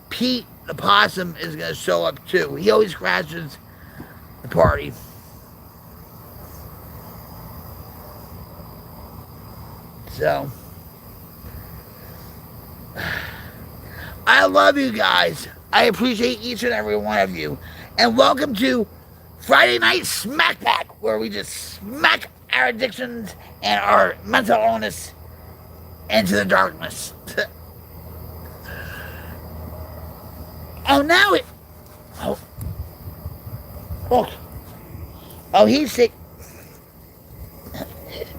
Pete the Possum is going to show up too. He always crashes the party. So, I love you guys. I appreciate each and every one of you. And welcome to Friday Night SmackBACK, where we just smack our addictions and our mental illness into the darkness. Oh, now it... Oh, he's sick.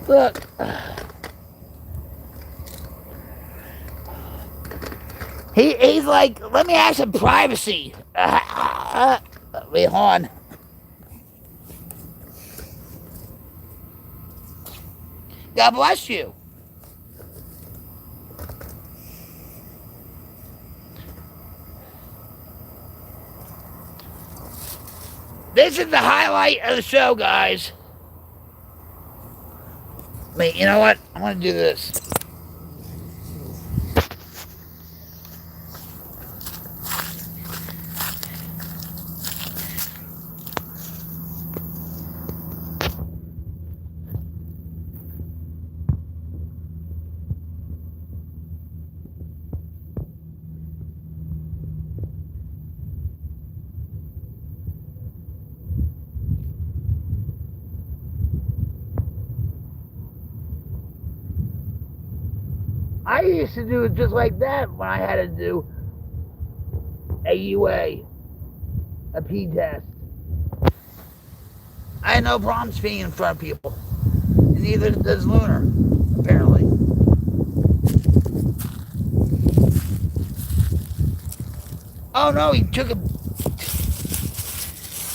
Look. He's like, let me have some privacy. Wait, hold on. God bless you. This is the highlight of the show, guys. Wait, you know what? I'm going to do this. I used to do it just like that when I had to do a UA, a P test. I had no problem speaking in front of people. And neither does Lunar, apparently. Oh no, he took a...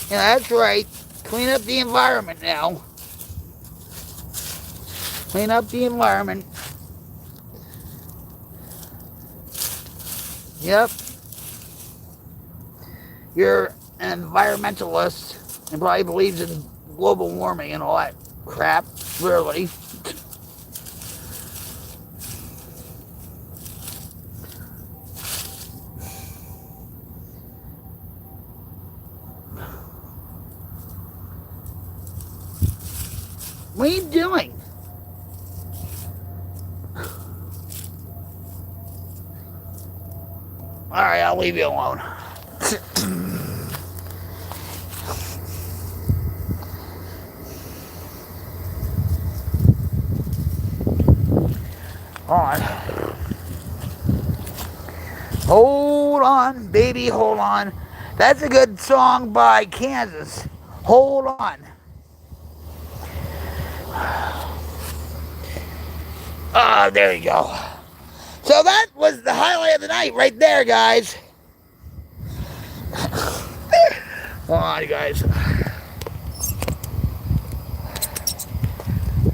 Yeah, that's right. Clean up the environment now. Clean up the environment. Yep. You're an environmentalist and probably believes in global warming and all that crap, really. What are you doing? Alright, I'll leave you alone. Hold on, baby, hold on. That's a good song by Kansas. Hold on. There you go. So that was the highlight of the night right there, guys. Hold on, guys.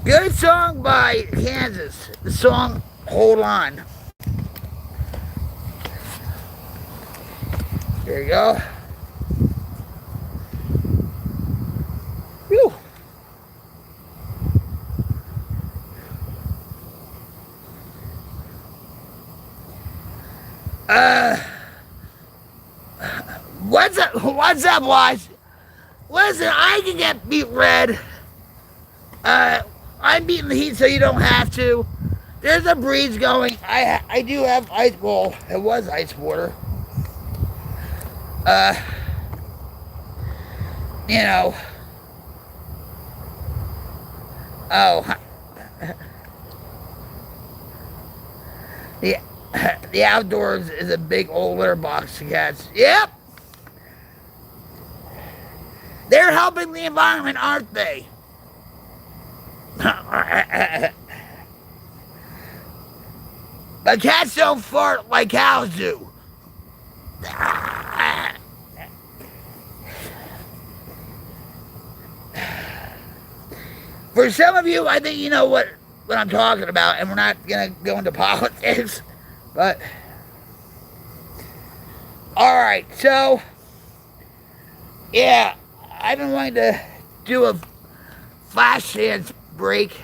Good song by Kansas. The song Hold On. There you go. Whew. What's up, boys? Listen, I can get beat red. I'm beating the heat so you don't have to. There's a breeze going. I do have ice. Well, it was ice water. You know. Oh. The outdoors is a big old litter box of cats. Yep. They're helping the environment, aren't they? But cats don't fart like cows do. For some of you, I think you know what I'm talking about, and we're not going to go into politics, but... Alright, so... Yeah, I've been wanting to do a flash dance break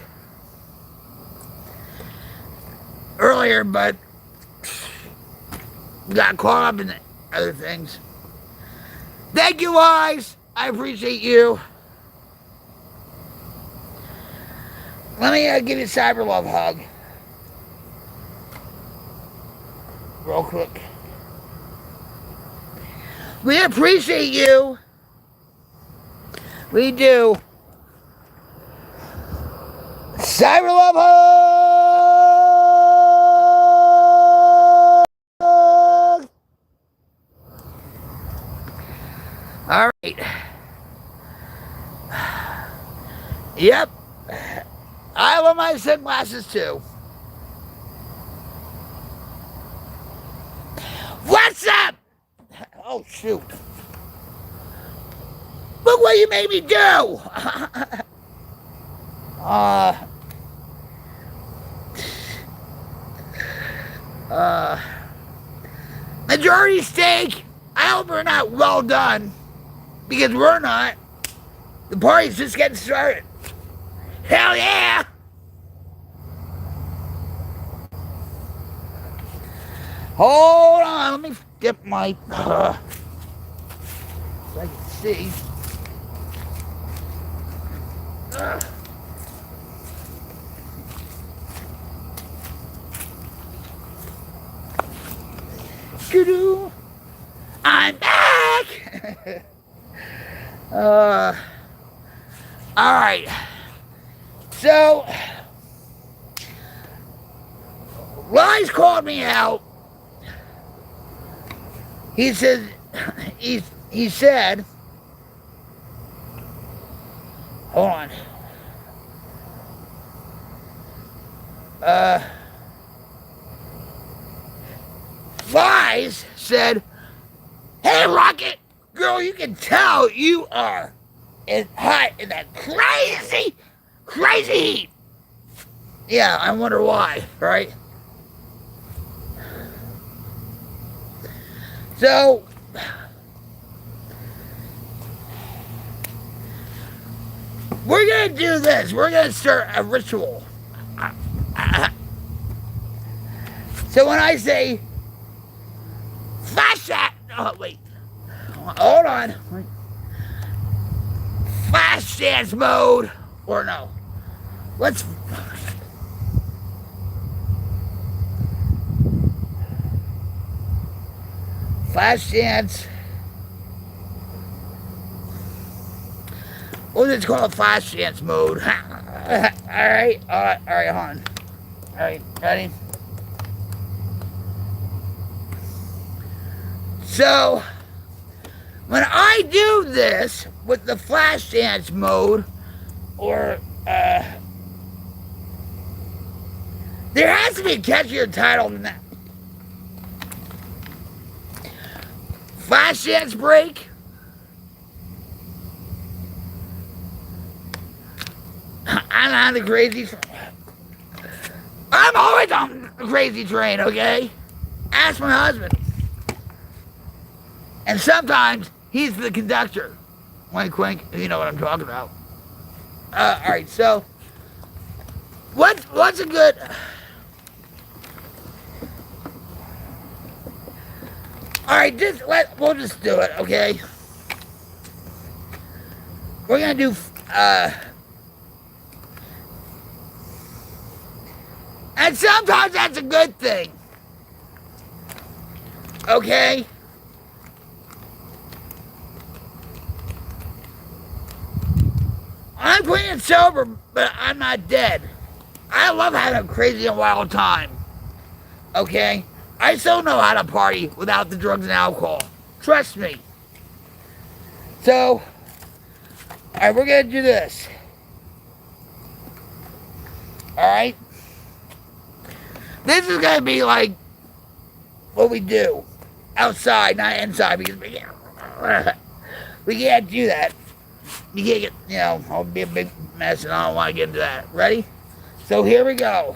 earlier, but got caught up in other things. Thank you, guys. I appreciate you. Let me give you a cyber love hug. Real quick. We appreciate you. We do. Cyber love hug. All right. Yep. I love my sunglasses too. What's up? Oh, shoot. Look what you made me do. Majority steak. I hope we're not well done. Because we're not. The party's just getting started. Hell yeah! Hold on, let me get my... so I can see. Doo-doo. I'm back! Alright. So, Wise called me out. He said, he said, hold on. Wise said, hey, Rocket, girl, you can tell you are hot in that crazy, crazy heat. Yeah, I wonder why, right? So, we're going to do this. We're going to start a ritual. So when I say, flash that, oh, wait. Hold on. Flash dance mode, or no. Let's... Flash dance. We'll just call it flash dance mode. Alright, hold on. Alright, ready? So, when I do this with the flash dance mode, or, there has to be a catchier title than that. Flash dance break. I'm on the crazy train. I'm always on the crazy train, okay? Ask my husband. And sometimes he's the conductor. Wink, wink. You know what I'm talking about. All right. So, what's a good? All right. We'll just do it. Okay. We're gonna do. And sometimes that's a good thing. Okay? I'm clean sober, but I'm not dead. I love having a crazy and wild time. Okay? I still know how to party without the drugs and alcohol. Trust me. So, alright, we're gonna do this. Alright? This is gonna be like what we do outside, not inside, because we can't do that. You can't get, I'll be a big mess, and I don't want to get into that. Ready? So here we go.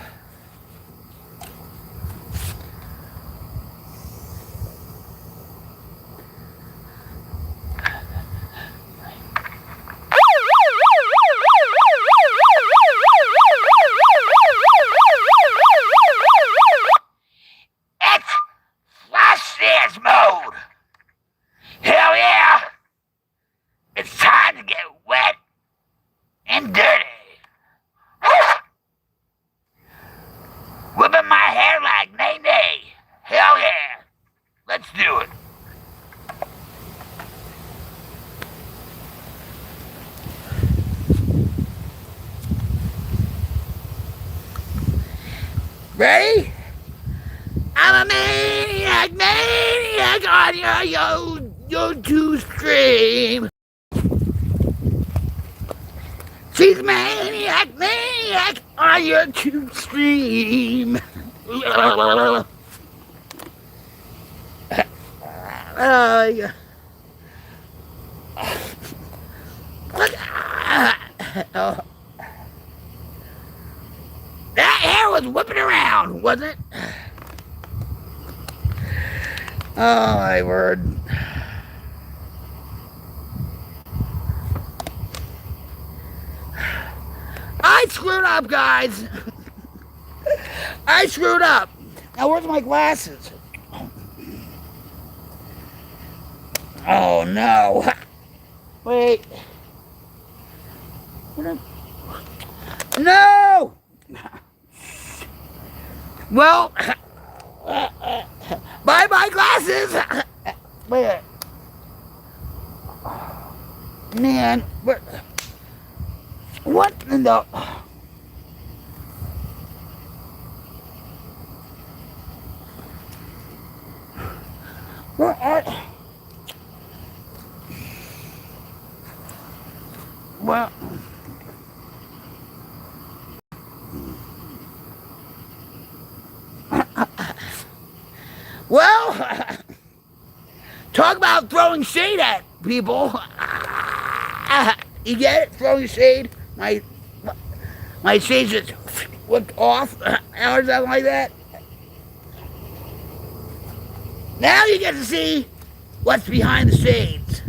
Mode. Hell yeah! It's time to get wet and dirty. Whipping my hair like nay-nay. Hell yeah! Let's do it. Ready? I'm a maniac on your YouTube stream. She's a maniac on your YouTube stream. That hair was whipping around, wasn't it? Oh my word. I screwed up, guys. I screwed up. Now where's my glasses? Oh no. Wait. No! Well, bye-bye glasses! Wait. Man, what in the... Well, well, well, talk about throwing shade at people. You get it? Throwing shade? My shade just whipped off or something like that. Now you get to see what's behind the shades.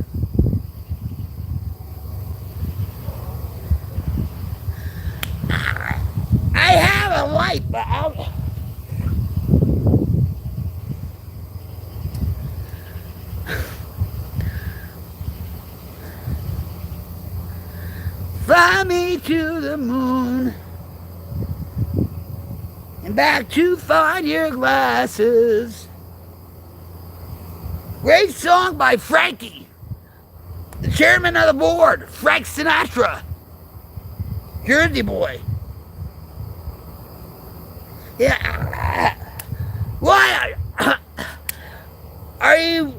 I have a light, but I'll... Fly me to the moon and back to find your glasses. Great song by Frankie, the chairman of the board, Frank Sinatra, Jersey boy. Yeah. Why are you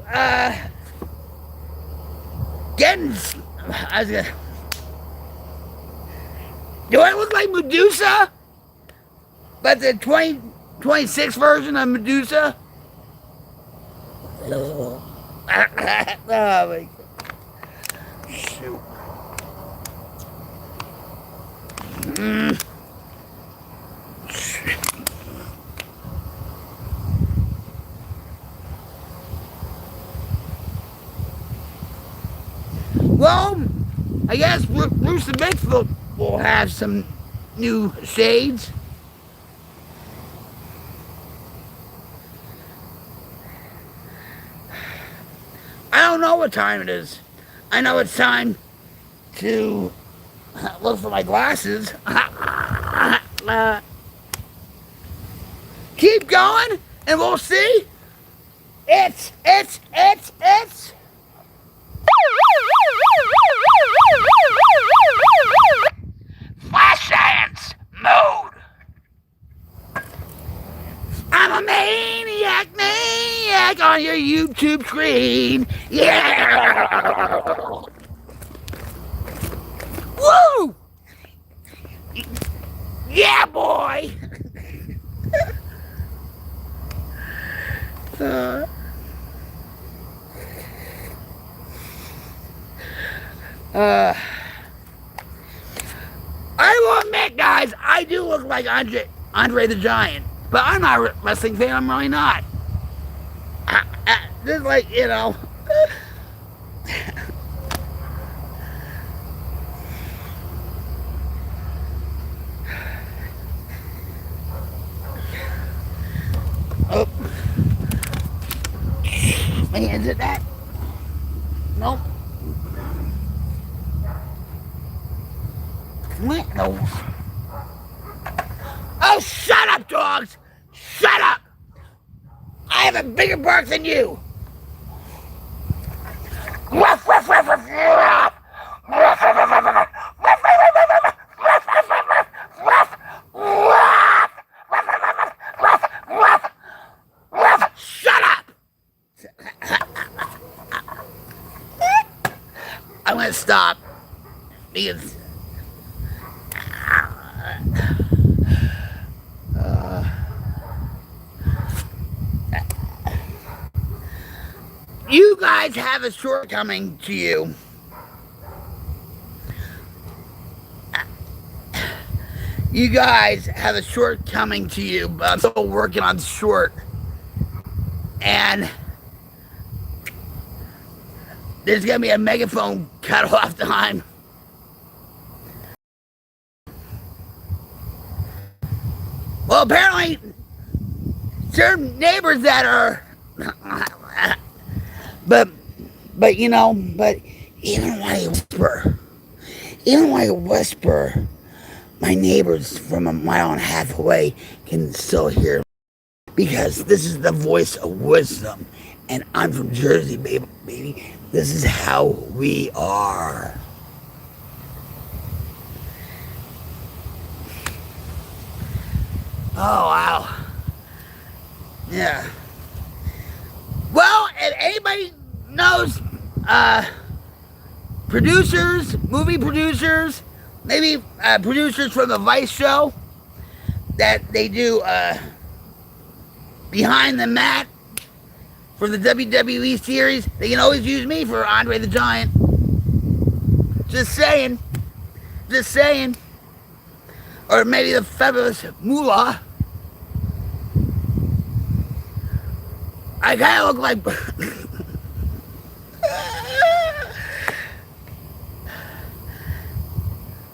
getting? I was gonna. Do I look like Medusa? But the 2026 version of Medusa? Oh my God. Shoot. Well, I guess Bruce the Bigfoot will have some new shades. I don't know what time it is. I know it's time to look for my glasses. Keep going and we'll see. It's Flash Science mode. I'm a maniac on your YouTube screen. Yeah. Woo! Yeah, boy. I will admit, guys, I do look like Andre the Giant, but I'm not a wrestling fan. I'm really not. Just like, you know. Oh. Man, is it that? Nope. What? No. Oh, shut up, dogs! Shut up! I have a bigger bark than you! Ruff, ruff, ruff, ruff, ruff! Ruff, ruff, ruff, ruff, ruff, ruff, ruff, ruff, ruff, ruff, ruff, shut up! I'm gonna stop because you guys have a shortcoming to you. You guys have a shortcoming to you, but I'm still working on short. And there's gonna be a megaphone cut off time. Well, apparently, certain neighbors that are, but you know, but even when I whisper, my neighbors from a mile and a half away can still hear me because this is the voice of wisdom, and I'm from Jersey, baby. This is how we are. Oh, wow. Yeah. Well, if anybody knows producers, movie producers, maybe producers from the Vice show that they do behind the mat for the WWE series, they can always use me for Andre the Giant. Just saying. Just saying. Or maybe the fabulous Moolah. I kind of look like...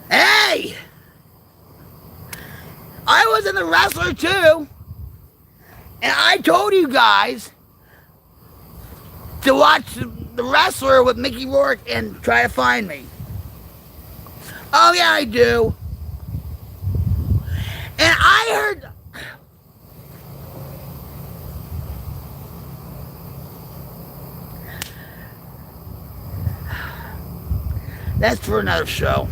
Hey! I was in The Wrestler too. And I told you guys to watch The Wrestler with Mickey Rourke and try to find me. Oh yeah, I do. And I heard... That's for another show.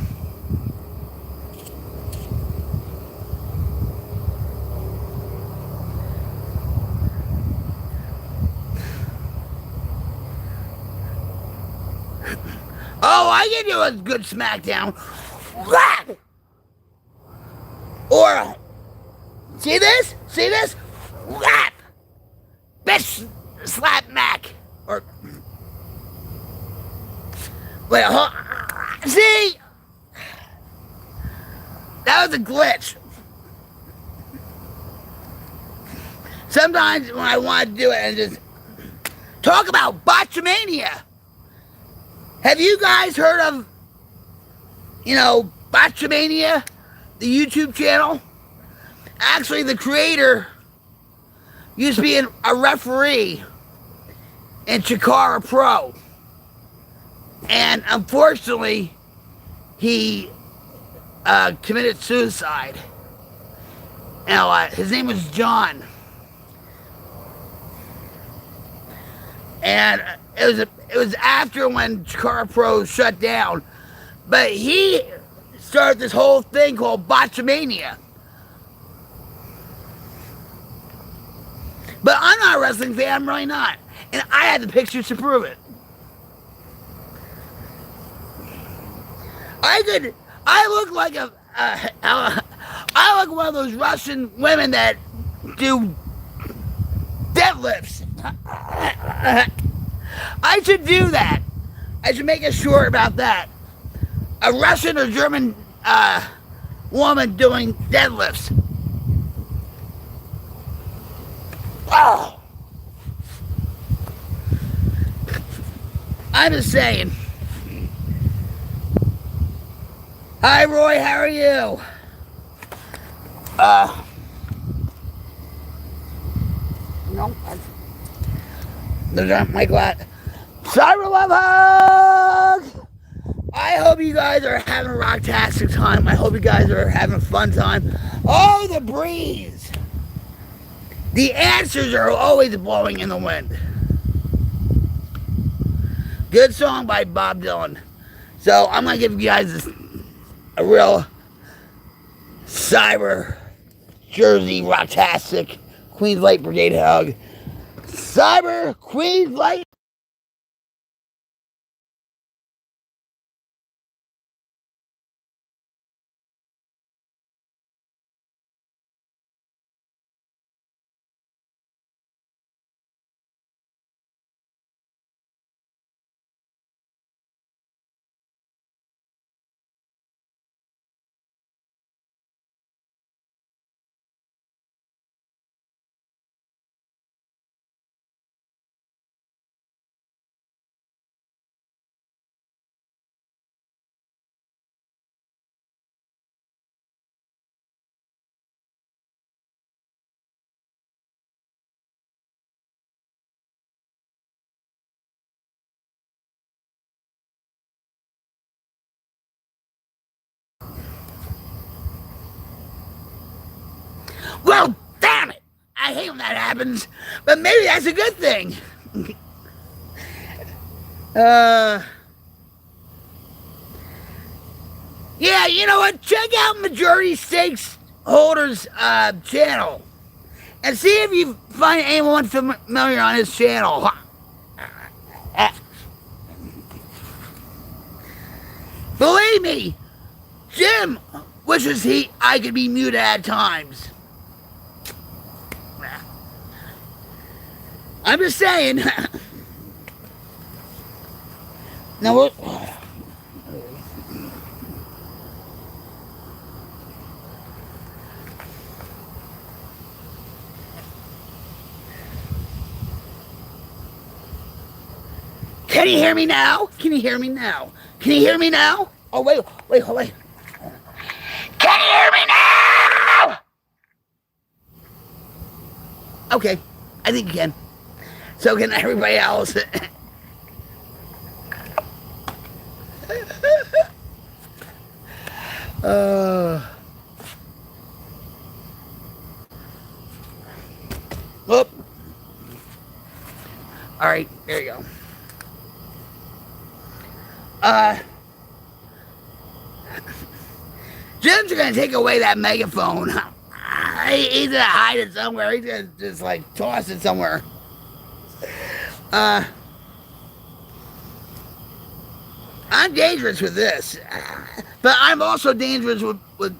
Oh, I can do a good SmackDown. Or, see this? See this? Bitch slap Mac. Or, wait, see? That was a glitch. Sometimes when I want to do it and just talk about botchamania. Have you guys heard of, Botchamania, the YouTube channel? Actually, the creator used to be a referee in Chikara Pro. And unfortunately, he committed suicide. His name was John. And it was after when Chikara Pro shut down. But he started this whole thing called Botchamania. But I'm not a wrestling fan, I'm really not. And I had the pictures to prove it. I look like I look one of those Russian women that do deadlifts. I should do that. I should make a short about that. A Russian or German woman doing deadlifts. Oh. I'm just saying. Hi Roy, how are you? No, those aren't my glad. Cyber Love Hug! I hope you guys are having a rocktastic time. I hope you guys are having a fun time. Oh, the breeze! The answers are always blowing in the wind. Good song by Bob Dylan. So I'm gonna give you guys a real cyber Jersey rocktastic Queens Light Brigade hug. Cyber Queens Light. Well, damn it! I hate when that happens, but maybe that's a good thing. Yeah, you know what? Check out Majority Stakes Holders channel and see if you find anyone familiar on his channel. Believe me, Jim wishes I could be muted at times. I'm just saying. Now what? Can you hear me now? Can you hear me now? Can you hear me now? Oh, wait. Can you hear me now? Okay, I think you can. So can everybody else. Whoop. All right, there you go. Jim's gonna take away that megaphone. He's gonna hide it somewhere. He's gonna just like toss it somewhere. I'm dangerous with this, but I'm also dangerous with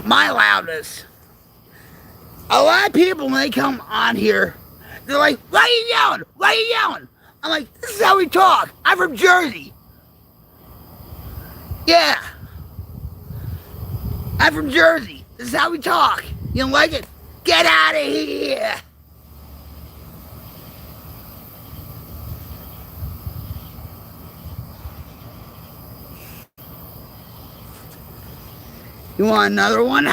my loudness. A lot of people, when they come on here, they're like, "Why are you yelling? Why are you yelling?" I'm like, "This is how we talk. I'm from Jersey." Yeah. I'm from Jersey. This is how we talk. You don't like it? Get out of here. You want another one?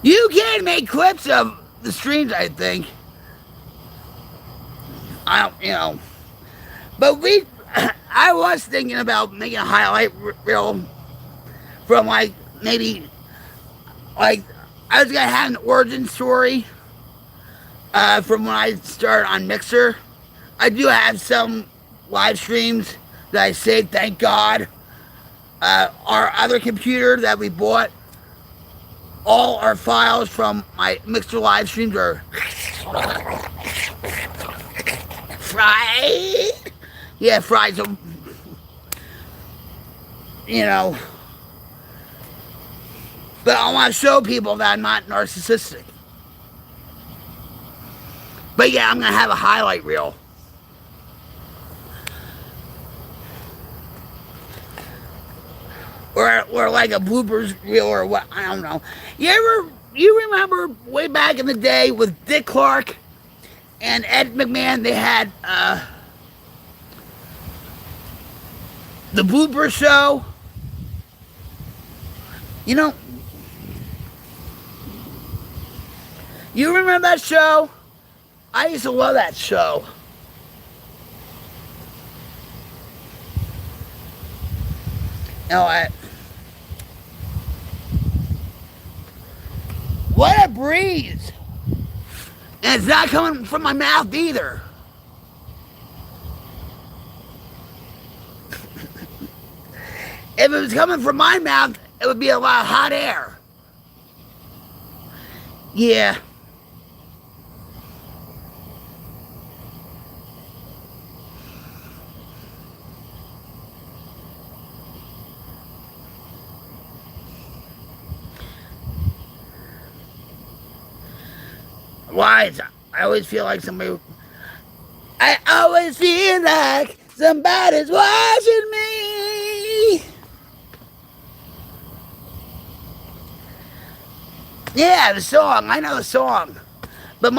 You can make clips of the streams, I think. I don't, but I was thinking about making a highlight reel from maybe I was gonna have an origin story from when I started on Mixer. I do have some live streams that I saved, thank God. Our other computer that we bought, all our files from my Mixer live streams are fried. Yeah, fried. So, but I want to show people that I'm not narcissistic. But yeah, I'm gonna have a highlight reel. Or like a bloopers reel or what, I don't know. You remember way back in the day with Dick Clark and Ed McMahon, they had the blooper show? You remember that show? I used to love that show. What a breeze! And it's not coming from my mouth either. If it was coming from my mouth, it would be a lot of hot air. Yeah. Why? I always feel like somebody's watching me. Yeah, the song. I know the song. But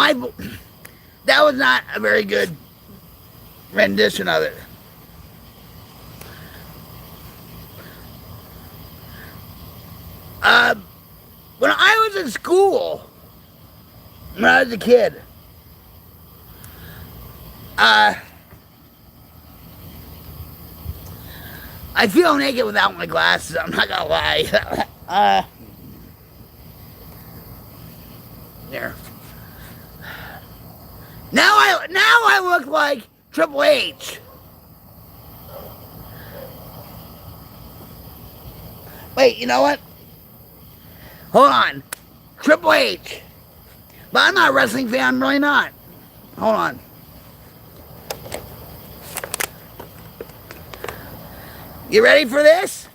that was not a very good rendition of it. When I was in school, when I was a kid, I feel naked without my glasses, I'm not gonna lie. There. Now I look like Triple H. Wait, you know what? Hold on. Triple H. But I'm not a wrestling fan. I'm really not. Hold on. You ready for this?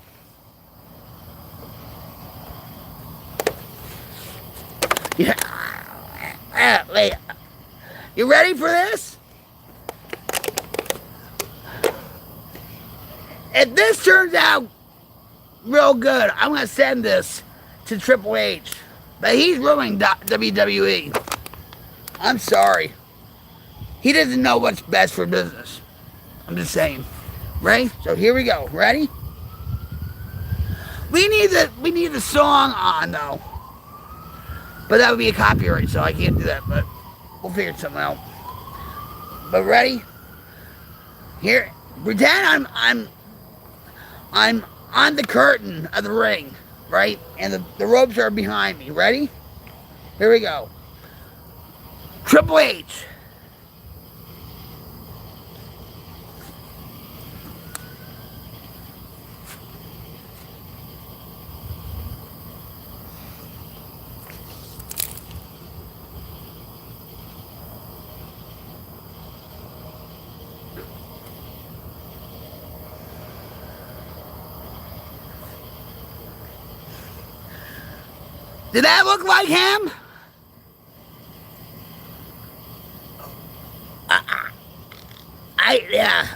Yeah. Wait. You ready for this? If this turns out real good, I'm going to send this to Triple H. But he's ruining WWE. I'm sorry. He doesn't know what's best for business. I'm just saying. Ready? So here we go. Ready? We need the song on though. But that would be a copyright, so I can't do that. But we'll figure something out. But ready? Here, pretend I'm on the curtain of the ring, right? And the ropes are behind me. Ready? Here we go. Triple H. Did that look like him? Yeah.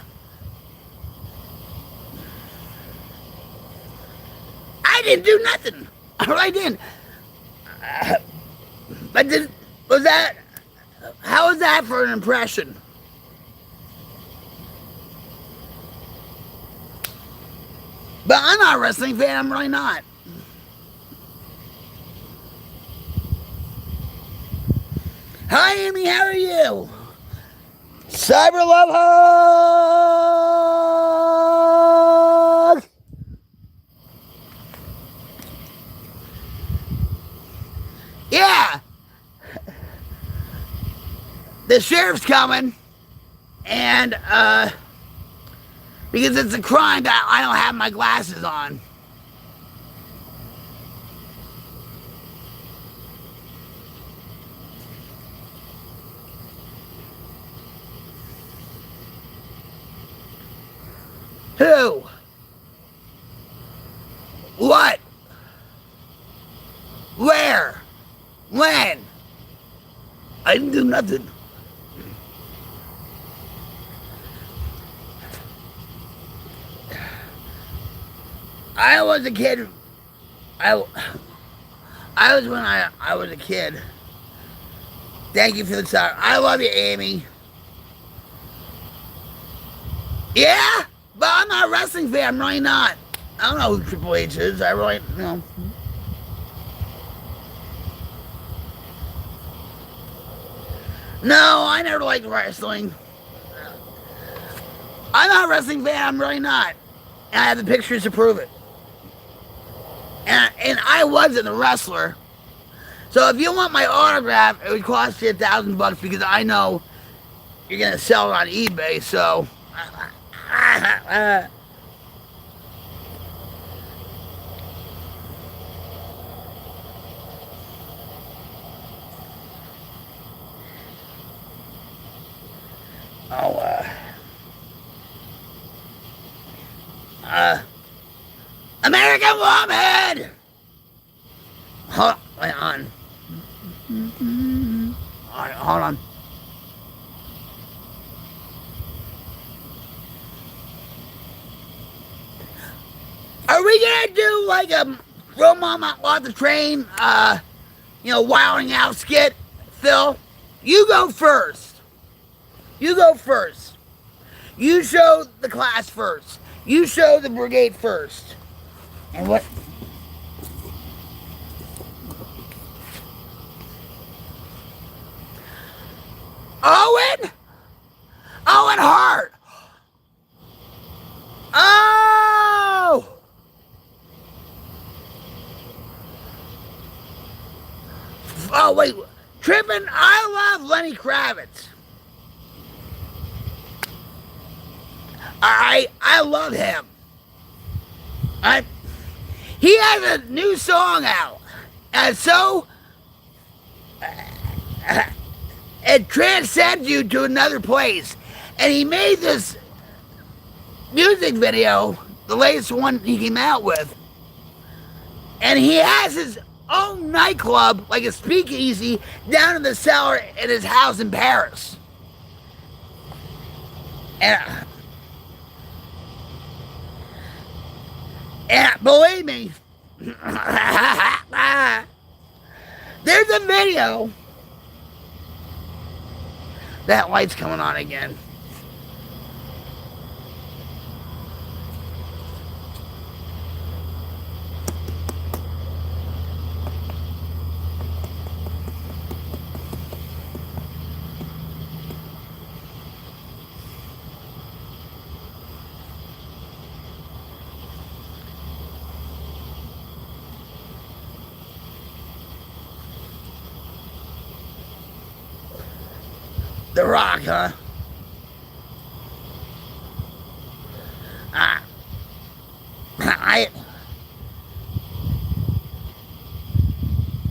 I didn't do nothing. I really didn't. But how was that for an impression? But I'm not a wrestling fan. I'm really not. Hi, Amy. How are you? Cyber Love Hug! Yeah! The sheriff's coming, and, because it's a crime that I don't have my glasses on. Who? What? Where? When? I didn't do nothing. I was a kid. I was when I was a kid. Thank you for the time. I love you, Amy. Yeah? But I'm not a wrestling fan. I'm really not. I don't know who Triple H is. I really, No, I never liked wrestling. I'm not a wrestling fan. I'm really not. And I have the pictures to prove it. And I wasn't a wrestler. So if you want my autograph, it would cost you $1,000 because I know you're gonna sell it on eBay. So. American Woman! Hold on. Alright, hold on. Are we gonna do like a Real Mama off the train, wilding out skit? Phil, you go first. You go first. You show the class first. You show the brigade first. And what? Owen? Owen Hart. Oh! Oh, wait. Trippin', I love Lenny Kravitz. I love him. He has a new song out. And so, it transcends you to another place. And he made this music video, the latest one he came out with, and he has his own nightclub, like a speakeasy, down in the cellar in his house in Paris. And believe me, there's a video. That light's coming on again. The Rock, huh?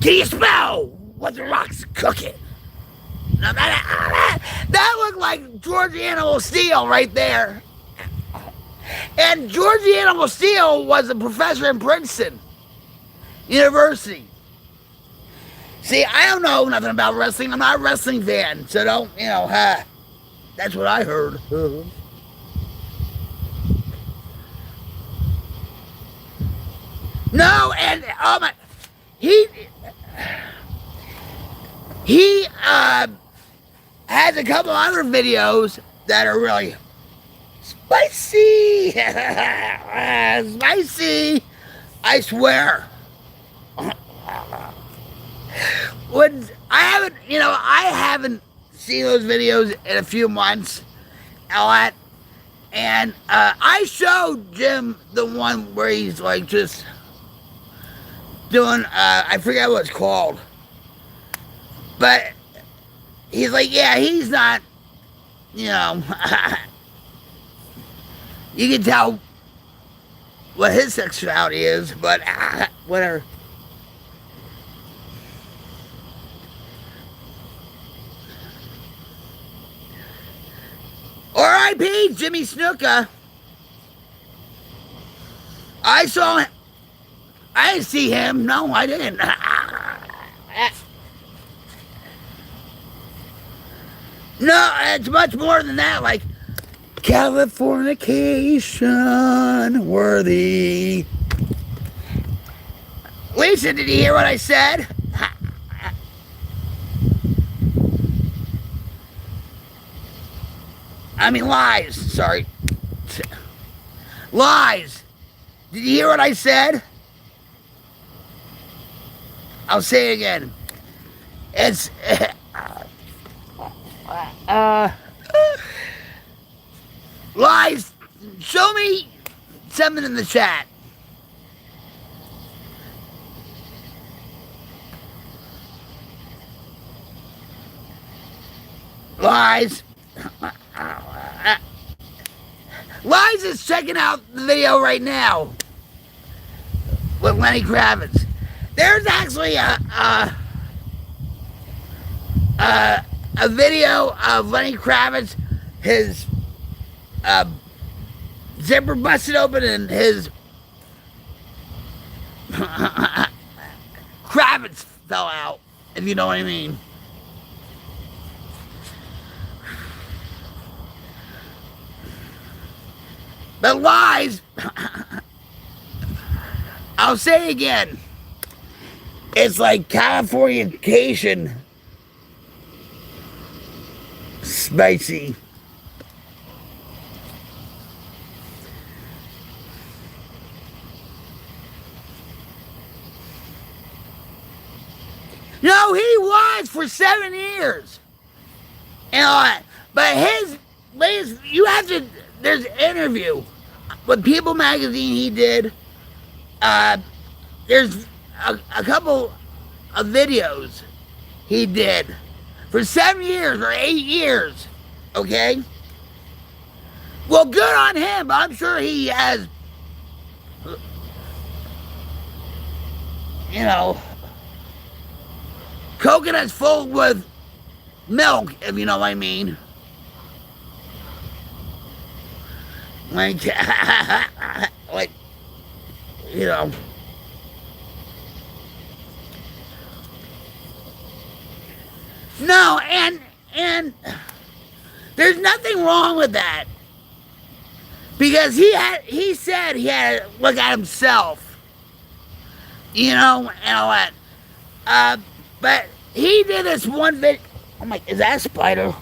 Can you smell what the Rock's cooking? Now that looked like George Animal Steel right there. And George Animal Steel was a professor in Princeton University. See, I don't know nothing about wrestling. I'm not a wrestling fan, so don't, that's what I heard. No, and he has a couple other videos that are really spicy. Spicy, I swear. When I haven't seen those videos in a few months, and I showed Jim the one where he's like just doing I forget what it's called, but he's like, yeah, he's not, you can tell what his sexuality is, but whatever. R.I.P. Jimmy Snuka. I saw him. I didn't see him. No, I didn't. No, it's much more than that. Like Californication worthy. Lisa, did you hear what I said? I mean, lies. Sorry. Lies. Did you hear what I said? I'll say it again. It's... lies. Show me something in the chat. Lies. Lies is checking out the video right now with Lenny Kravitz. There's actually a video of Lenny Kravitz, his zipper busted open and his Kravitz fell out, if you know what I mean. But lies, I'll say again, it's like Californication spicy. No, he was for 7 years. But his latest, there's an interview with People Magazine he did. There's a couple of videos he did for 7 years or 8 years, okay? Well, good on him. I'm sure he has, coconuts full with milk, if you know what I mean. Like, like, you know. No, and there's nothing wrong with that. Because he said he had to look at himself. You know, and all that. But he did this one video. I'm like, is that a spider?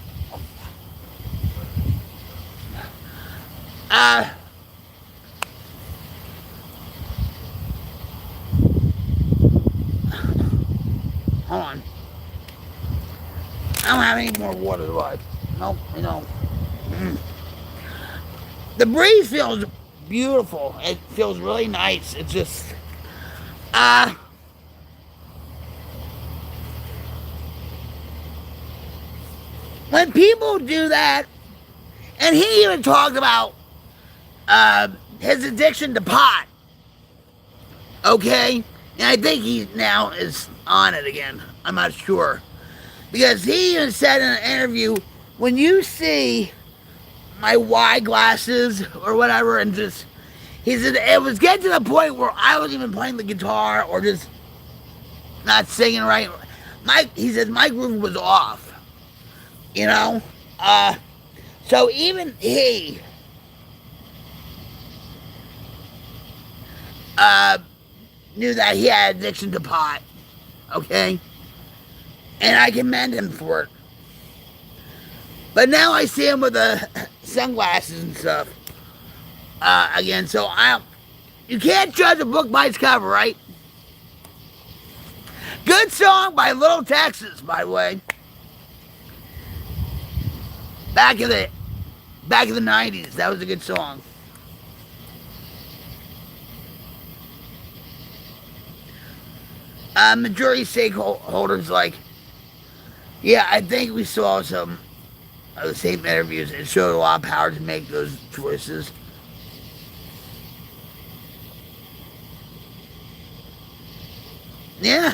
Hold on. I don't have any more water, do I? Nope, I don't. The breeze feels beautiful. It feels really nice. It's just, when people do that, and he even talked about his addiction to pot. Okay? And I think he now is on it again. I'm not sure. Because he even said in an interview, when you see my wide glasses or whatever, and just, he said it was getting to the point where I wasn't even playing the guitar or just not singing right. He says my groove was off. You know? So even he knew that he had addiction to pot. Okay? And I commend him for it. But now I see him with the sunglasses and stuff. Again, so you can't judge a book by its cover, right? Good song by Little Texas, by the way. Back in the 90s, that was a good song. Majority stakeholders like, yeah, I think we saw some of the same interviews. It showed a lot of power to make those choices. Yeah.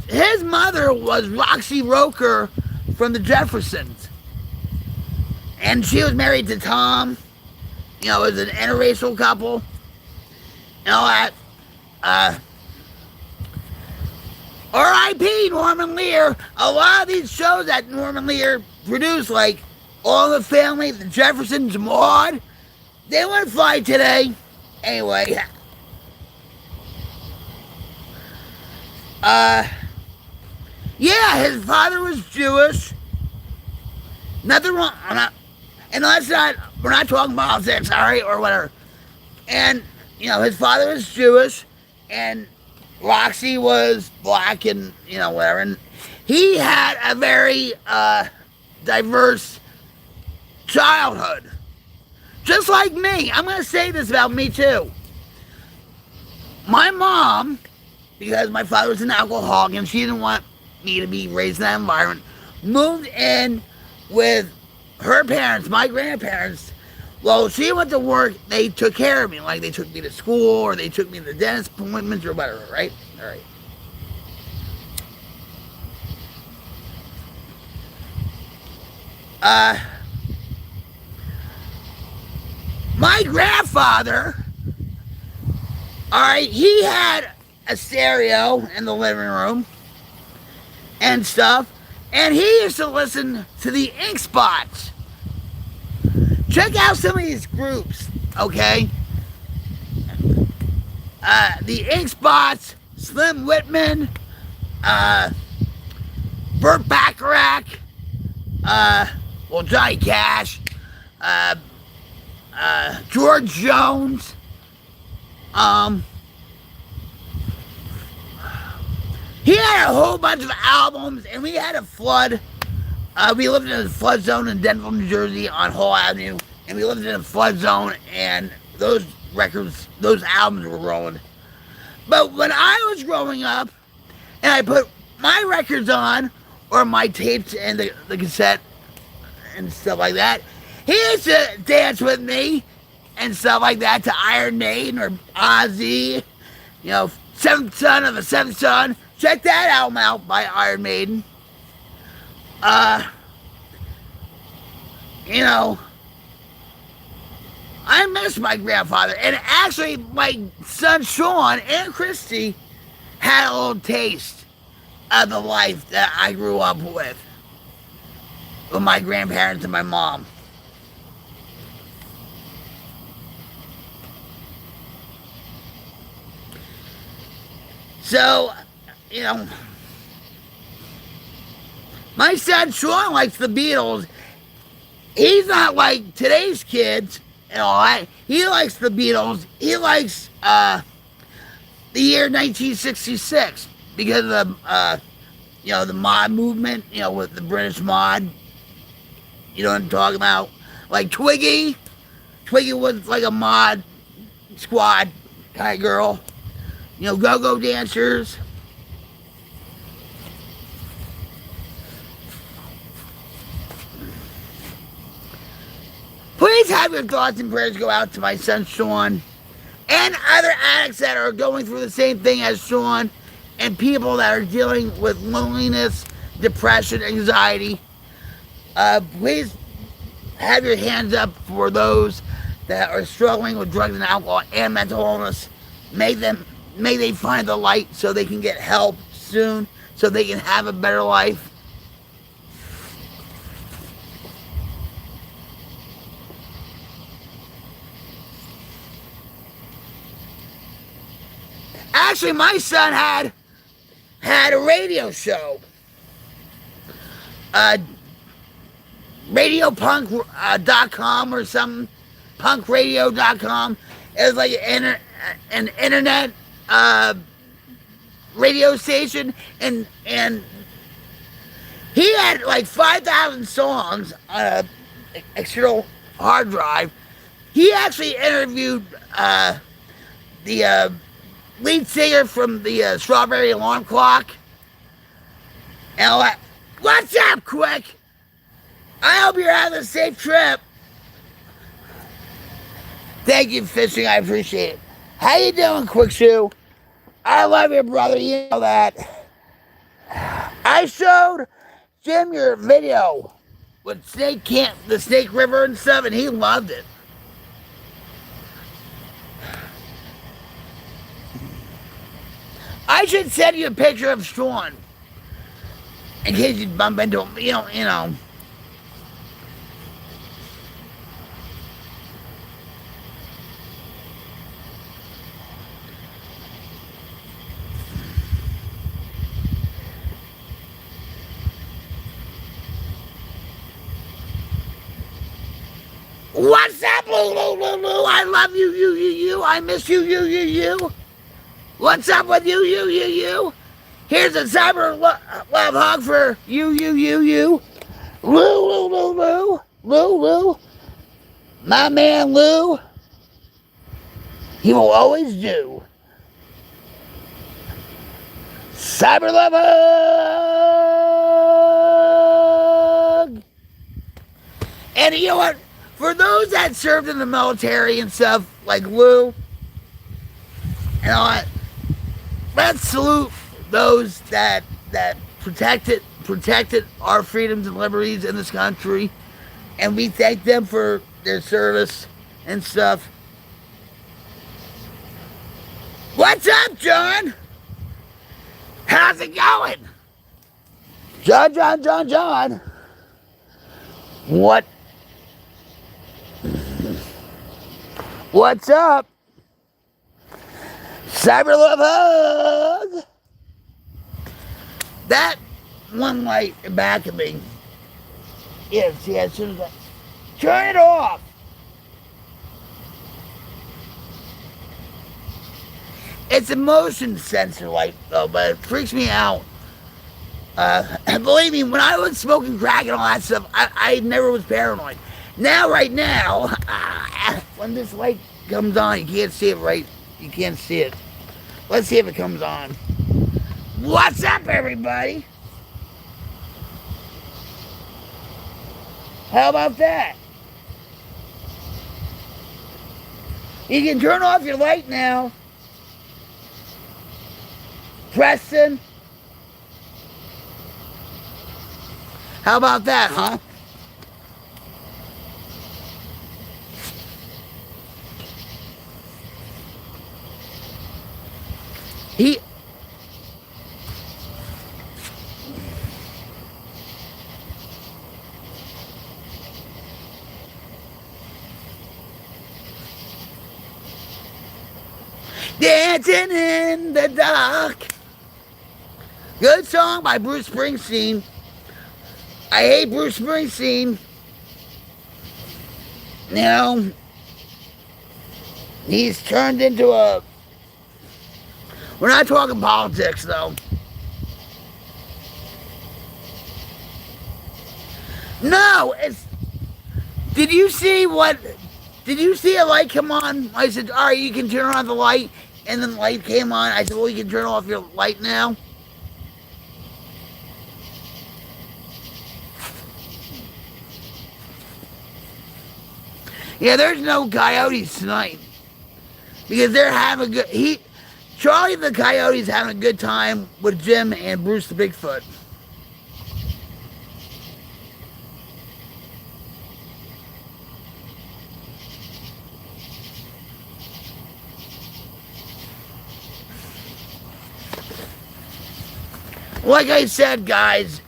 His mother was Roxy Roker from the Jeffersons. And she was married to Tom. You know, it was an interracial couple. And all that. R.I.P. Norman Lear. A lot of these shows that Norman Lear produced, like All in the Family, the Jeffersons, Maude, they wouldn't fly today. Anyway. Yeah, his father was Jewish. Nothing wrong. We're not talking politics, all right, or whatever. And, you know, his father was Jewish, and Roxy was black, and, you know, whatever. And he had a very diverse childhood. Just like me. I'm going to say this about me, too. My mom, because my father was an alcoholic, and she didn't want me to be raised in that environment, moved in with her parents, my grandparents. Well, she went to work, they took care of me. Like, they took me to school, or they took me to dentist appointments, or whatever, right? All right. My grandfather, all right, he had a stereo in the living room and stuff, and he used to listen to the Ink Spots. Check out some of these groups, okay? The Ink Spots, Slim Whitman, Burt Bacharach, Johnny Cash, George Jones, he had a whole bunch of albums, and we had a flood. We lived in a flood zone in Denville, New Jersey on Hall Avenue, and we lived in a flood zone, and those albums were rolling. But when I was growing up, and I put my records on, or my tapes and the cassette, and stuff like that. He used to dance with me and stuff like that to Iron Maiden or Ozzy. You know, Seventh Son of the Seventh Son. Check that album out by Iron Maiden. You know, I miss my grandfather. And actually, my son Sean and Christy had a little taste of the life that I grew up with my grandparents and my mom. So, you know, my son Sean likes the Beatles. He's not like today's kids and all that. He likes the Beatles. He likes the year 1966 because of you know, the mod movement, you know, with the British mod. You know what I'm talking about? Like Twiggy. Twiggy was like a mod squad kind of girl. You know, go-go dancers. Please have your thoughts and prayers go out to my son Sean and other addicts that are going through the same thing as Sean and people that are dealing with loneliness, depression, anxiety. Please have your hands up for those that are struggling with drugs and alcohol and mental illness. May they find the light so they can get help soon, so they can have a better life. Actually, my son had a radio show. RadioPunk.com or something. punkradio.com. It was like an internet radio station, and he had like 5,000 songs on a external hard drive. He actually interviewed the lead singer from the Strawberry Alarm Clock. And all that. What's up, Quick? I hope you're having a safe trip. Thank you, Fishing. I appreciate it. How you doing, Quick Shoe? I love you, brother. You know that. I showed Jim your video with the Snake River and stuff, and he loved it. I should send you a picture of Sean in case you bump into him. You know. What's up, Lulu? I love you. I miss you. What's up with you? Here's a cyber love hug for you. Lou. My man Lou. He will always do. Cyber love hug. And you know what? For those that served in the military and stuff, like Lou, and all that, let's salute those that protected our freedoms and liberties in this country, and we thank them for their service and stuff. What's up, John? How's it going? John. What's up? Cyber love hug. That one light back of me. Yes, as soon as I turn it off. It's a motion sensor light though, but it freaks me out. Believe me, when I was smoking crack and all that stuff, I never was paranoid. Right now, when this light comes on, you can't see it right. You can't see it. Let's see if it comes on. What's up, everybody? How about that? You can turn off your light now. Preston. How about that, huh? He... Dancing in the Dark. Good song by Bruce Springsteen. I hate Bruce Springsteen. You know, he's turned into a... We're not talking politics, though. No, it's... Did you see what... Did you see a light come on? I said, all right, you can turn on the light. And then the light came on. I said, well, you can turn off your light now. Yeah, there's no coyotes tonight. Because they're having a good... Charlie the Coyote's having a good time with Jim and Bruce the Bigfoot. Like I said, guys,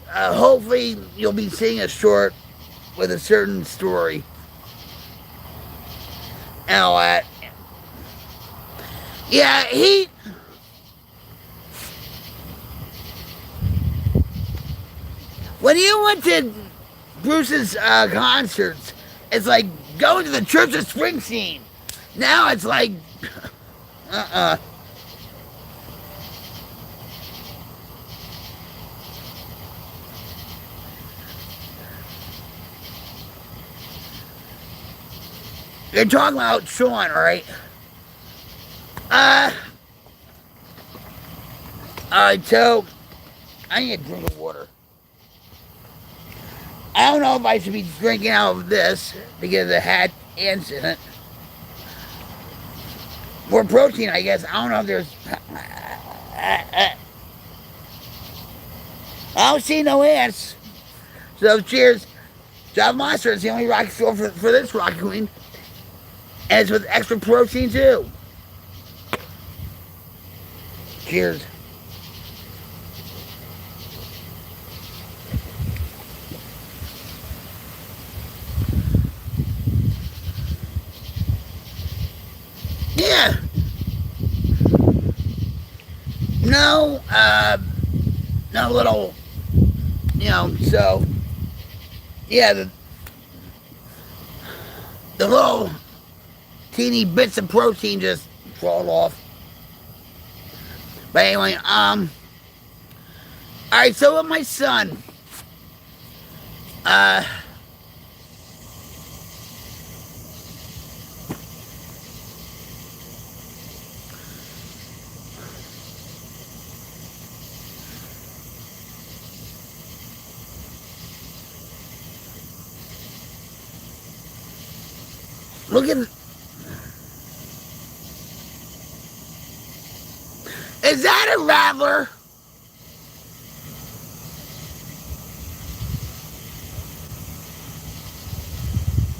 hopefully you'll be seeing a short with a certain story. And all that. Yeah, when you went to Bruce's concerts, it's like going to the Church of Springsteen. Now it's like, You're talking about Sean, right? Alright, so I need a drink of water. I don't know if I should be drinking out of this because it had ants in it. More protein, I guess. I don't know if there's... I don't see no ants. So cheers. John Monster is the only rocket fuel for this Rocket Queen. And it's with extra protein too. Cheers. Yeah. No, no little, so, yeah, the little teeny bits of protein just fall off. But anyway, alright, so with my son, look at... Is that a rattler?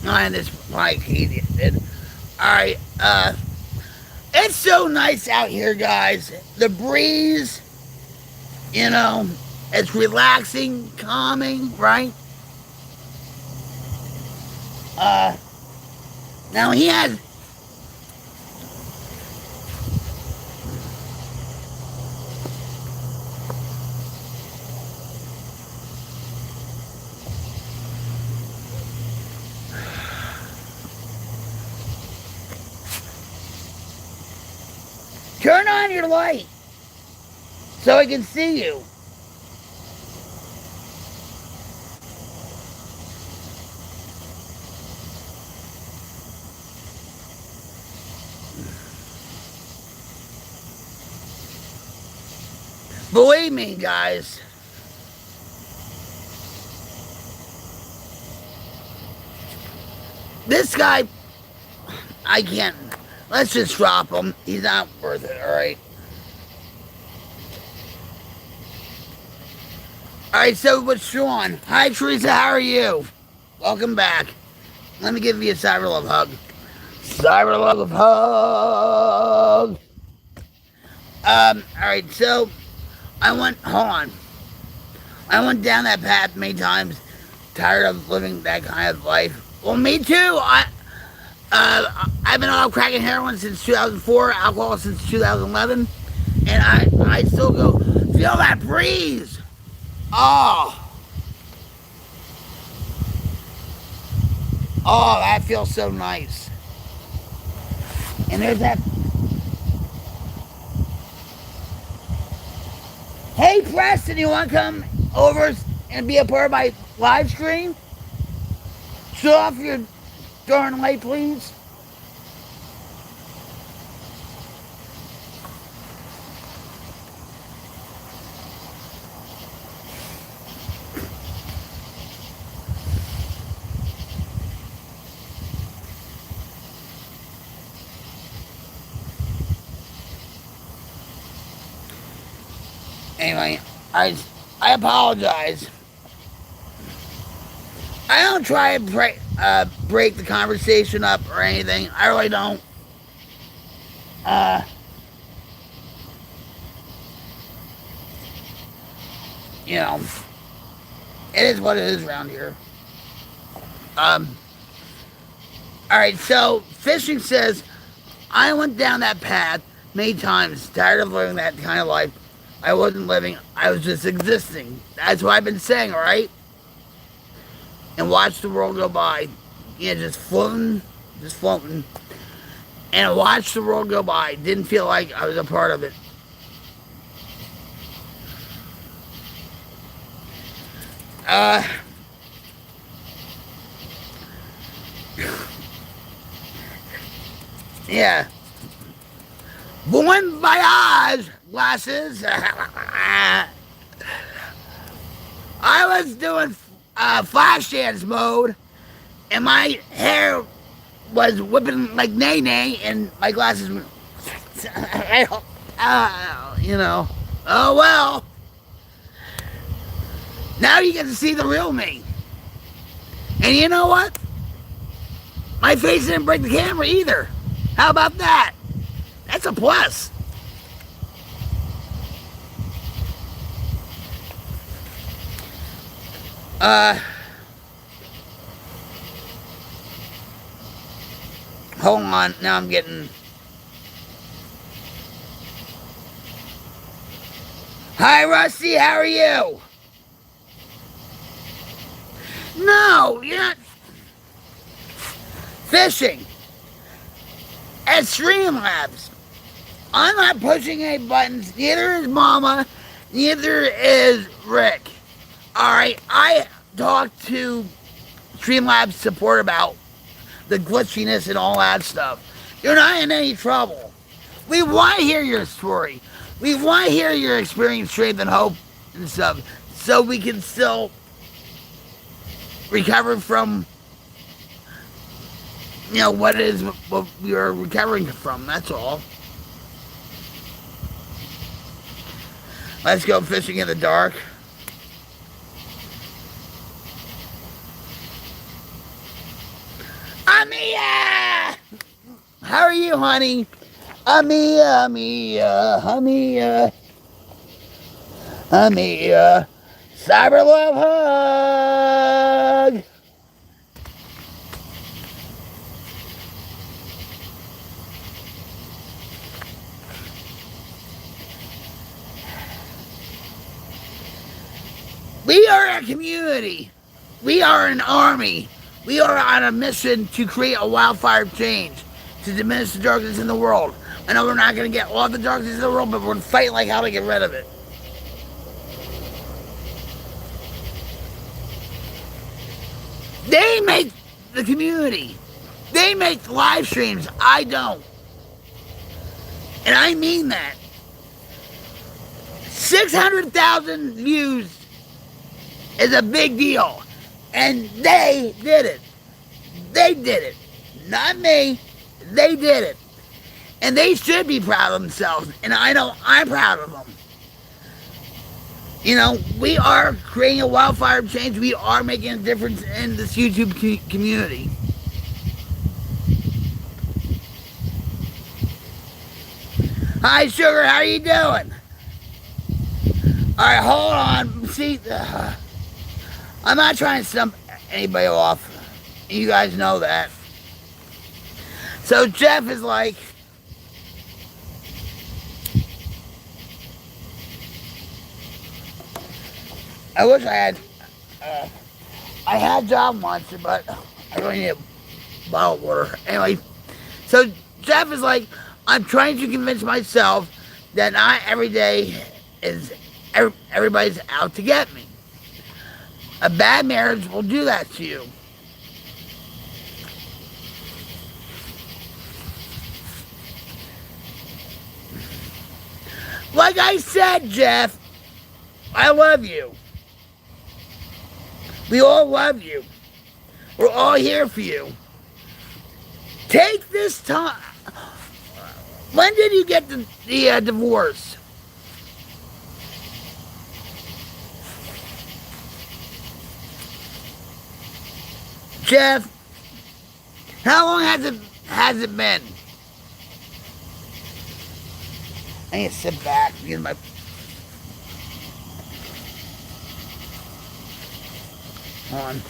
And this like he did. Alright, it's so nice out here, guys. The breeze, it's relaxing, calming, right? Now he has... Turn on your light so I can see you. Believe me, guys. This guy, I can't. Let's just drop him. He's not worth it, alright? Alright, so what's Sean? Hi, Teresa, how are you? Welcome back. Let me give you a cyber love hug. Cyber love hug. Alright, so hold on. I went down that path many times, tired of living that kind of life. Well, me too. I've been off cracking heroin since 2004, alcohol since 2011, and I still go, feel that breeze. Oh, that feels so nice. And there's that. Hey, Preston, you want to come over and be a part of my live stream? Show off your darn light, please. Anyway, I apologize. I don't try to break the conversation up or anything. I really don't. You know, it is what it is around here. Alright, so Fishing says, I went down that path many times, tired of living that kind of life. I wasn't living, I was just existing. That's what I've been saying, alright? And watch the world go by. You know, just floating. And watch the world go by. Didn't feel like I was a part of it. Yeah. Bon voyage, glasses. I was doing flash dance mode, and my hair was whipping like nay-nay, and my glasses were, you know. Oh well. Now you get to see the real me. And you know what? My face didn't break the camera either. How about that? That's a plus. Hold on, now I'm getting... Hi, Rusty, how are you? No, you're not... Fishing. At Streamlabs. I'm not pushing any buttons. Neither is Mama. Neither is Rick. Alright, I talked to Streamlabs support about the glitchiness and all that stuff. You're not in any trouble. We want to hear your story. We want to hear your experience, strength, and hope and stuff, so we can still recover from, you know, what it is what we are recovering from. That's all. Let's go fishing in the dark. Amia! How are you, honey? Amia. Cyber love hug! We are a community. We are an army. We are on a mission to create a wildfire of change, to diminish the darkness in the world. I know we're not going to get all the darkness in the world, but we're fighting like how to get rid of it. They make the community. They make the live streams. I don't. And I mean that. 600,000 views is a big deal. And they did it. They did it. not me. They did it. And they should be proud of themselves. And I know I'm proud of them. You know, we are creating a wildfire of change. We are making a difference in this YouTube community. Hi, Sugar. How you doing? All right, hold on. See, I'm not trying to stump anybody off. You guys know that. So Jeff is like, I wish I had Java Monster, but I really need a bottled water. Anyway, so Jeff is like, I'm trying to convince myself that not every day is everybody's out to get me. A bad marriage will do that to you. Like I said, Jeff, I love you. We all love you. We're all here for you. Take this time. When did you get the divorce? Jeff, how long has it been? I need to sit back because my... Hold on.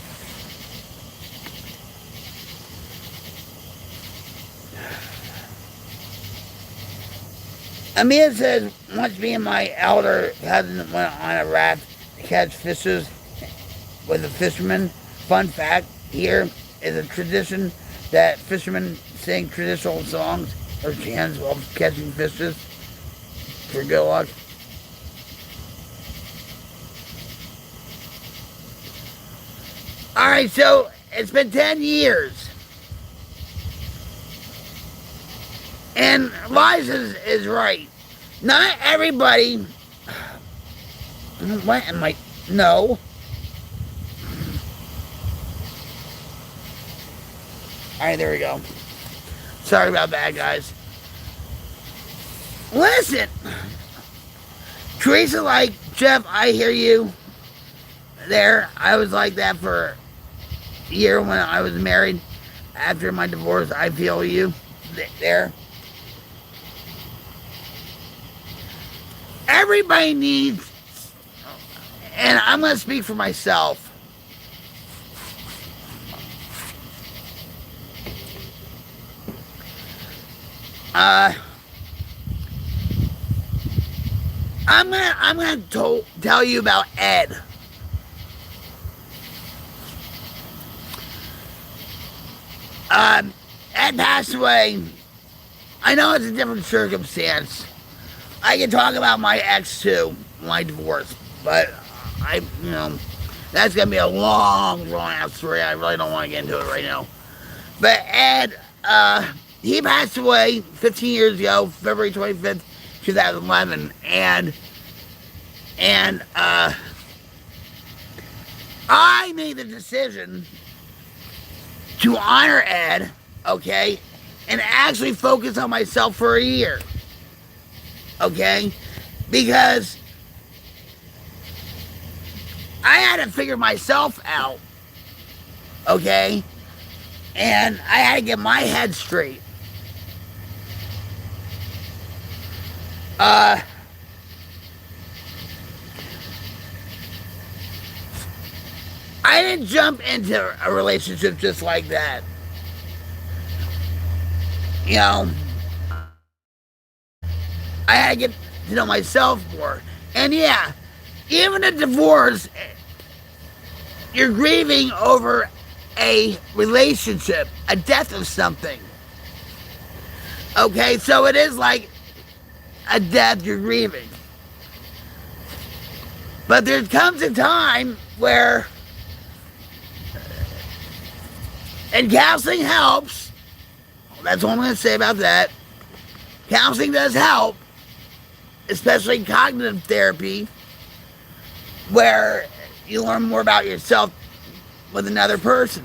Amia says, once me and my elder cousin went on a raft to catch fishes with a fisherman. Fun fact, here is a tradition that fishermen sing traditional songs or chants while catching fishes for good luck. Alright, so it's been 10 years. And Liza is right. Not everybody... What am I... No. Alright, there we go. Sorry about that, guys. Listen. Teresa, like, Jeff, I hear you there. I was like that for a year when I was married. After my divorce, I feel you there. Everybody needs, and I'm going to speak for myself. I'm gonna tell you about Ed. Ed passed away. I know it's a different circumstance. I can talk about my ex too, my divorce, but that's gonna be a long, drawn-out story. I really don't want to get into it right now. But Ed, he passed away 15 years ago, February 25th, 2011, and I made the decision to honor Ed, okay, and actually focus on myself for a year, okay, because I had to figure myself out, okay, and I had to get my head straight. I didn't jump into a relationship just like that. You know, I had to get to know myself more. And yeah, even a divorce, you're grieving over a relationship, a death of something. Okay, so it is like a death you're grieving. But there comes a time where, and counseling helps. That's all I'm going to say about that. Counseling does help, especially cognitive therapy, where you learn more about yourself with another person.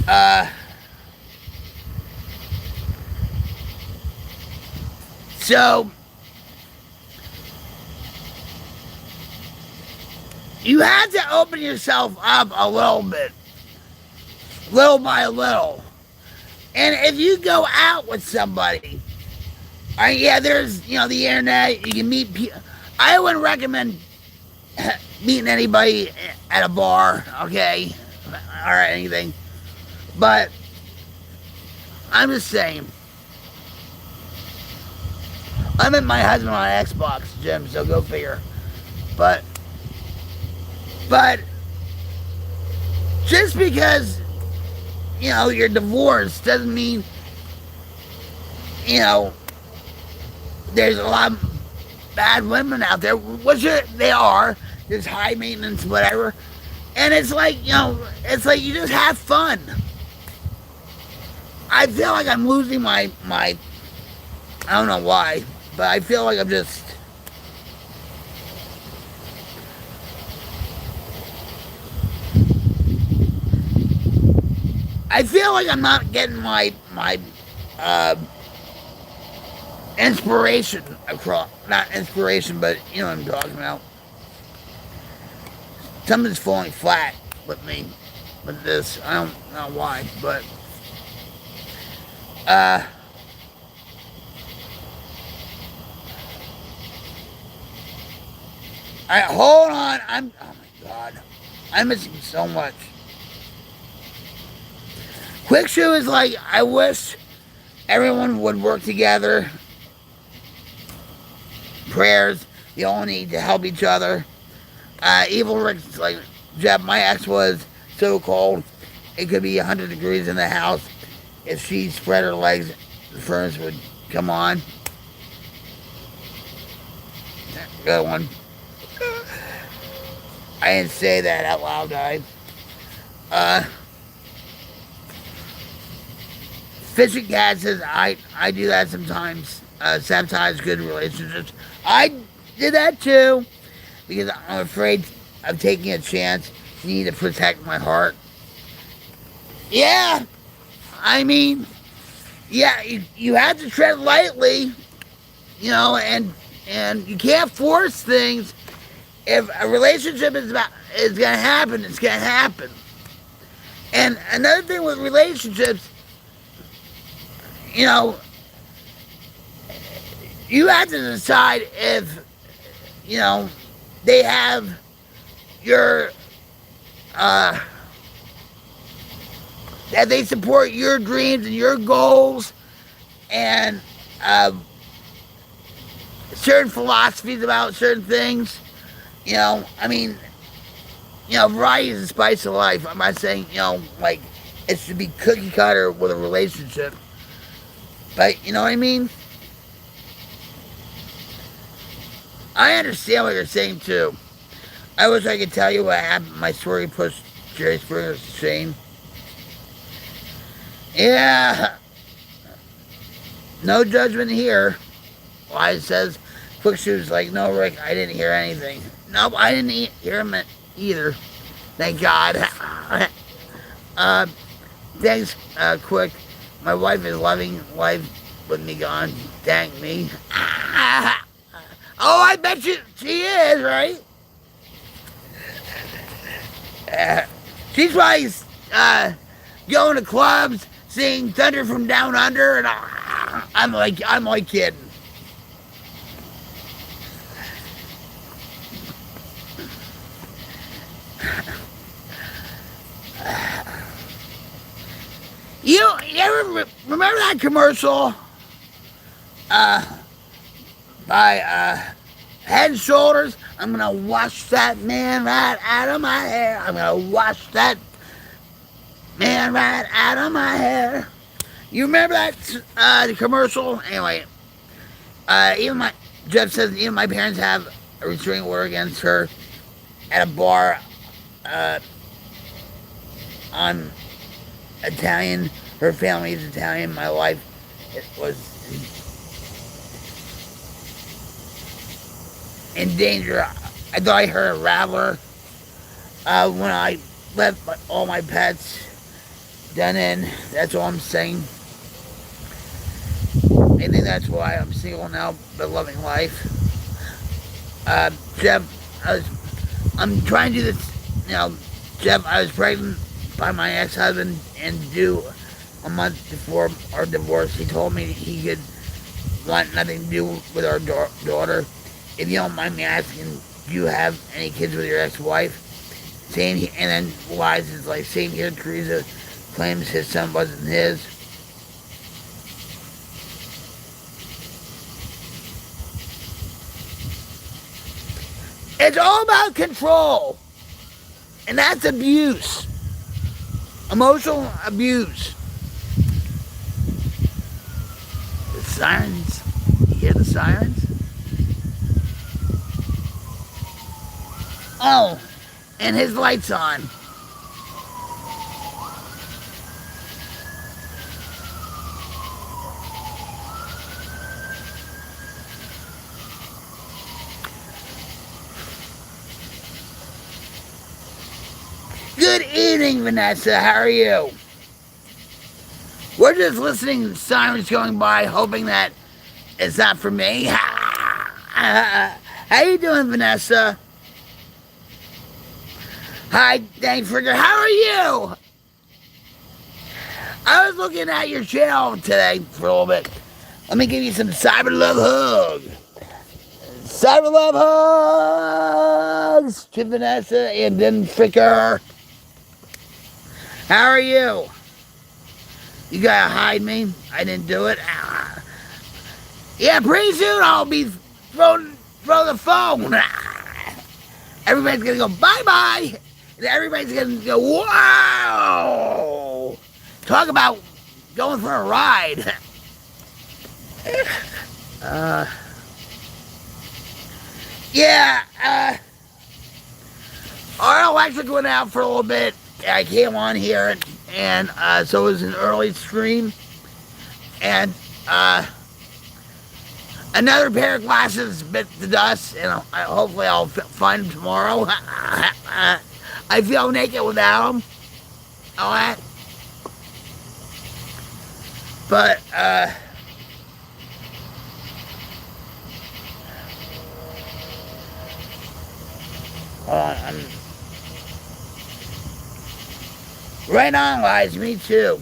Uh, so you have to open yourself up a little bit, little by little. And if you go out with somebody, yeah, there's, the internet, you can meet people. I wouldn't recommend meeting anybody at a bar, okay, or anything. But I'm just saying, I met my husband on Xbox, Jim, so go figure. But just because, you're divorced doesn't mean, there's a lot of bad women out there, which they are. There's high maintenance, whatever. And it's like, it's like you just have fun. I feel like I'm losing my I don't know why, but I feel like I'm just, I feel like I'm not getting my inspiration across. Not inspiration, but you know what I'm talking about. Something's falling flat with me with this. I don't know why, but hold on. Oh my God, I'm missing so much. Quick Shoe is like, I wish everyone would work together. Prayers, you all need to help each other. Evil Rick's like, Jeff, my ex was so cold, it could be 100 degrees in the house. If she spread her legs, the furnace would come on. Good one. I didn't say that out loud, guys. Fishing Cat says, I do that sometimes. Sabotage good relationships. I did that too, because I'm afraid of taking a chance. You need to protect my heart. Yeah, I mean, yeah, you have to tread lightly, and you can't force things. If a relationship is gonna happen, it's gonna happen. And another thing with relationships, you have to decide if, they have your, that they support your dreams and your goals and certain philosophies about certain things. I mean, variety is the spice of life. I'm not saying, like, it should be cookie cutter with a relationship. But, you know what I mean? I understand what you're saying, too. I wish I could tell you what happened. My story pushed Jerry Springer's to shame. Yeah. No judgment here. Wise says, Quick Shoe's like, no, Rick, I didn't hear anything. Nope, I didn't hear him either. Thank God. Thanks, Quick. My wife is loving life with me gone. Thank me. Oh, I bet she is, right? She's probably going to clubs, seeing Thunder from Down Under, and I'm like kidding. You ever remember that commercial by Head and Shoulders? I'm gonna wash that man right out of my hair. I'm gonna wash that man right out of my hair. You remember that commercial? Anyway, Jeff says even my parents have a restraining order against her at a bar on Italian. Her family is Italian. My life was in danger. I thought I heard a rattler when I left all my pets done in. That's all I'm saying. I think that's why I'm single now, but loving life. Jeff, I'm trying to do this. Jeff, I was pregnant by my ex-husband, and due a month before our divorce, he told me he could want nothing to do with our daughter. If you don't mind me asking, do you have any kids with your ex-wife? Same, and then Wise is like, same here. Teresa claims his son wasn't his. It's all about control, and that's abuse, emotional abuse. The sirens, you hear the sirens? Oh, and his light's on. Good evening, Vanessa. How are you? We're just listening to sirens going by, hoping that it's not for me. How you doing, Vanessa? Hi, thanks for how are you? I was looking at your channel today for a little bit. Let me give you some cyber love hug. Cyber love hugs to Vanessa and then Fricker. How are you? You gotta hide me. I didn't do it. Yeah, pretty soon I'll be throwing the phone. Everybody's gonna go bye-bye. And everybody's gonna go, wow! Talk about going for a ride. Our electric went out for a little bit. I came on here, and so it was an early stream. And another pair of glasses bit the dust, and hopefully I'll find them tomorrow. I feel naked without them. All that. But, right on, guys. Me too.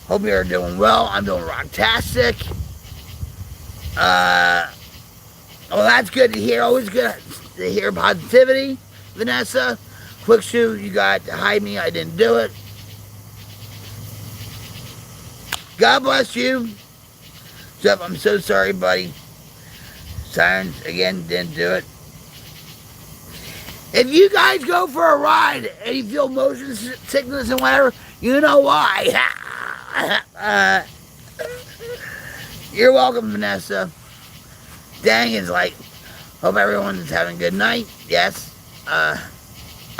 Hope you're doing well. I'm doing rocktastic. Well, that's good to hear. Always good to hear positivity, Vanessa. Quick shoe, you got to hide me. I didn't do it. God bless you. Jeff, I'm so sorry, buddy. Sirens, again, didn't do it. If you guys go for a ride and you feel motion sickness and whatever, you know why. You're welcome, Vanessa. Dang is like, hope everyone's having a good night. Yes.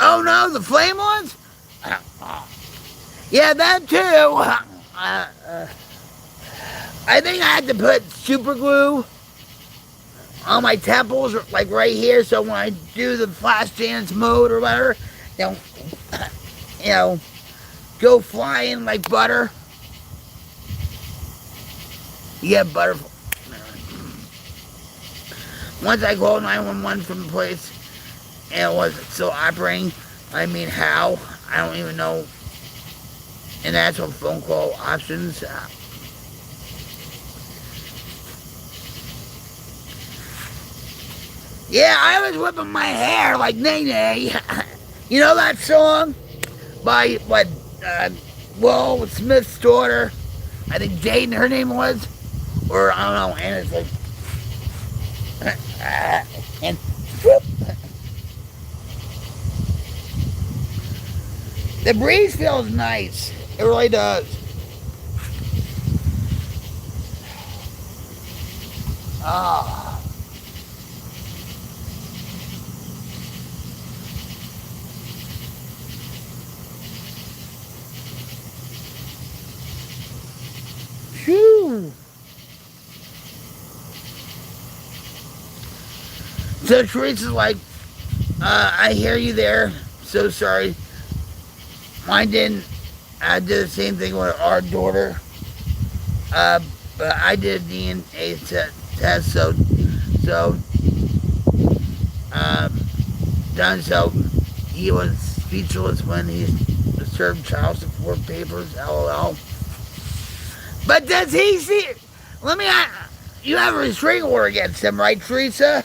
Oh no, the flame ones? Yeah, that too. I think I had to put super glue on my temples, like right here, so when I do the flash dance mode or whatever, they'll, go flying like butter. You get butter. Once I called 911 from the place, and it was still operating. I mean, how? I don't even know. And actual phone call options. Yeah, I was whipping my hair like Nene. You know that song by Will Smith's daughter? I think Jaden, her name was, or I don't know. And it's like, and whoop. The breeze feels nice. It really does. Ah. Phew. So Teresa's like, I hear you there. So sorry. Mine didn't I did the same thing with our daughter. But I did DNA test, so done. So he was speechless when he served child support papers. LOL. But does he see? Let me ask. You have a restraining order against him, right, Teresa?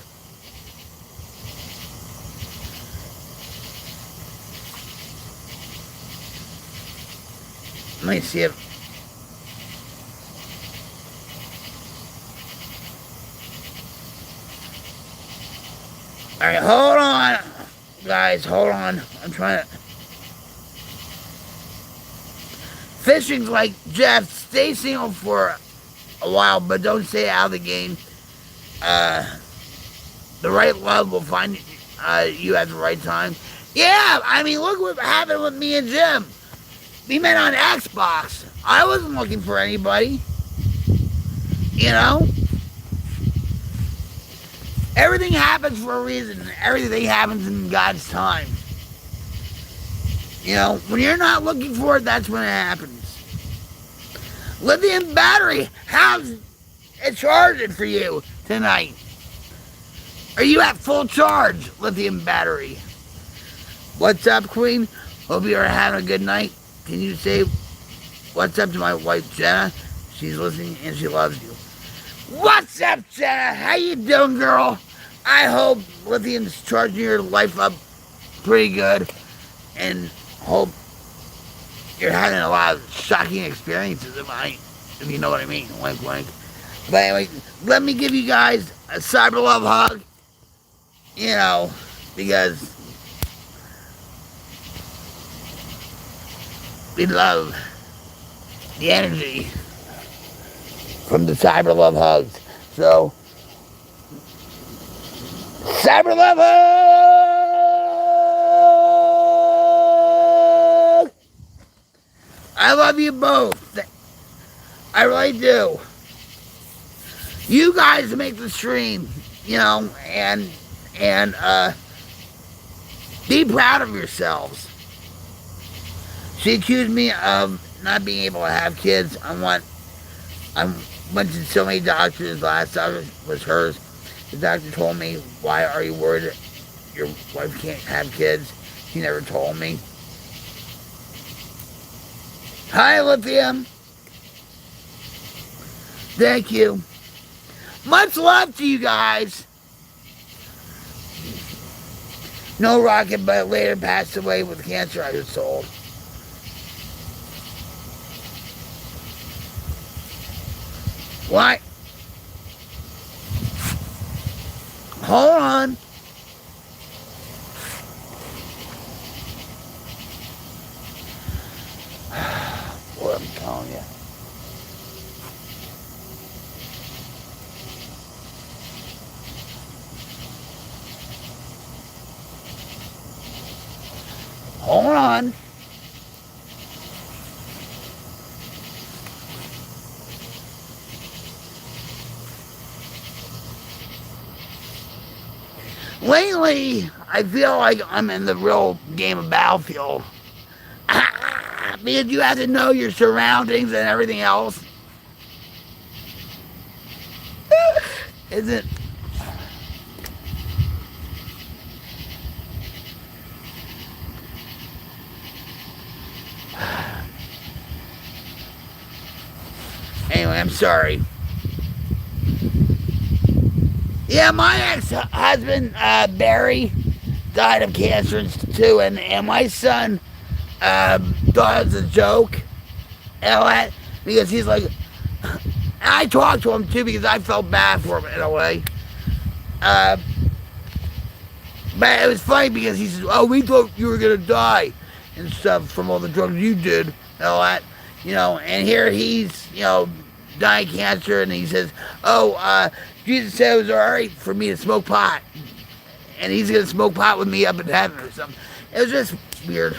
Let me see if. Alright, hold on. Guys, hold on. I'm trying to. Fishing's like, Jeff, stay single for a while, but don't stay out of the game. The right love will find you at the right time. Yeah, I mean, look what happened with me and Jim. We met on Xbox. I wasn't looking for anybody. You know? Everything happens for a reason. Everything happens in God's time. You know, when you're not looking for it, that's when it happens. Lithium battery, how's it charging for you tonight? Are you at full charge, lithium battery? What's up, Queen? Hope you are having a good night. Can you say what's up to my wife, Jenna? She's listening and she loves you. What's up, Jenna? How you doing, girl? I hope lithium's charging your life up pretty good, and hope you're having a lot of shocking experiences, if you know what I mean. Wink, wink. But anyway, let me give you guys a cyber love hug. You know, because we love the energy from the cyber love hugs. So, cyber love hug! I love you both. I really do. You guys make the stream, you know, and be proud of yourselves. She accused me of not being able to have kids. I went to so many doctors. Last doctor was hers. The doctor told me, why are you worried your wife can't have kids? She never told me. Hi, Lithium. Thank you. Much love to you guys. No Rocket, but later passed away with cancer, I was told. What? Hold on. What I'm telling you. Hold on. Lately, I feel like I'm in the real game of Battlefield. Because you have to know your surroundings and everything else. Isn't... Anyway, I'm sorry. Yeah, my ex-husband, Barry, died of cancer too, and my son thought it was a joke, and all that, because he's like, I talked to him too because I felt bad for him in a way. But it was funny because he said, oh, we thought you were going to die and stuff from all the drugs you did and all that, you know, and here he's, you know, dying of cancer, and he says, oh, Jesus said it was all right for me to smoke pot, and he's going to smoke pot with me up in heaven or something. It was just weird.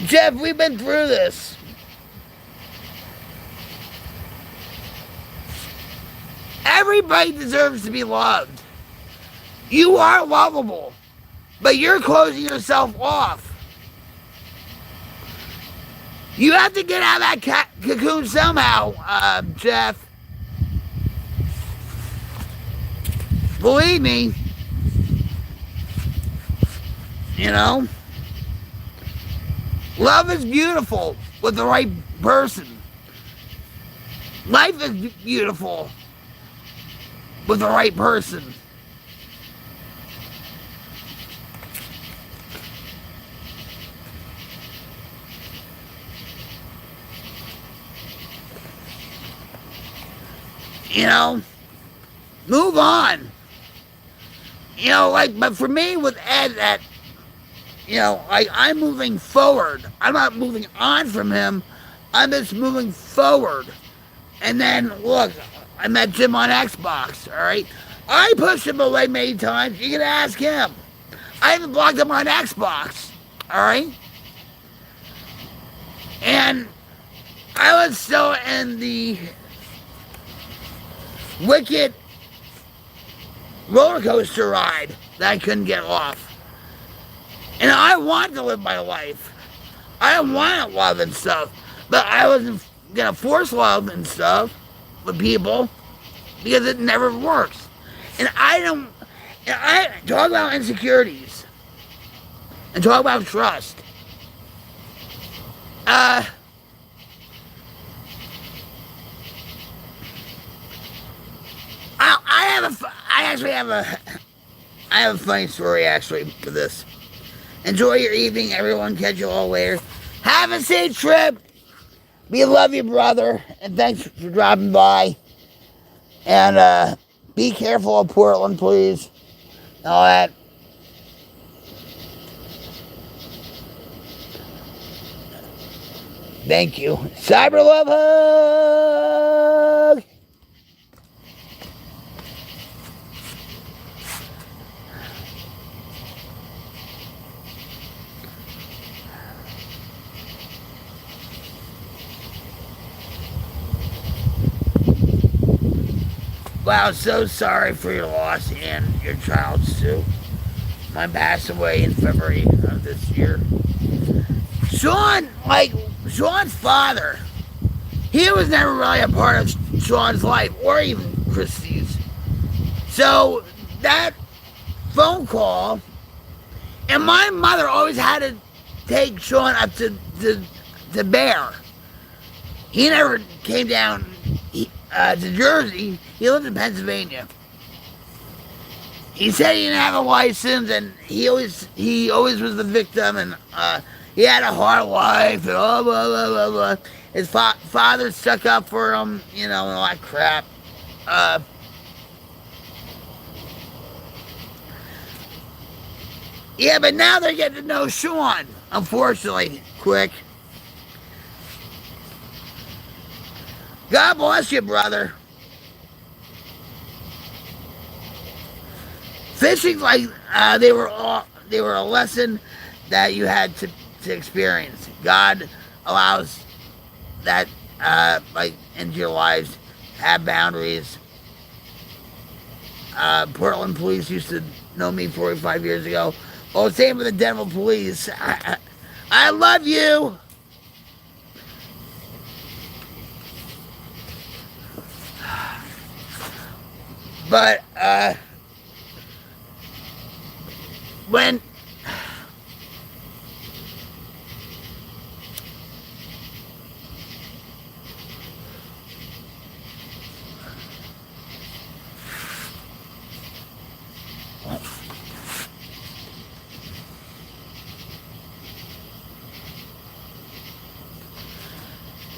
Jeff, we've been through this. Everybody deserves to be loved. You are lovable, but you're closing yourself off. You have to get out of that cocoon somehow, Jeff. Believe me. You know? Love is beautiful with the right person. Life is beautiful with the right person. You know, move on. You know, like, but for me with Ed, that, you know, I'm moving forward. I'm not moving on from him. I'm just moving forward. And then, look, I met Jim on Xbox, all right? I pushed him away many times. You can ask him. I even blocked him on Xbox, all right? And I was still in the wicked roller coaster ride that I couldn't get off. And I wanted to live my life. I wanted love and stuff. But I wasn't going to force love and stuff with people because it never works. And I talk about insecurities and talk about trust. I have a funny story actually for this. Enjoy your evening, everyone. Catch you all later. Have a safe trip. We love you, brother, and thanks for dropping by. And be careful of Portland, please. All that. Thank you. Cyber love hug. Wow, so sorry for your loss and your child's too. Mine passed away in February of this year. Sean's father, he was never really a part of Sean's life or even Christy's. So that phone call, and my mother always had to take Sean up to Bear. He never came down to Jersey. He lived in Pennsylvania. He said he didn't have a license, and he always was the victim, and he had a hard life, and blah, blah, blah, blah, blah. His father stuck up for him, you know, and all that crap. Yeah, but now they're getting to know Sean, unfortunately, quick. God bless you, brother. Fishing, like, they were a lesson that you had to experience. God allows that, like, into your lives, have boundaries. Portland police used to know me 45 years ago. Oh, same with the Denver police. I love you. But, when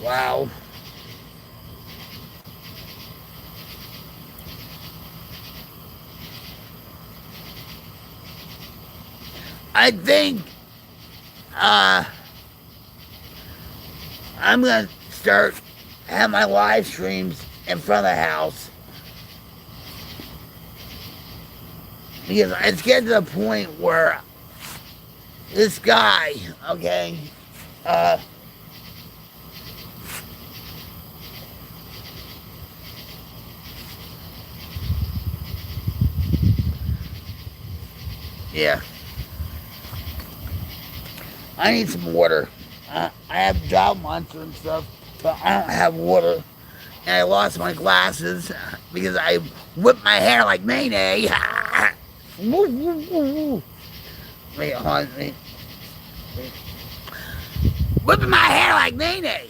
wow. I think I'm gonna start having my live streams in front of the house, because it's getting to the point where this guy, okay, Yeah. I need some water. I have job monster and stuff, but I don't have water. And I lost my glasses because I whipped my hair like Nene. Wait, hold on. Wait. Whipping my hair like Nene.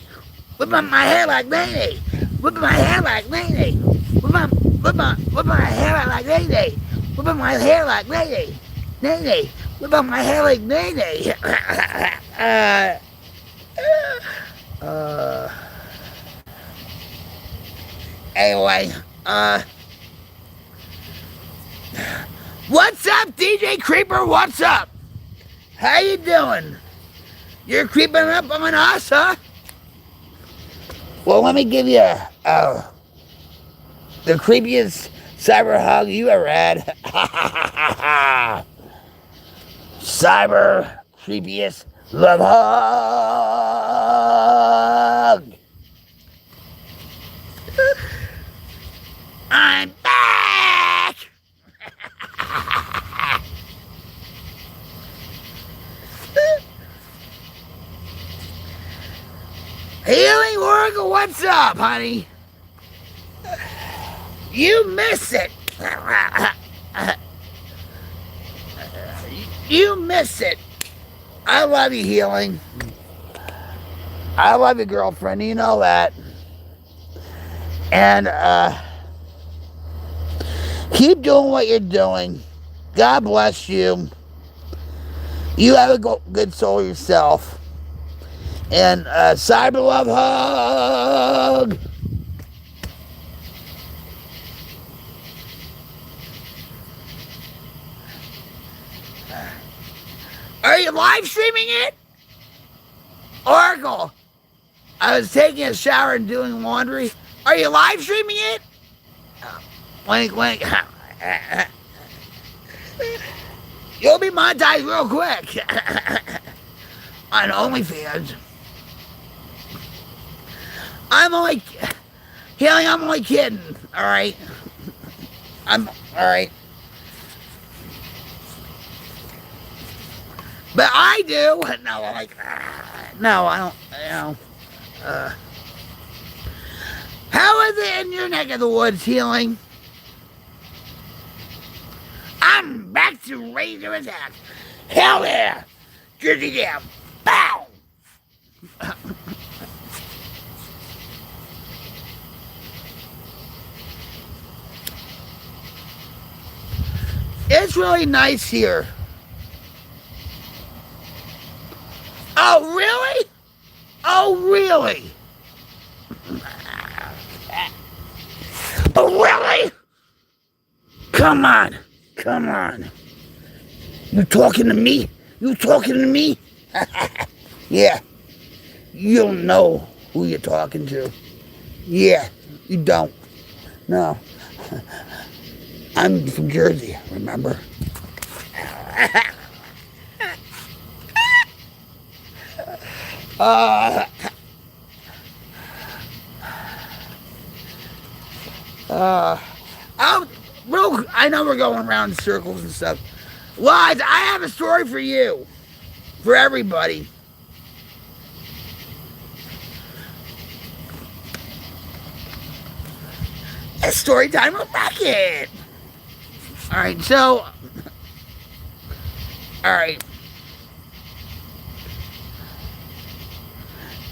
Whipping my hair like Nene. Whipping my hair like Nene. Whipping my hair like Nene. Whipping my hair like Nene. Nene. Whipping my hair like Nene. Anyway, what's up, DJ Creeper? What's up? How you doing? You're creeping up on us, huh? Well, let me give you the creepiest cyber hug you ever had. Cyber creepiest love hug. I'm back. Healing Oracle, what's up, honey? You miss it. You miss it. I love you, Healing. I love you, girlfriend. You know that. And keep doing what you're doing. God bless you. You have a good soul yourself. And cyber love hug. Are you live streaming it? Oracle, I was taking a shower and doing laundry. Are you live streaming it? Wink, wink. You'll be monetized real quick. On OnlyFans. I'm only kidding, alright? I'm alright. But I do. No, no, I don't, how is it in your neck of the woods, Healing? I'm back to ready to attack. Hell yeah! Jersey Jam. Bow! It's really nice here. Oh, really? Oh, really? Oh, really? Come on. Come on. You talking to me? You talking to me? Yeah. You don't know who you're talking to. Yeah, you don't. No. I'm from Jersey, remember? I know we're going around in circles and stuff. Lies, I have a story for you. For everybody. It's story time with Beckett. Alright, so. Alright.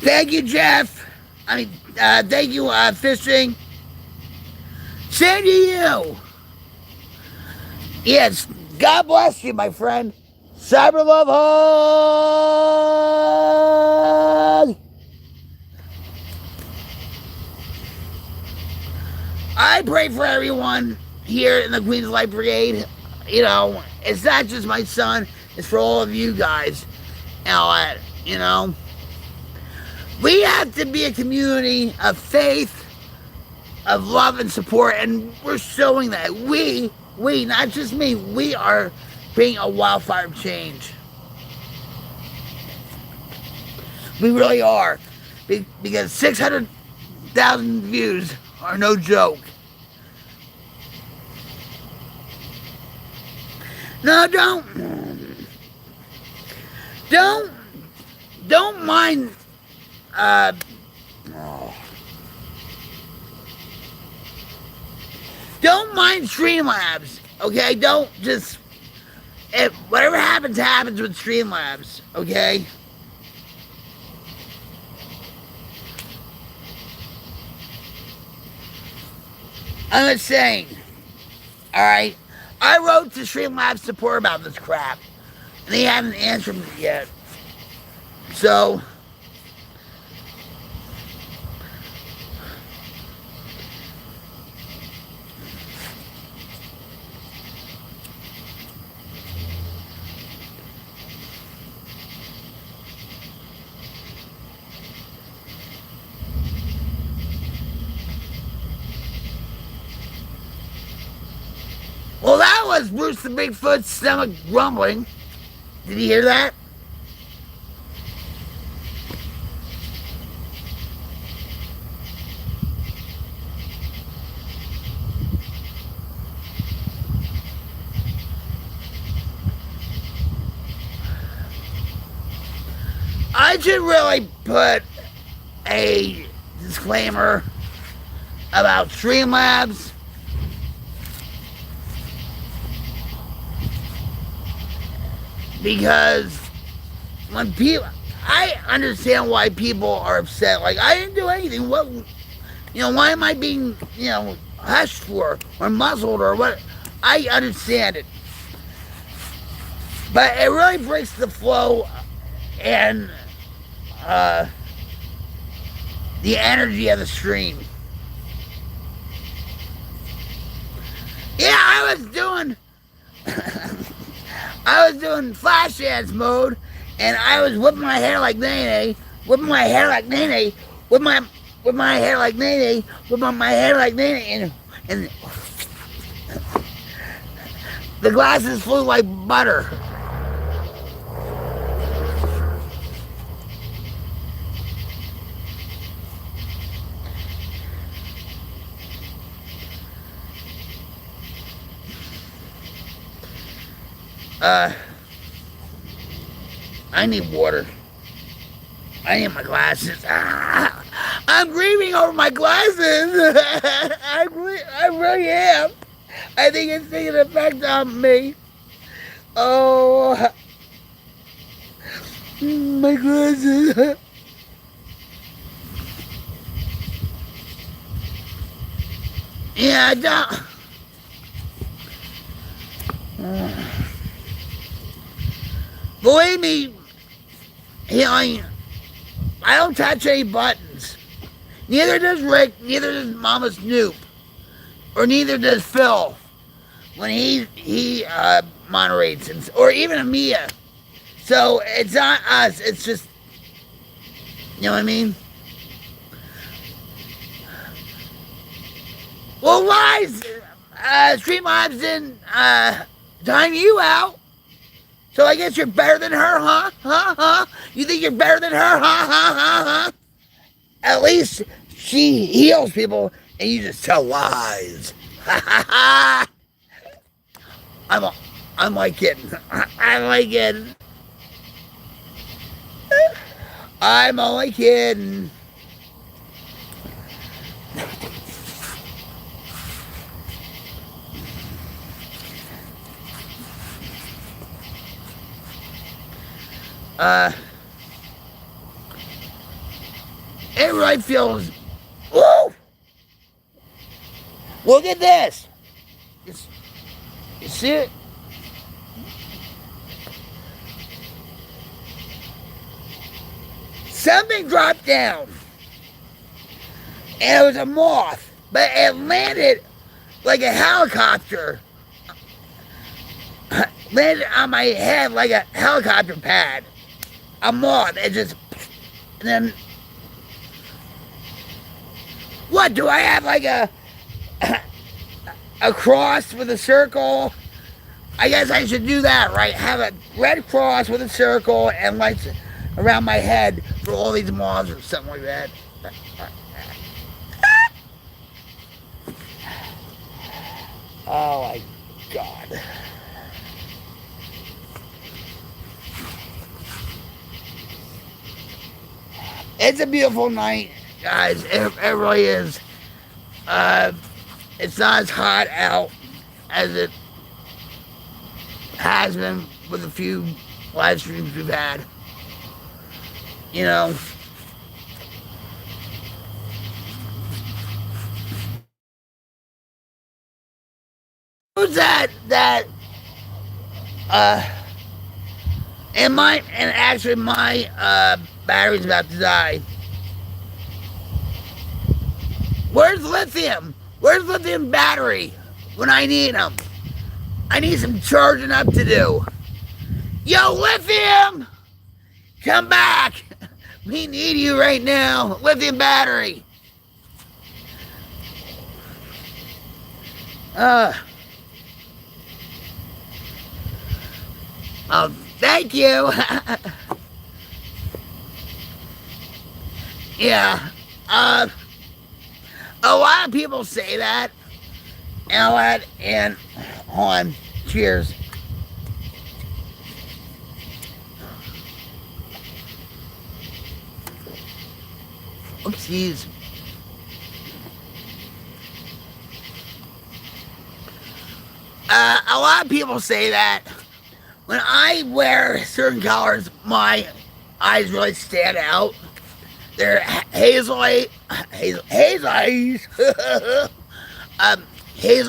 Thank you, Jeff. Thank you, Fishing. Same to you. Yes, God bless you, my friend. Cyber love hug. I pray for everyone here in the Queen's Light Brigade. You know, it's not just my son, it's for all of you guys. And all that, you know. We have to be a community of faith, of love and support, and we're showing that. We, not just me, we are being a wildfire of change. We really are. Because 600,000 views are no joke. No, don't, don't mind, oh. Don't mind Streamlabs, okay? Don't just, whatever happens, happens with Streamlabs, okay? I'm just saying, alright? I wrote to Streamlabs support about this crap, and they haven't answered me yet. So, well, that was Bruce the Bigfoot's stomach grumbling. Did you hear that? I should really put a disclaimer about Streamlabs. Because when people, I understand why people are upset. Like, I didn't do anything. What, why am I being, hushed for or muzzled or what? I understand it. But it really breaks the flow and the energy of the stream. Yeah, I was doing flash dance mode, and I was whipping my hair like Nene, whipping my hair like Nene, whipping my hair like Nene, whipping my hair like Nene, and the glasses flew like butter. I need water. I need my glasses. I'm grieving over my glasses. I really am. I think it's taking an effect on me. Oh, my glasses. Yeah, I don't. Believe me, I don't touch any buttons. Neither does Rick, neither does Mama Snoop, or neither does Phil when he moderates, or even Amia. So it's not us, it's just, you know what I mean? Well, why Streamlabs didn't time you out? So I guess you're better than her, huh? Huh? You think you're better than her, huh? At least she heals people and you just tell lies. I'm like kidding. I'm like kidding. I'm only kidding. It really feels. Woo! Look at this. You see it? Something dropped down. And it was a moth. But it landed like a helicopter. Landed on my head like a helicopter pad. A moth. It just. And then. What? Do I have like a cross with a circle? I guess I should do that, right? Have a red cross with a circle and lights around my head for all these moths or something like that. Oh my God. It's a beautiful night, guys. It really is. It's not as hot out as it has been with a few live streams we've had. You know. Who's that and actually my battery's about to die. Where's lithium? Where's lithium battery when I need them? I need some charging up to do. Yo, lithium! Come back! We need you right now. Lithium battery. Oh, thank you. Yeah. A lot of people say that. And hold on. Cheers. Oopsies. A lot of people say that when I wear certain colors, my eyes really stand out. They're hazel eyes. Hazel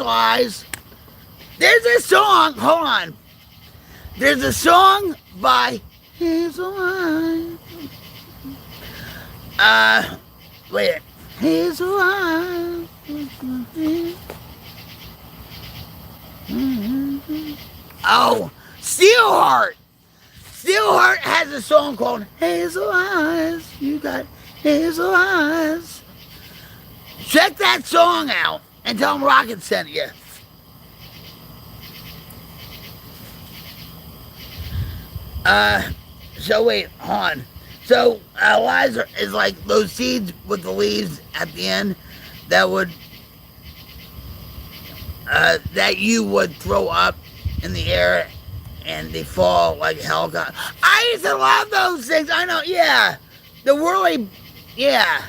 eyes. There's a song. Hold on. There's a song by Hazel Eyes. Wait. Hazel Eyes. Oh, Steelheart. Steelheart has a song called Hazel Eyes. You got hazel eyes. Check that song out and tell them Rocket sent you. So wait, hold on. So lies is like those seeds with the leaves at the end that would that you would throw up in the air and they fall like a helicopter. I used to love those things. I know, yeah. The whirly, yeah.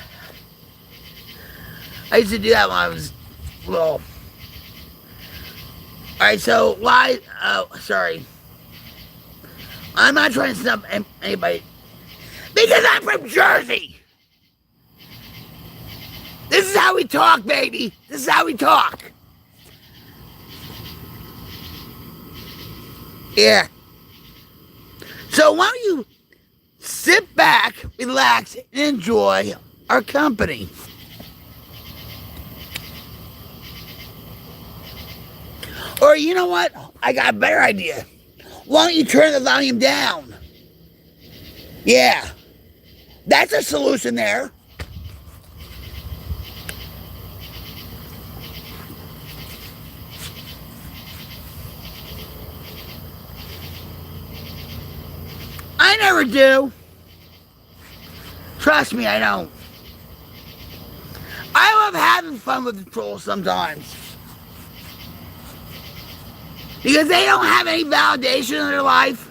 I used to do that when I was little. Alright, so lies, sorry. I'm not trying to snub anybody. Because I'm from Jersey. This is how we talk, baby. This is how we talk. Yeah. So why don't you sit back, relax, and enjoy our company. Or you know what? I got a better idea. Why don't you turn the volume down? Yeah. That's a solution there. I never do. Trust me, I don't. I love having fun with the trolls sometimes. Because they don't have any validation in their life.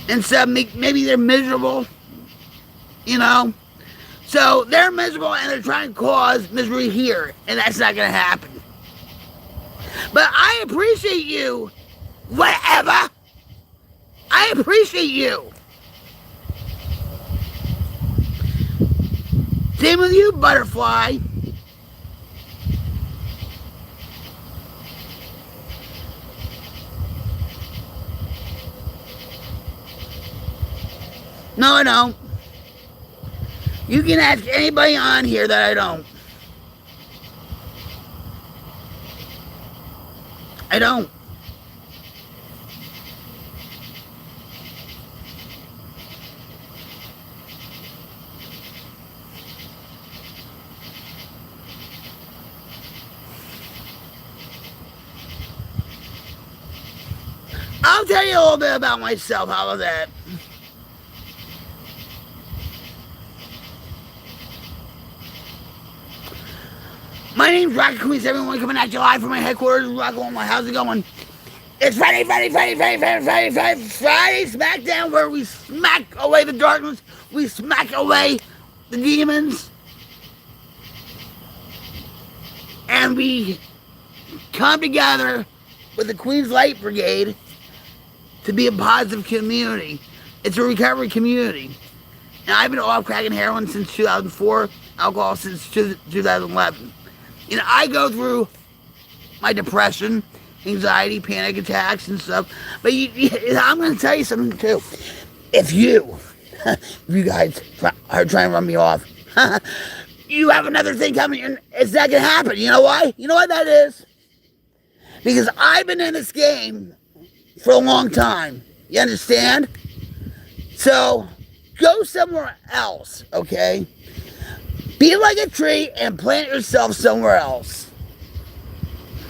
And so maybe they're miserable. You know? So they're miserable and they're trying to cause misery here. And that's not going to happen. But I appreciate you. Whatever. I appreciate you. Same with you, butterfly. No, I don't. You can ask anybody on here that I don't. I don't. I'll tell you a little bit about myself. How about that? My name's Rocket Queen 71 coming at you live from my headquarters in Rocklahoma. How's it going? It's Friday SmackDown, where we smack away the darkness we smack away the demons, and we come together with the Queen's Light Brigade to be a positive community. It's a recovery community. And I've been off cracking heroin since 2004, alcohol since 2011. You know, I go through my depression, anxiety, panic attacks, and stuff. But I'm going to tell you something, too. If you guys are trying to run me off, you have another thing coming, and it's not going to happen. You know why? You know why that is? Because I've been in this game for a long time. You understand? So, go somewhere else, okay? Be like a tree and plant yourself somewhere else.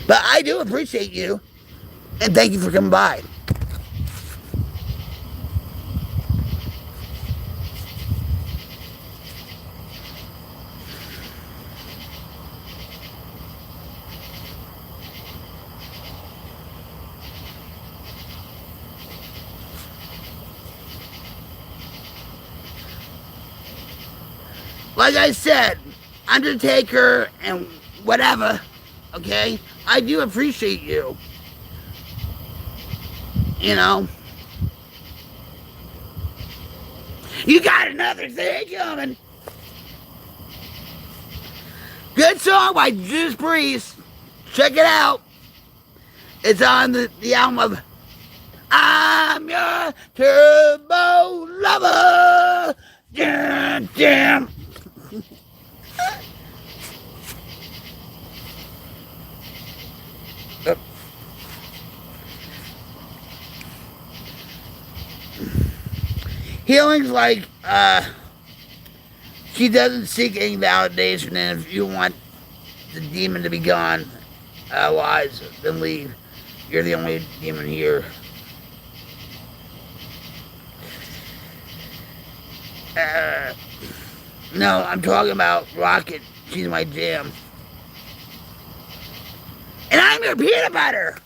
But I do appreciate you, and thank you for coming by. Like I said, Undertaker and whatever, okay? I do appreciate you. You know? You got another thing coming. Good song by Judas Priest. Check it out. It's on the album of I'm Your Turbo Lover. Damn, damn. Healing's like, she doesn't seek any validation, and if you want the demon to be gone, lies, then leave. You're the only demon here. No, I'm talking about Rocket. She's my jam. And I'm your peanut butter.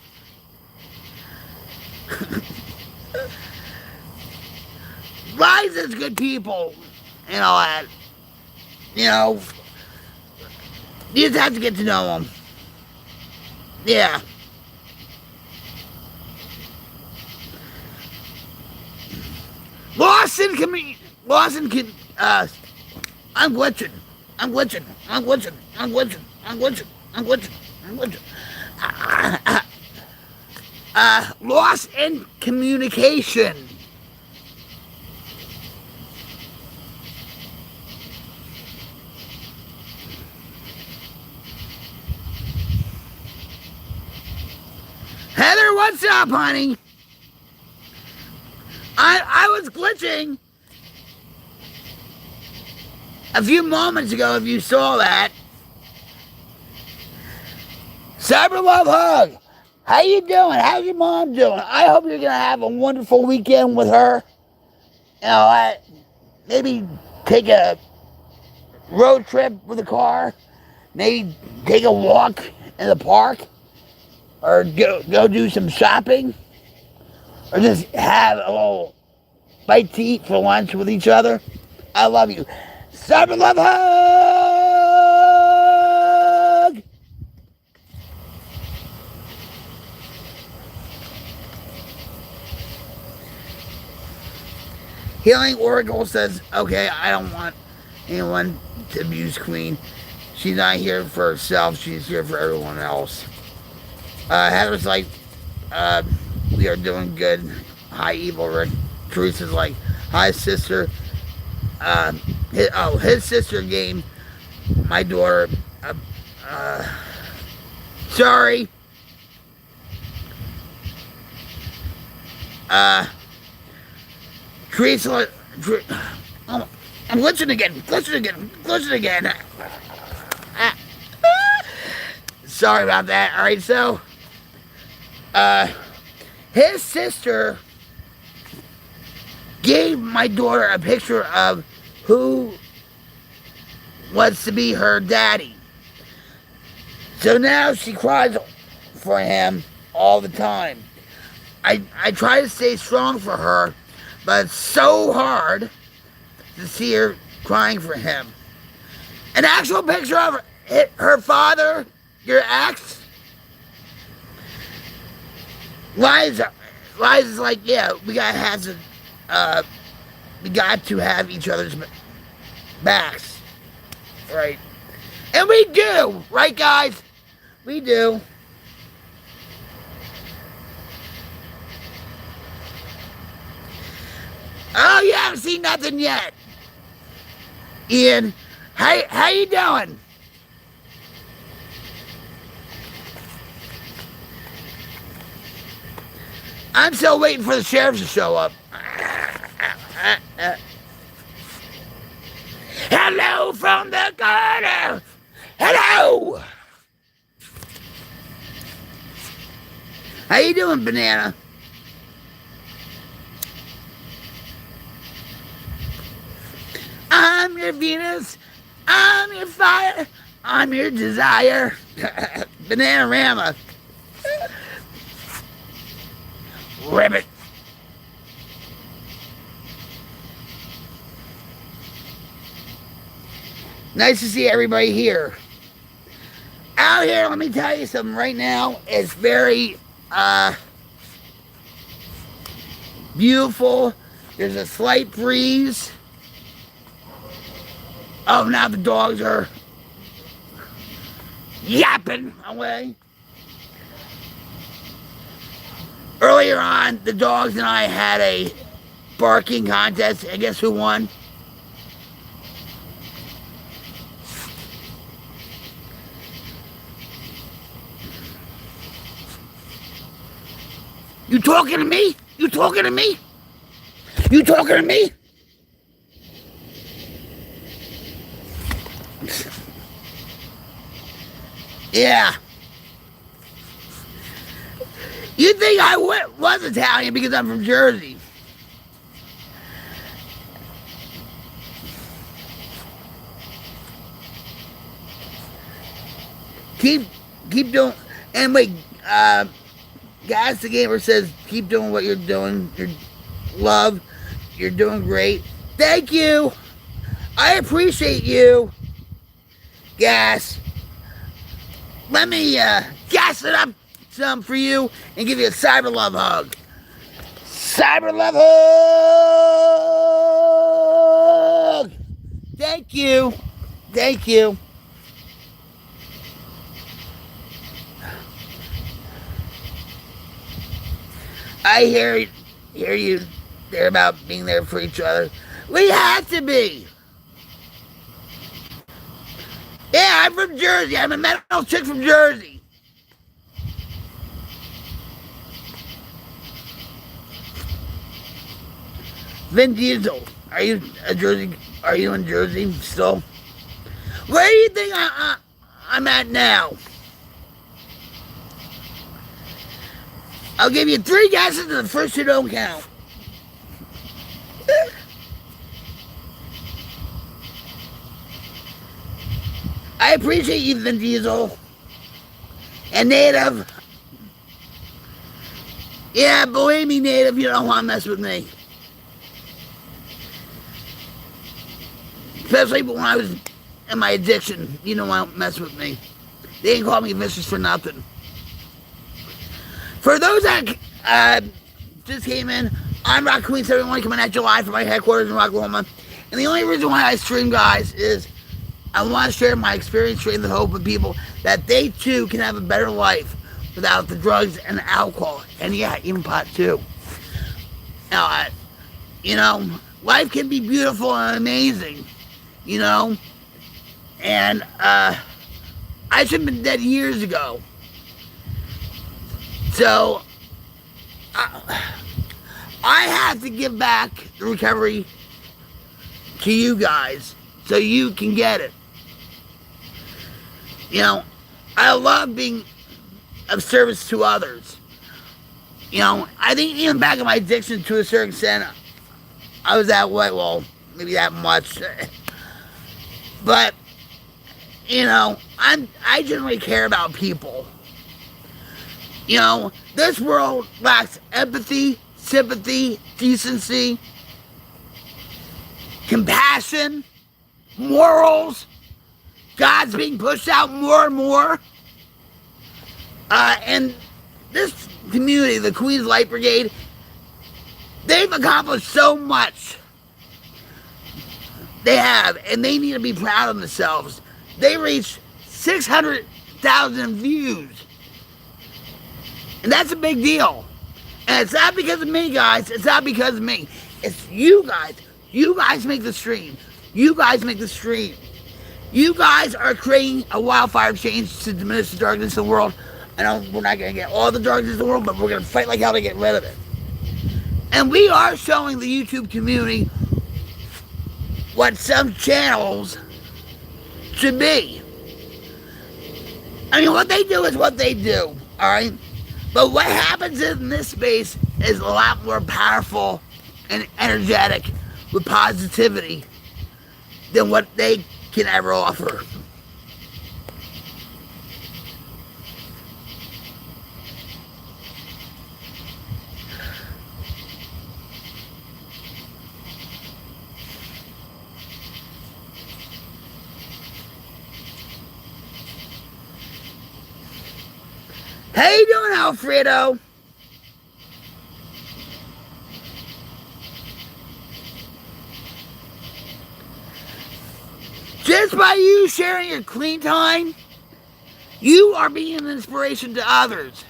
Lies is good people and all that. You know, you just have to get to know them. Yeah. Lawson can, I'm glitching. Loss in communication. Heather, what's up, honey? I was glitching a few moments ago, if you saw that. Cyber Love Hug. How you doing? How's your mom doing? I hope you're going to have a wonderful weekend with her. You know, maybe take a road trip with a car. Maybe take a walk in the park. Or go do some shopping. Or just have a little bite to eat for lunch with each other. I love you. Cyber Love Hug! Healing Oracle says, okay, I don't want anyone to abuse Queen. She's not here for herself. She's here for everyone else. Heather's like, we are doing good. Hi, Evil Rick. Teresa's like, hi, sister. His sister gained my daughter. Sorry. Teresa, I'm glitching again. Sorry about that. All right, so, his sister gave my daughter a picture of who wants to be her daddy. So now she cries for him all the time. I try to stay strong for her, but it's so hard to see her crying for him. An actual picture of her father, your ex. Liza's like, yeah, we got to have each other's backs, right? And we do, right, guys? We do. Oh, you haven't seen nothing yet. Ian, how you doing? I'm still waiting for the sheriff to show up. Hello from the corner. Hello. How you doing, Banana? I'm your Venus. I'm your fire. I'm your desire. Bananarama. Ribbit. Nice to see everybody here. Out here, let me tell you something right now. It's very beautiful. There's a slight breeze. Oh, now the dogs are yapping away. Earlier on, the dogs and I had a barking contest, and guess who won? You talking to me? You talking to me? You talking to me? Yeah. You think I was Italian because I'm from Jersey. Keep doing, and wait, Gas the Gamer says, keep doing what you're doing. You're doing great. Thank you. I appreciate you. Gas. Let me gas it up some for you and give you a cyber love hug. Cyber love hug. Thank you. Thank you. I hear you there about being there for each other. We have to be. Yeah, I'm from Jersey. I'm a metal chick from Jersey. Vin Diesel, are you a Jersey? Are you in Jersey still? Where do you think I'm at now? I'll give you 3 guesses and the first 2 don't count. I appreciate you, Vin Diesel. And Native. Yeah, believe me, Native, you don't want to mess with me. Especially when I was in my addiction. You don't want to mess with me. They didn't call me vicious for nothing. For those that just came in, I'm Rock Queen 71 coming at you live from my headquarters in Rocklahoma. And the only reason why I stream, guys, is I want to share my experience, share the hope with people that they too can have a better life without the drugs and the alcohol. And yeah, even pot too. Now, you know, life can be beautiful and amazing, you know. And I should have been dead years ago. So, I have to give back the recovery to you guys so you can get it. You know, I love being of service to others. You know, I think even back in my addiction to a certain extent, I was that way, well, maybe that much. But, you know, I generally care about people. You know, this world lacks empathy, sympathy, decency, compassion, morals. God's being pushed out more and more. And this community, the Queens Light Brigade, they've accomplished so much. They have, and they need to be proud of themselves. They reached 600,000 views. And that's a big deal. And it's not because of me, guys. It's not because of me. It's you guys. You guys make the stream. You guys make the stream. You guys are creating a wildfire change to diminish the darkness of the world. I know we're not going to get all the darkness of the world, but we're going to fight like hell to get rid of it. And we are showing the YouTube community what some channels should be. I mean, what they do is what they do, all right? But what happens in this space is a lot more powerful and energetic with positivity than what they can ever offer. How you doing, Alfredo? Just by you sharing your clean time, you are being an inspiration to others.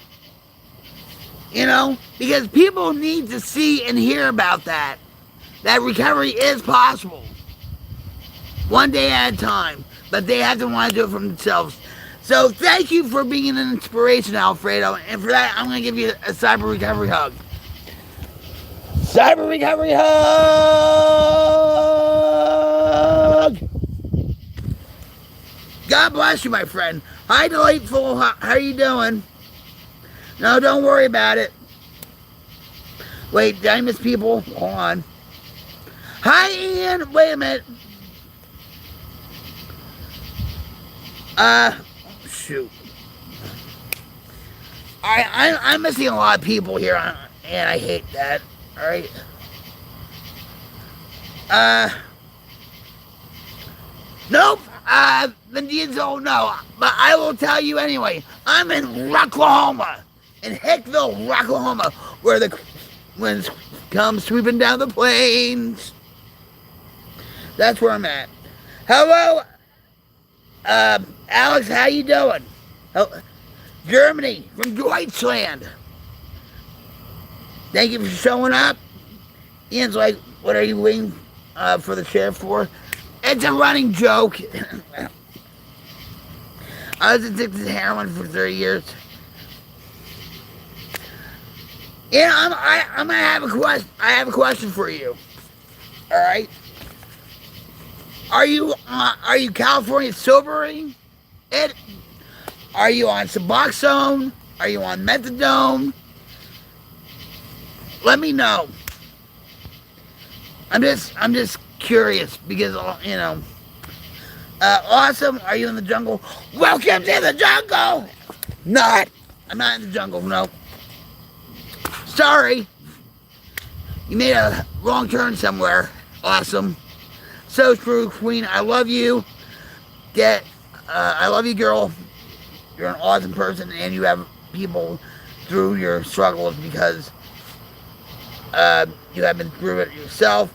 You know, because people need to see and hear about that. That recovery is possible. One day at a time. But they have to want to do it for themselves. So thank you for being an inspiration, Alfredo. And for that, I'm going to give you a cyber recovery hug. Cyber recovery hug! God bless you, my friend. Hi, Delightful. How are you doing? No, don't worry about it. Wait, did I miss people? Hold on. Hi, Ian. Wait a minute. Shoot. I'm missing a lot of people here, and I hate that. Alright. Nope. The Indians don't know. But I will tell you anyway. I'm in Rocklahoma. In Hickville, Rocklahoma. Where the winds come sweeping down the plains. That's where I'm at. Hello. Alex, how you doing? Oh, Germany, from Deutschland. Thank you for showing up. Ian's like, what are you waiting for the chair for? It's a running joke. I was addicted to heroin for 30 years. Yeah, I'm gonna have a question. I have a question for you. All right. Are you California sobering it? Are you on Suboxone? Are you on methadone? Let me know. I'm just curious because you know. Awesome. Are you in the jungle? Welcome to the jungle. Not. I'm not in the jungle. No. Sorry. You made a wrong turn somewhere. Awesome. So true, Queen. I love you. I love you, girl. You're an awesome person, and you have people through your struggles because you have been through it yourself.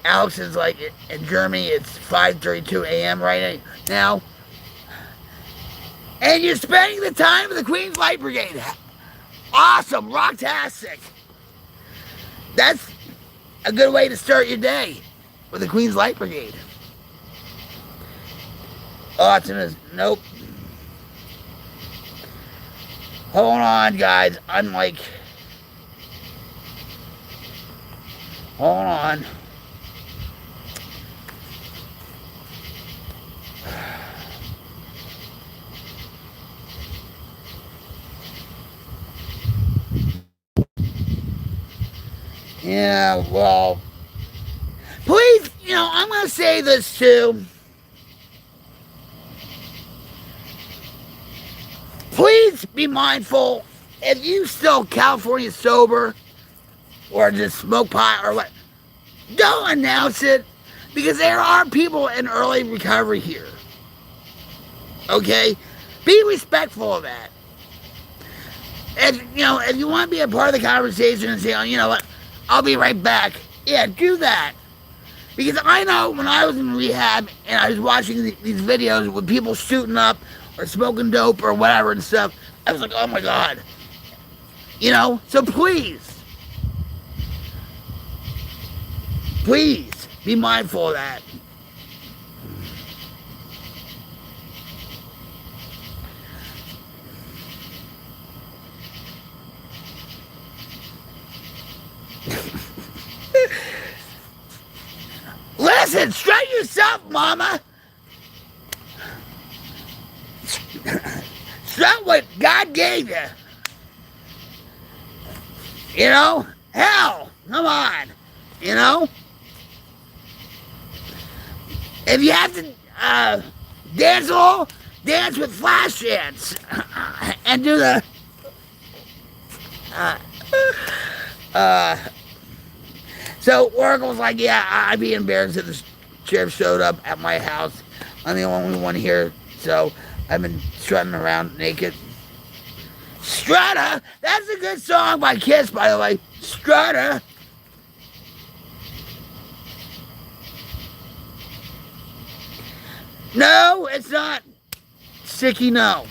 Alex is like in Germany. It's 5:32 a.m. right now, and you're spending the time with the Queen's Light Brigade. Awesome, rocktastic. That's a good way to start your day. With the Queen's Light Brigade. Awesome is nope. Hold on, guys. I'm like, hold on. Yeah, well. Please, you know, I'm going to say this too. Please be mindful, if you still California sober, or just smoke pot or what, don't announce it. Because there are people in early recovery here. Okay? Be respectful of that. If you want to be a part of the conversation and say, oh, you know what, I'll be right back. Yeah, do that. Because I know when I was in rehab and I was watching these videos with people shooting up or smoking dope or whatever and stuff, I was like, oh my God. So please be mindful of that. Listen, straighten yourself, mama. Strut what God gave you. Hell, come on. If you have to dance a little, dance with flash dance. And do the so Oracle's like, yeah, I'd be embarrassed if the sheriff showed up at my house. I'm the only one here, so I've been strutting around naked. Strutter? That's a good song by Kiss, by the way. Strutter. No, it's not. Sicky, no.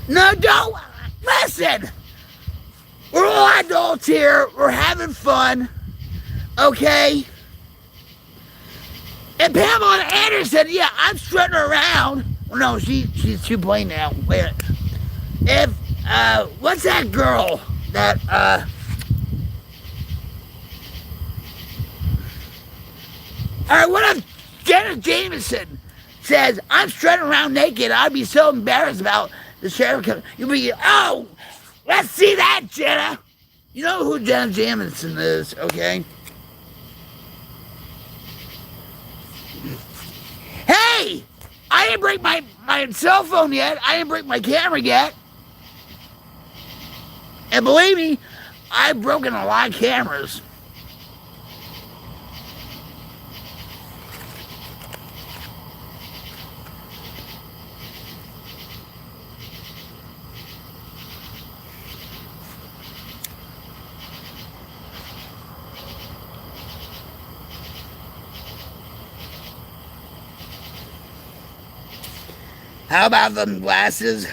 No, don't. Listen. We're all adults here. We're having fun. Okay? And Pamela Anderson, yeah, I'm strutting around. Well, no, she's too plain now. Wait a minute. If, what's that girl that, alright, what if Jenna Jameson says, I'm strutting around naked, I'd be so embarrassed about the sheriff coming. You'll be, oh, let's see that, Jenna. You know who Jenna Jameson is, okay? Hey, I didn't break my cell phone yet. I didn't break my camera yet. And believe me, I've broken a lot of cameras. How about them glasses?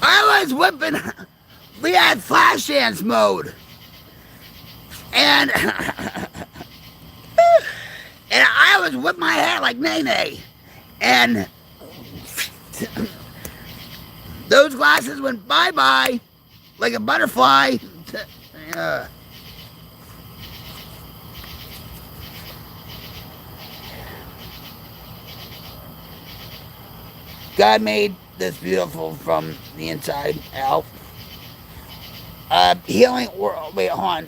I was whipping. We had flash dance mode. And I was whipping my hair like Nene. And those glasses went bye-bye like a butterfly. God made this beautiful from the inside out. Healing world. Wait, hold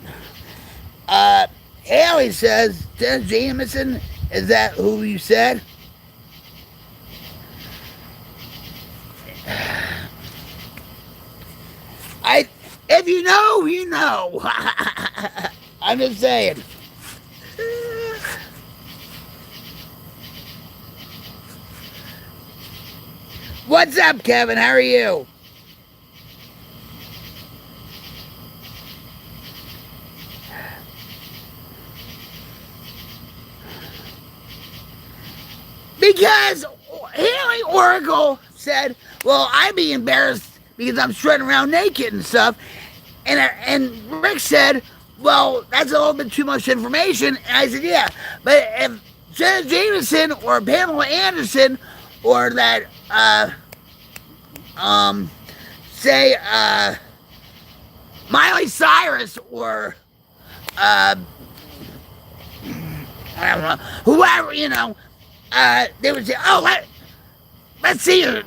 on. Haley says, Dennis Jameson, is that who you said? If you know, you know. I'm just saying. What's up, Kevin? How are you? Because Haley Oracle said, well, I'd be embarrassed because I'm strutting around naked and stuff. And Rick said, well, that's a little bit too much information. And I said, yeah, but if Jenna Jameson or Pamela Anderson or that, say, Miley Cyrus or, I don't know, whoever, they would say, oh, let's see your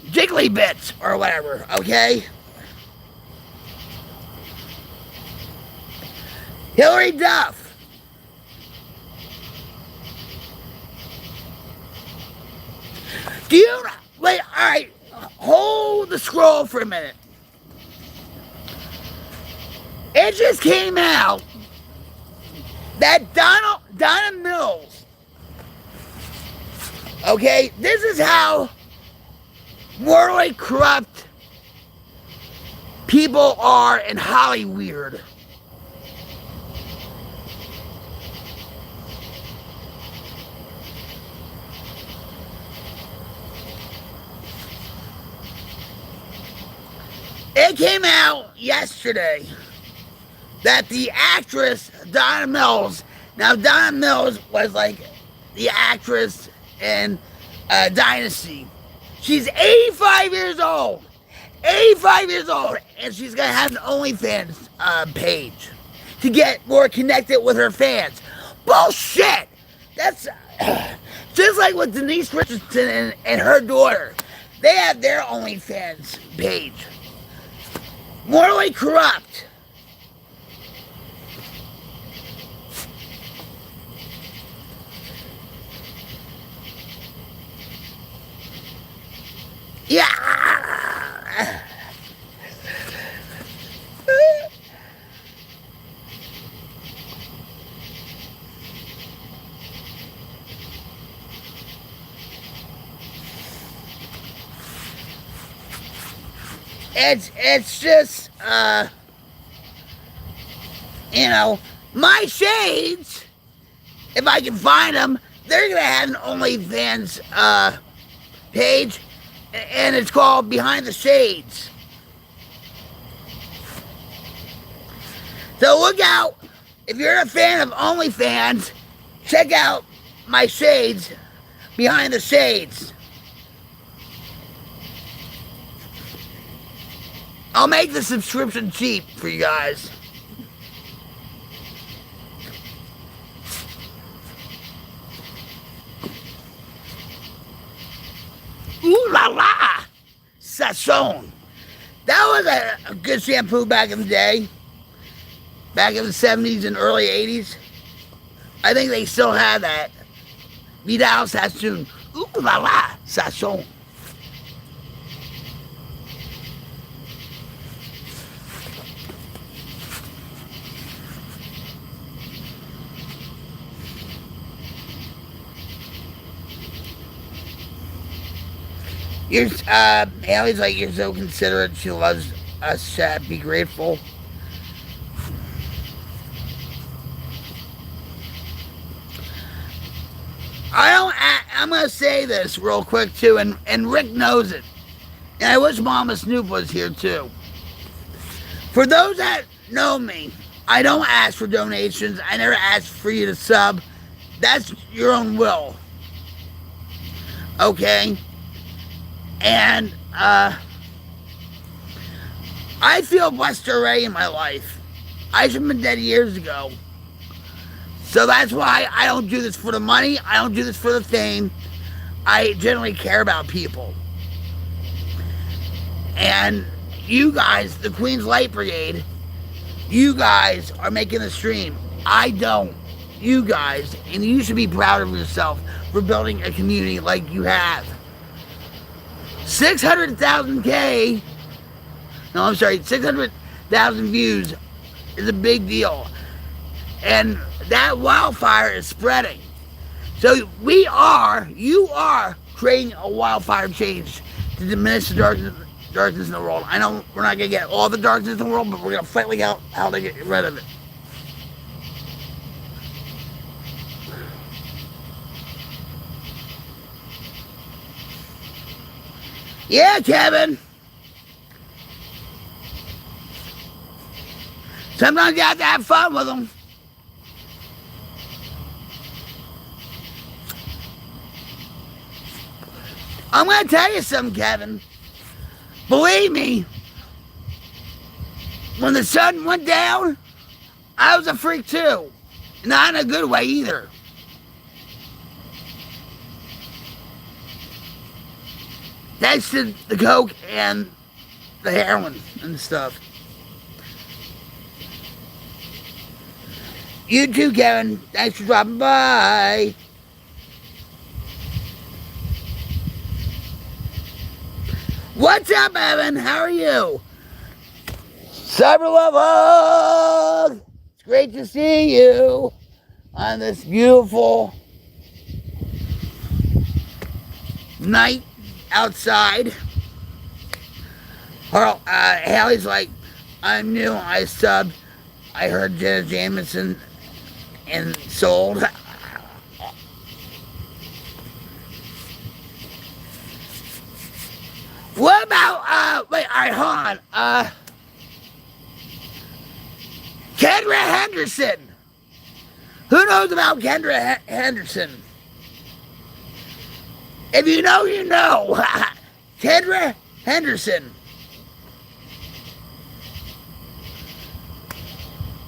jiggly bits or whatever, okay? Hillary Duff. Do you, wait, all right, hold the scroll for a minute. It just came out that Donna Mills, okay, this is how morally corrupt people are in Hollywood. It came out yesterday that the actress Donna Mills, now Donna Mills was like the actress in Dynasty. She's 85 years old. 85 years old, and she's gonna have an OnlyFans page to get more connected with her fans. Bullshit! That's just like with Denise Richardson and her daughter. They have their OnlyFans page. Morally corrupt. Yeah. It's just you know, my shades, if I can find them, they're gonna have an OnlyFans page, and it's called Behind the Shades. So look out. If you're a fan of OnlyFans, check out my shades, Behind the Shades. I'll make the subscription cheap for you guys. Ooh la la! Sasson. That was a good shampoo back in the day. Back in the 70s and early 80s. I think they still have that. Vidal Sassoon. Ooh la la! Sasson. Haley's like, you're so considerate. She loves us, chat. Be grateful. I'm going to say this real quick, too, and Rick knows it. And I wish Mama Snoop was here, too. For those that know me, I don't ask for donations. I never ask for you to sub. That's your own will. Okay? And I feel blessed already in my life. I should have been dead years ago. So that's why I don't do this for the money. I don't do this for the fame. I generally care about people. And you guys, the Queen's Light Brigade, you guys are making the stream. I don't. You guys, and you should be proud of yourself for building a community like you have. 600,000K, no, I'm sorry, 600,000 views is a big deal. And that wildfire is spreading. So you are creating a wildfire change to diminish the darkness in the world. I know we're not going to get all the darkness in the world, but we're going to fight like how to get rid of it. Yeah, Kevin. Sometimes you have to have fun with them. I'm going to tell you something, Kevin. Believe me, when the sun went down, I was a freak too. Not in a good way either. Thanks to the coke and the heroin and stuff. You too, Kevin. Thanks for dropping by. What's up, Evan? How are you? Cyber Love Hug! It's great to see you on this beautiful night outside. Haley's like, I'm new, I subbed. I heard Jenna Jameson and sold. What about, wait, alright, hold on. Kendra Henderson. Who knows about Kendra Henderson? If you know, you know. Kendra Henderson.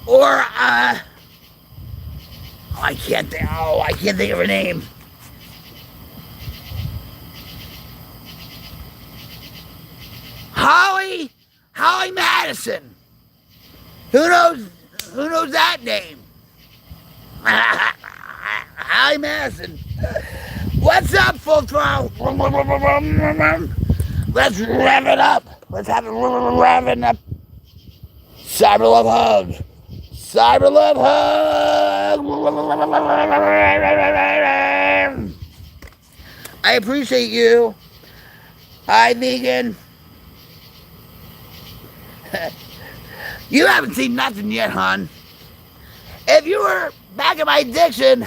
Or, I can't think of her name. Holly Madison. Who knows that name? Holly Madison. What's up, Full Throttle? Let's rev it up. Let's have it revving up. Cyber Love Hug. Cyber Love Hug. I appreciate you. Hi, vegan. You haven't seen nothing yet, hon. If you were back in my addiction,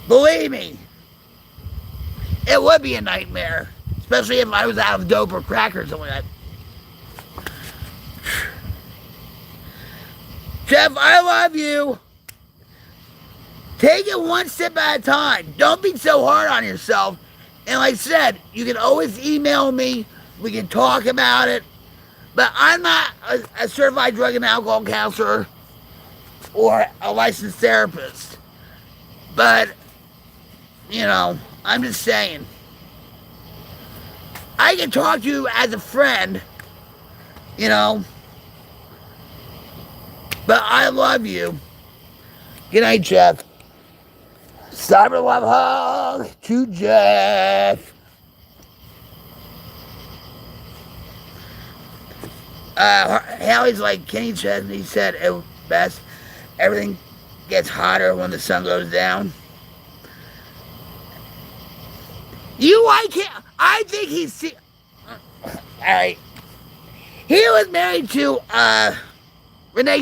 believe me, it would be a nightmare. Especially if I was out of dope or crack or something like that. Jeff, I love you. Take it one step at a time. Don't be so hard on yourself. And like I said, you can always email me. We can talk about it. But I'm not a certified drug and alcohol counselor or a licensed therapist. But, you know, I'm just saying. I can talk to you as a friend, you know. But I love you. Good night, Jeff. Cyber Love Hug to Jeff. Haley's like, Kenny Chesney said it was best. Everything gets hotter when the sun goes down. You like him? I think he's... Alright. He was married to, Renee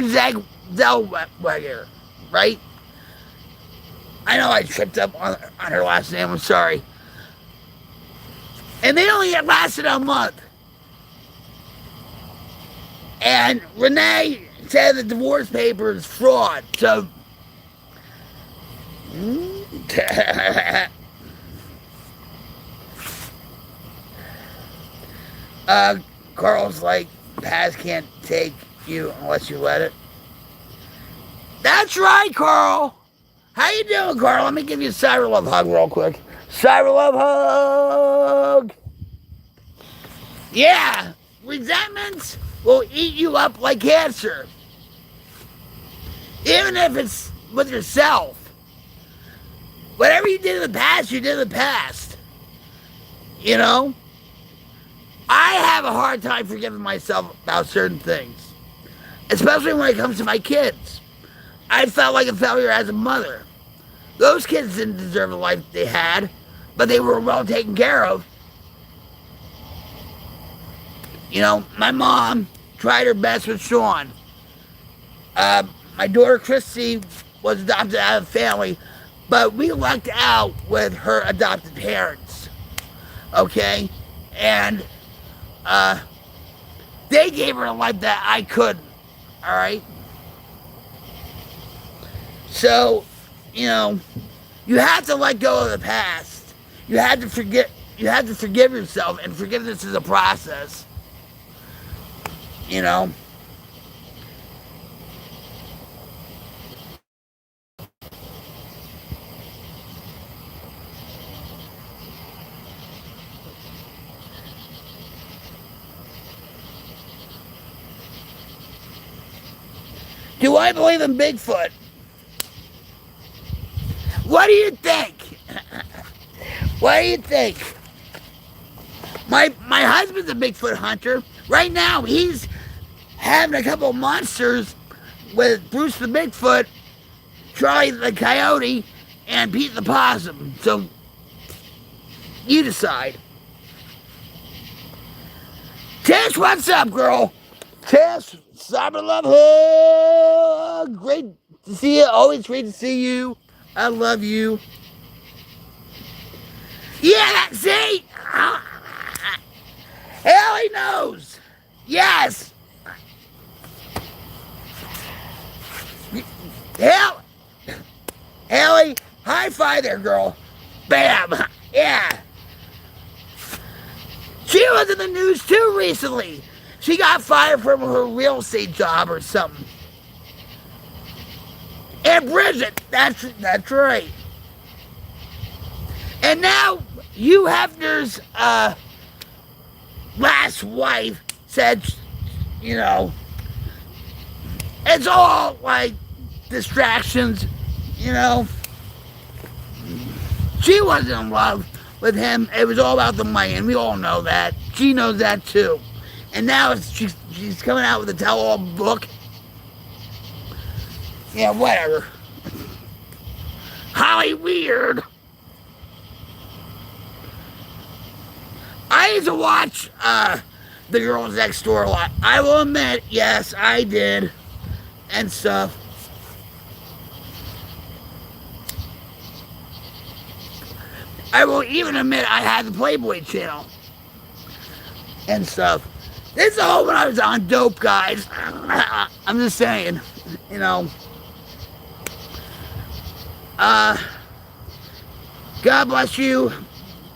Zellweger, right? I know I tripped up on her last name, I'm sorry. And they only lasted a month. And Renee said the divorce paper is fraud, so... Carl's like, Paz can't take you unless you let it. That's right, Carl. How you doing, Carl? Let me give you a Cyber Love Hug real quick. Cyber Love Hug. Yeah, resentments will eat you up like cancer. Even if it's with yourself. Whatever you did in the past, you did in the past. You know? I have a hard time forgiving myself about certain things. Especially when it comes to my kids. I felt like a failure as a mother. Those kids didn't deserve the life they had, but they were well taken care of. You know, my mom tried her best with Sean. My daughter Christy was adopted out of the family, but we lucked out with her adopted parents. Okay? And they gave her a life that I couldn't. Alright? So, you know, you have to let go of the past. You have to forgive yourself, and forgiveness is a process. You know? Do I believe in Bigfoot? What do you think? What do you think? My husband's a Bigfoot hunter. Right now, he's having a couple monsters with Bruce the Bigfoot, Charlie the Coyote, and Pete the Possum. So, you decide. Tish, what's up, girl? Tish, cyber love hug. Great to see you. Always great to see you. I love you. Yeah, see? Haley knows. Yes. Haley, high five there, girl. Bam. Yeah. She was in the news too recently. She got fired from her real estate job or something. And Bridget, that's right. And now Hugh Hefner's last wife said, you know, it's all like distractions, you know. She wasn't in love with him. It was all about the money, and we all know that. She knows that too. And now she's coming out with a tell-all book. Yeah, whatever. Holly weird. I used to watch The Girls Next Door a lot. I will admit, yes, I did. And stuff. I will even admit I had the Playboy channel. And stuff. This is all when I was on dope, guys. I'm just saying, you know. God bless you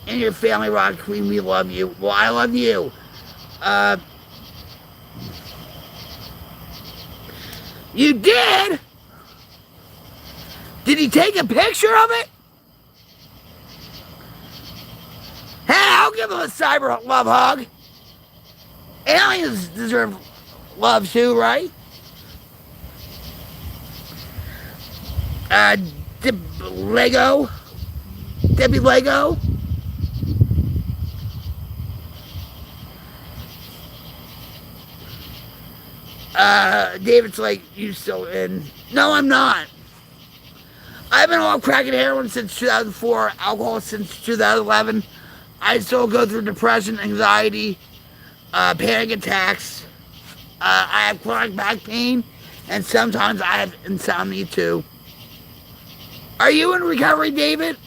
and your family, Rock Queen. We love you. Well, I love you. You did? Did he take a picture of it? Hey, I'll give him a cyber love hug. Aliens deserve love too, right? Lego? Debbie Lego? David's like, you still in? No, I'm not. I've been off crack and heroin since 2004, alcohol since 2011. I still go through depression, anxiety, panic attacks. I have chronic back pain, and sometimes I have insomnia too. Are you in recovery, David?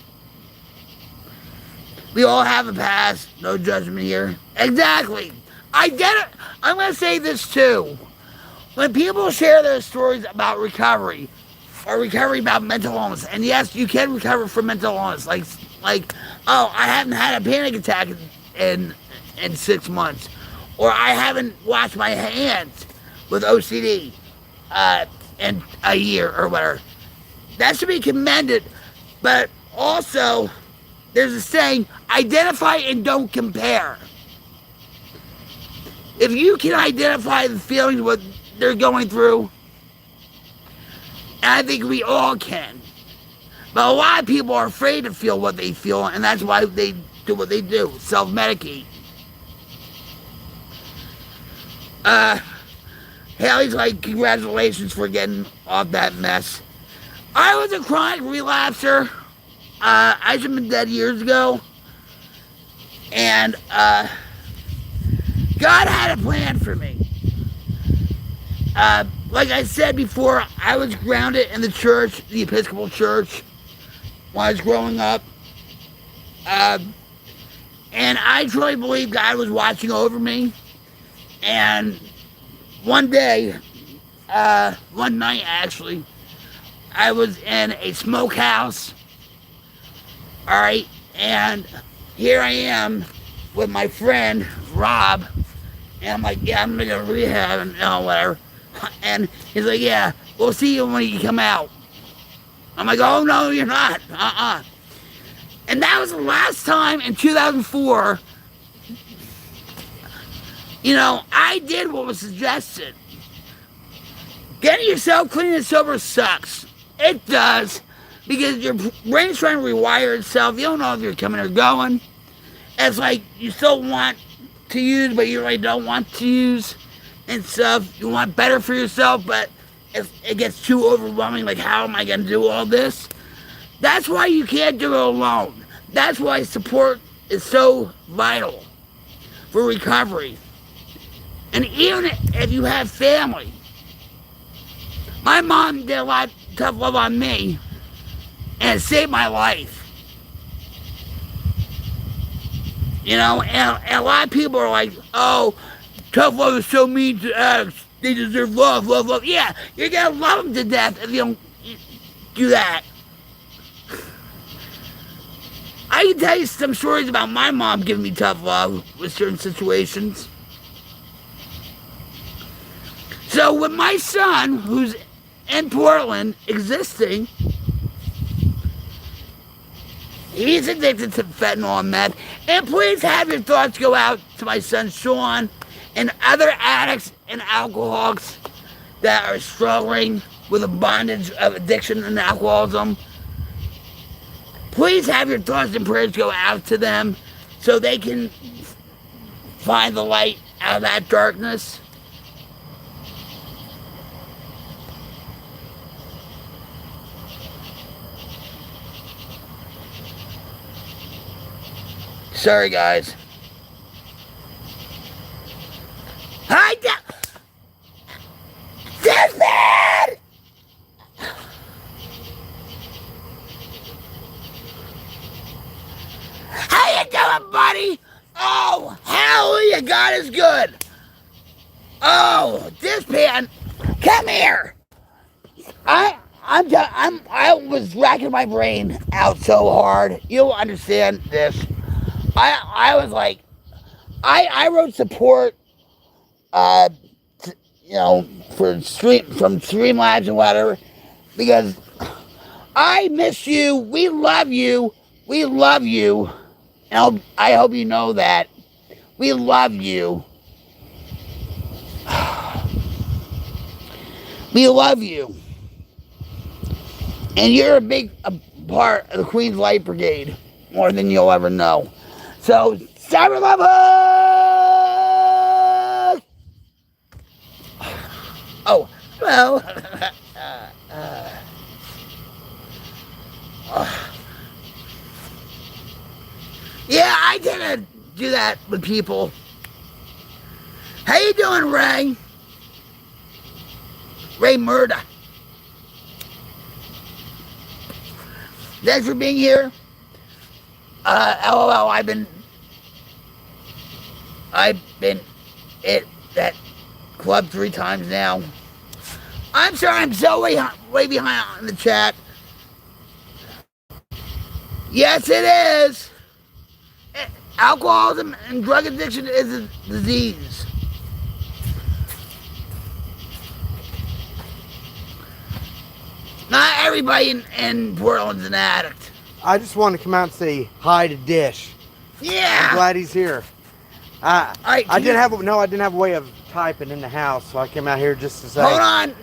We all have a past. No judgment here. Exactly. I get it. I'm going to say this too. When people share their stories about recovery, or recovery about mental illness, and yes, you can recover from mental illness, like, oh, I haven't had a panic attack in 6 months, or I haven't washed my hands with OCD in a year or whatever. That should be commended, but also, there's a saying, identify and don't compare. If you can identify the feelings, what they're going through, and I think we all can. But a lot of people are afraid to feel what they feel, and that's why they do what they do, self-medicate. Haley's like, congratulations for getting off that mess. I was a chronic relapser. I should have been dead years ago. And God had a plan for me. Like I said before, I was grounded in the church, the Episcopal Church, when I was growing up. And I truly believe God was watching over me. And one day, one night actually, I was in a smokehouse. Alright, and here I am with my friend, Rob. And I'm like, yeah, I'm gonna go to rehab and whatever. And he's like, yeah, we'll see you when you come out. I'm like, oh no, you're not. And that was the last time in 2004, you know, I did what was suggested. Getting yourself clean and sober sucks. It does. Because your brain's trying to rewire itself. You don't know if you're coming or going. It's like you still want to use, but you really don't want to use. and stuff. You want better for yourself, but if it gets too overwhelming, like how am I going to do all this? That's why you can't do it alone. That's why support is so vital for recovery. And even if you have family, my mom did a lot of tough love on me, and it saved my life. You know, and a lot of people are like, oh, tough love is so mean to addicts. They deserve love, love, love. Yeah, you're going to love them to death if you don't do that. I can tell you some stories about my mom giving me tough love with certain situations. So with my son, who's in Portland, existing, he's addicted to fentanyl and meth. And please have your thoughts go out to my son Sean and other addicts and alcoholics that are struggling with a bondage of addiction and alcoholism. Please have your thoughts and prayers go out to them so they can find the light out of that darkness. Sorry, guys. Hi, Deathman! How you doing, buddy? Oh, hallelujah, God is good. Oh, this man, come here. I was racking my brain out so hard. You'll understand this. I was like, I wrote support, you know, from Streamlabs and whatever, because I miss you. We love you. We love you. And I hope you know that. We love you. We love you. And you're a part of the Queen's Light Brigade, more than you'll ever know. So, Cyber Love Hug! Oh, well. Yeah, I tend to do that with people. How you doing, Ray? Ray Murda. Thanks for being here. LOL, I've been at that club 3 times now. I'm sorry, I'm so way behind on the chat. Yes, it is. Alcoholism and drug addiction is a disease. Not everybody in Portland's an addict. I just wanted to come out and say hi to Dish. Yeah. I'm glad he's here. I didn't have a way of typing in the house, so I came out here just to say. Hold on.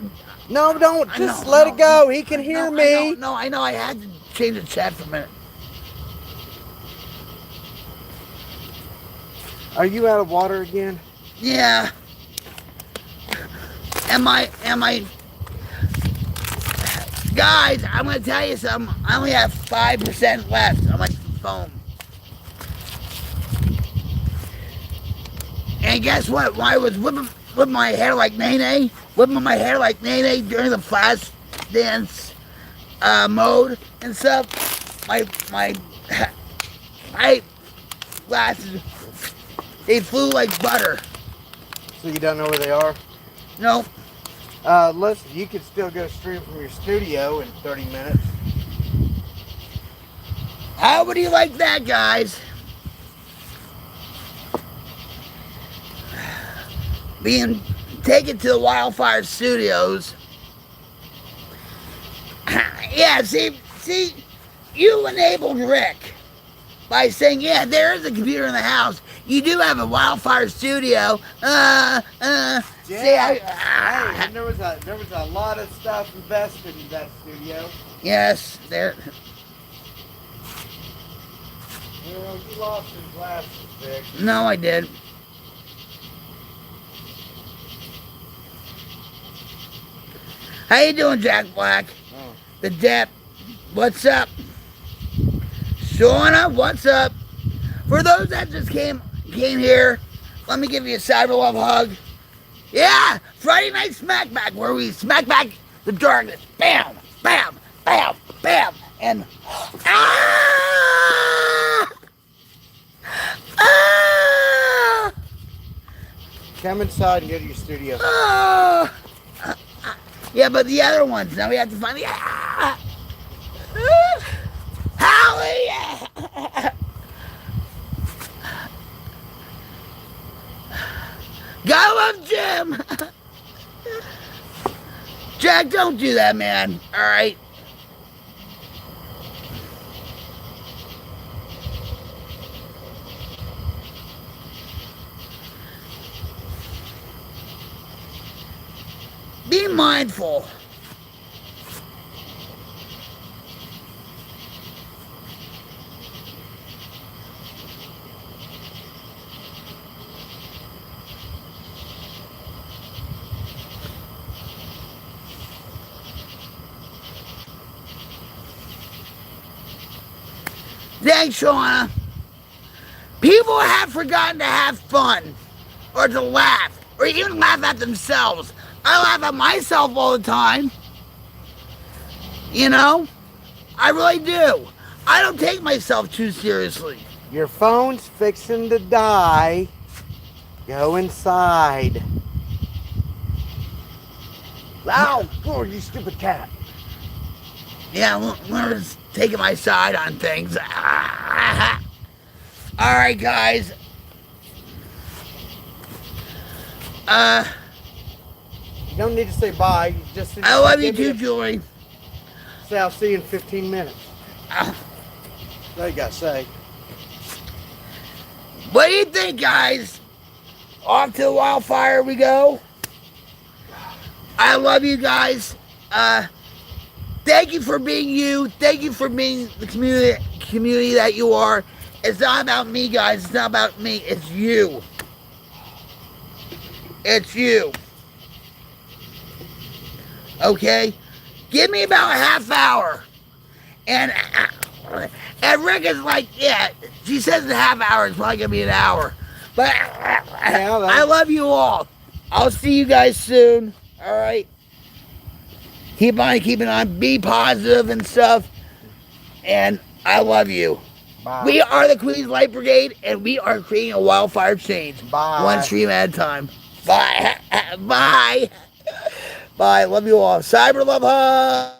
No, don't. Just let it go. He can hear me. I know. I had to change the chat for a minute. Are you out of water again? Yeah. Am I? Guys, I'm gonna tell you something. I only have 5% left on my phone. And guess what? When I was whipping my hair like Nene, during the flash dance mode and stuff, my glasses, they flew like butter. So you don't know where they are? Nope. Listen, you could still go stream from your studio in 30 minutes. How would you like that, guys? Being taken to the Wildfire Studios. Yeah, see, you enabled Rick by saying, yeah, there is a computer in the house. You do have a Wildfire Studio. Yeah. See, Hey, and there was a lot of stuff invested in that studio. Yes, there. Well, you lost your glasses, Vic. No, I did. How you doing, Jack Black? Oh. The Dep. What's up? Shauna, what's up? For those that just came here, let me give you a cyber love hug. Yeah, Friday Night SmackBACK, where we smack back the darkness. Bam, bam, bam, bam, and ah, ah, Come inside and go to your studio. ah. Yeah, but the other ones, now we have to find the hallelujah. Gotta love Jim. Jack, don't do that, man. All right. Be mindful. Thanks, Shauna. People have forgotten to have fun, or to laugh, or even laugh at themselves. I laugh at myself all the time. You know? I really do. I don't take myself too seriously. Your phone's fixing to die. Go inside. Ow! Oh, you stupid cat. Yeah, Leonard's taking my side on things. Alright, guys. You don't need to say bye. You just I love you too, Julie. Say I'll see you in 15 minutes. Uh, That's all you gotta say. What do you think, guys? Off to the wildfire we go. I love you guys. Thank you for being you. Thank you for being the community that you are. It's not about me, guys. It's not about me. It's you. It's you. Okay? Give me about a half hour. And Rick is like, yeah, she says a half hour. It's probably going to be an hour. But I love you all. I'll see you guys soon. All right? Keep on keeping on. Be positive and stuff. And I love you. Bye. We are the Queen's Light Brigade, and we are creating a wildfire change. Bye. One stream at a time. Bye. Bye. Bye. Love you all. Cyber love hug.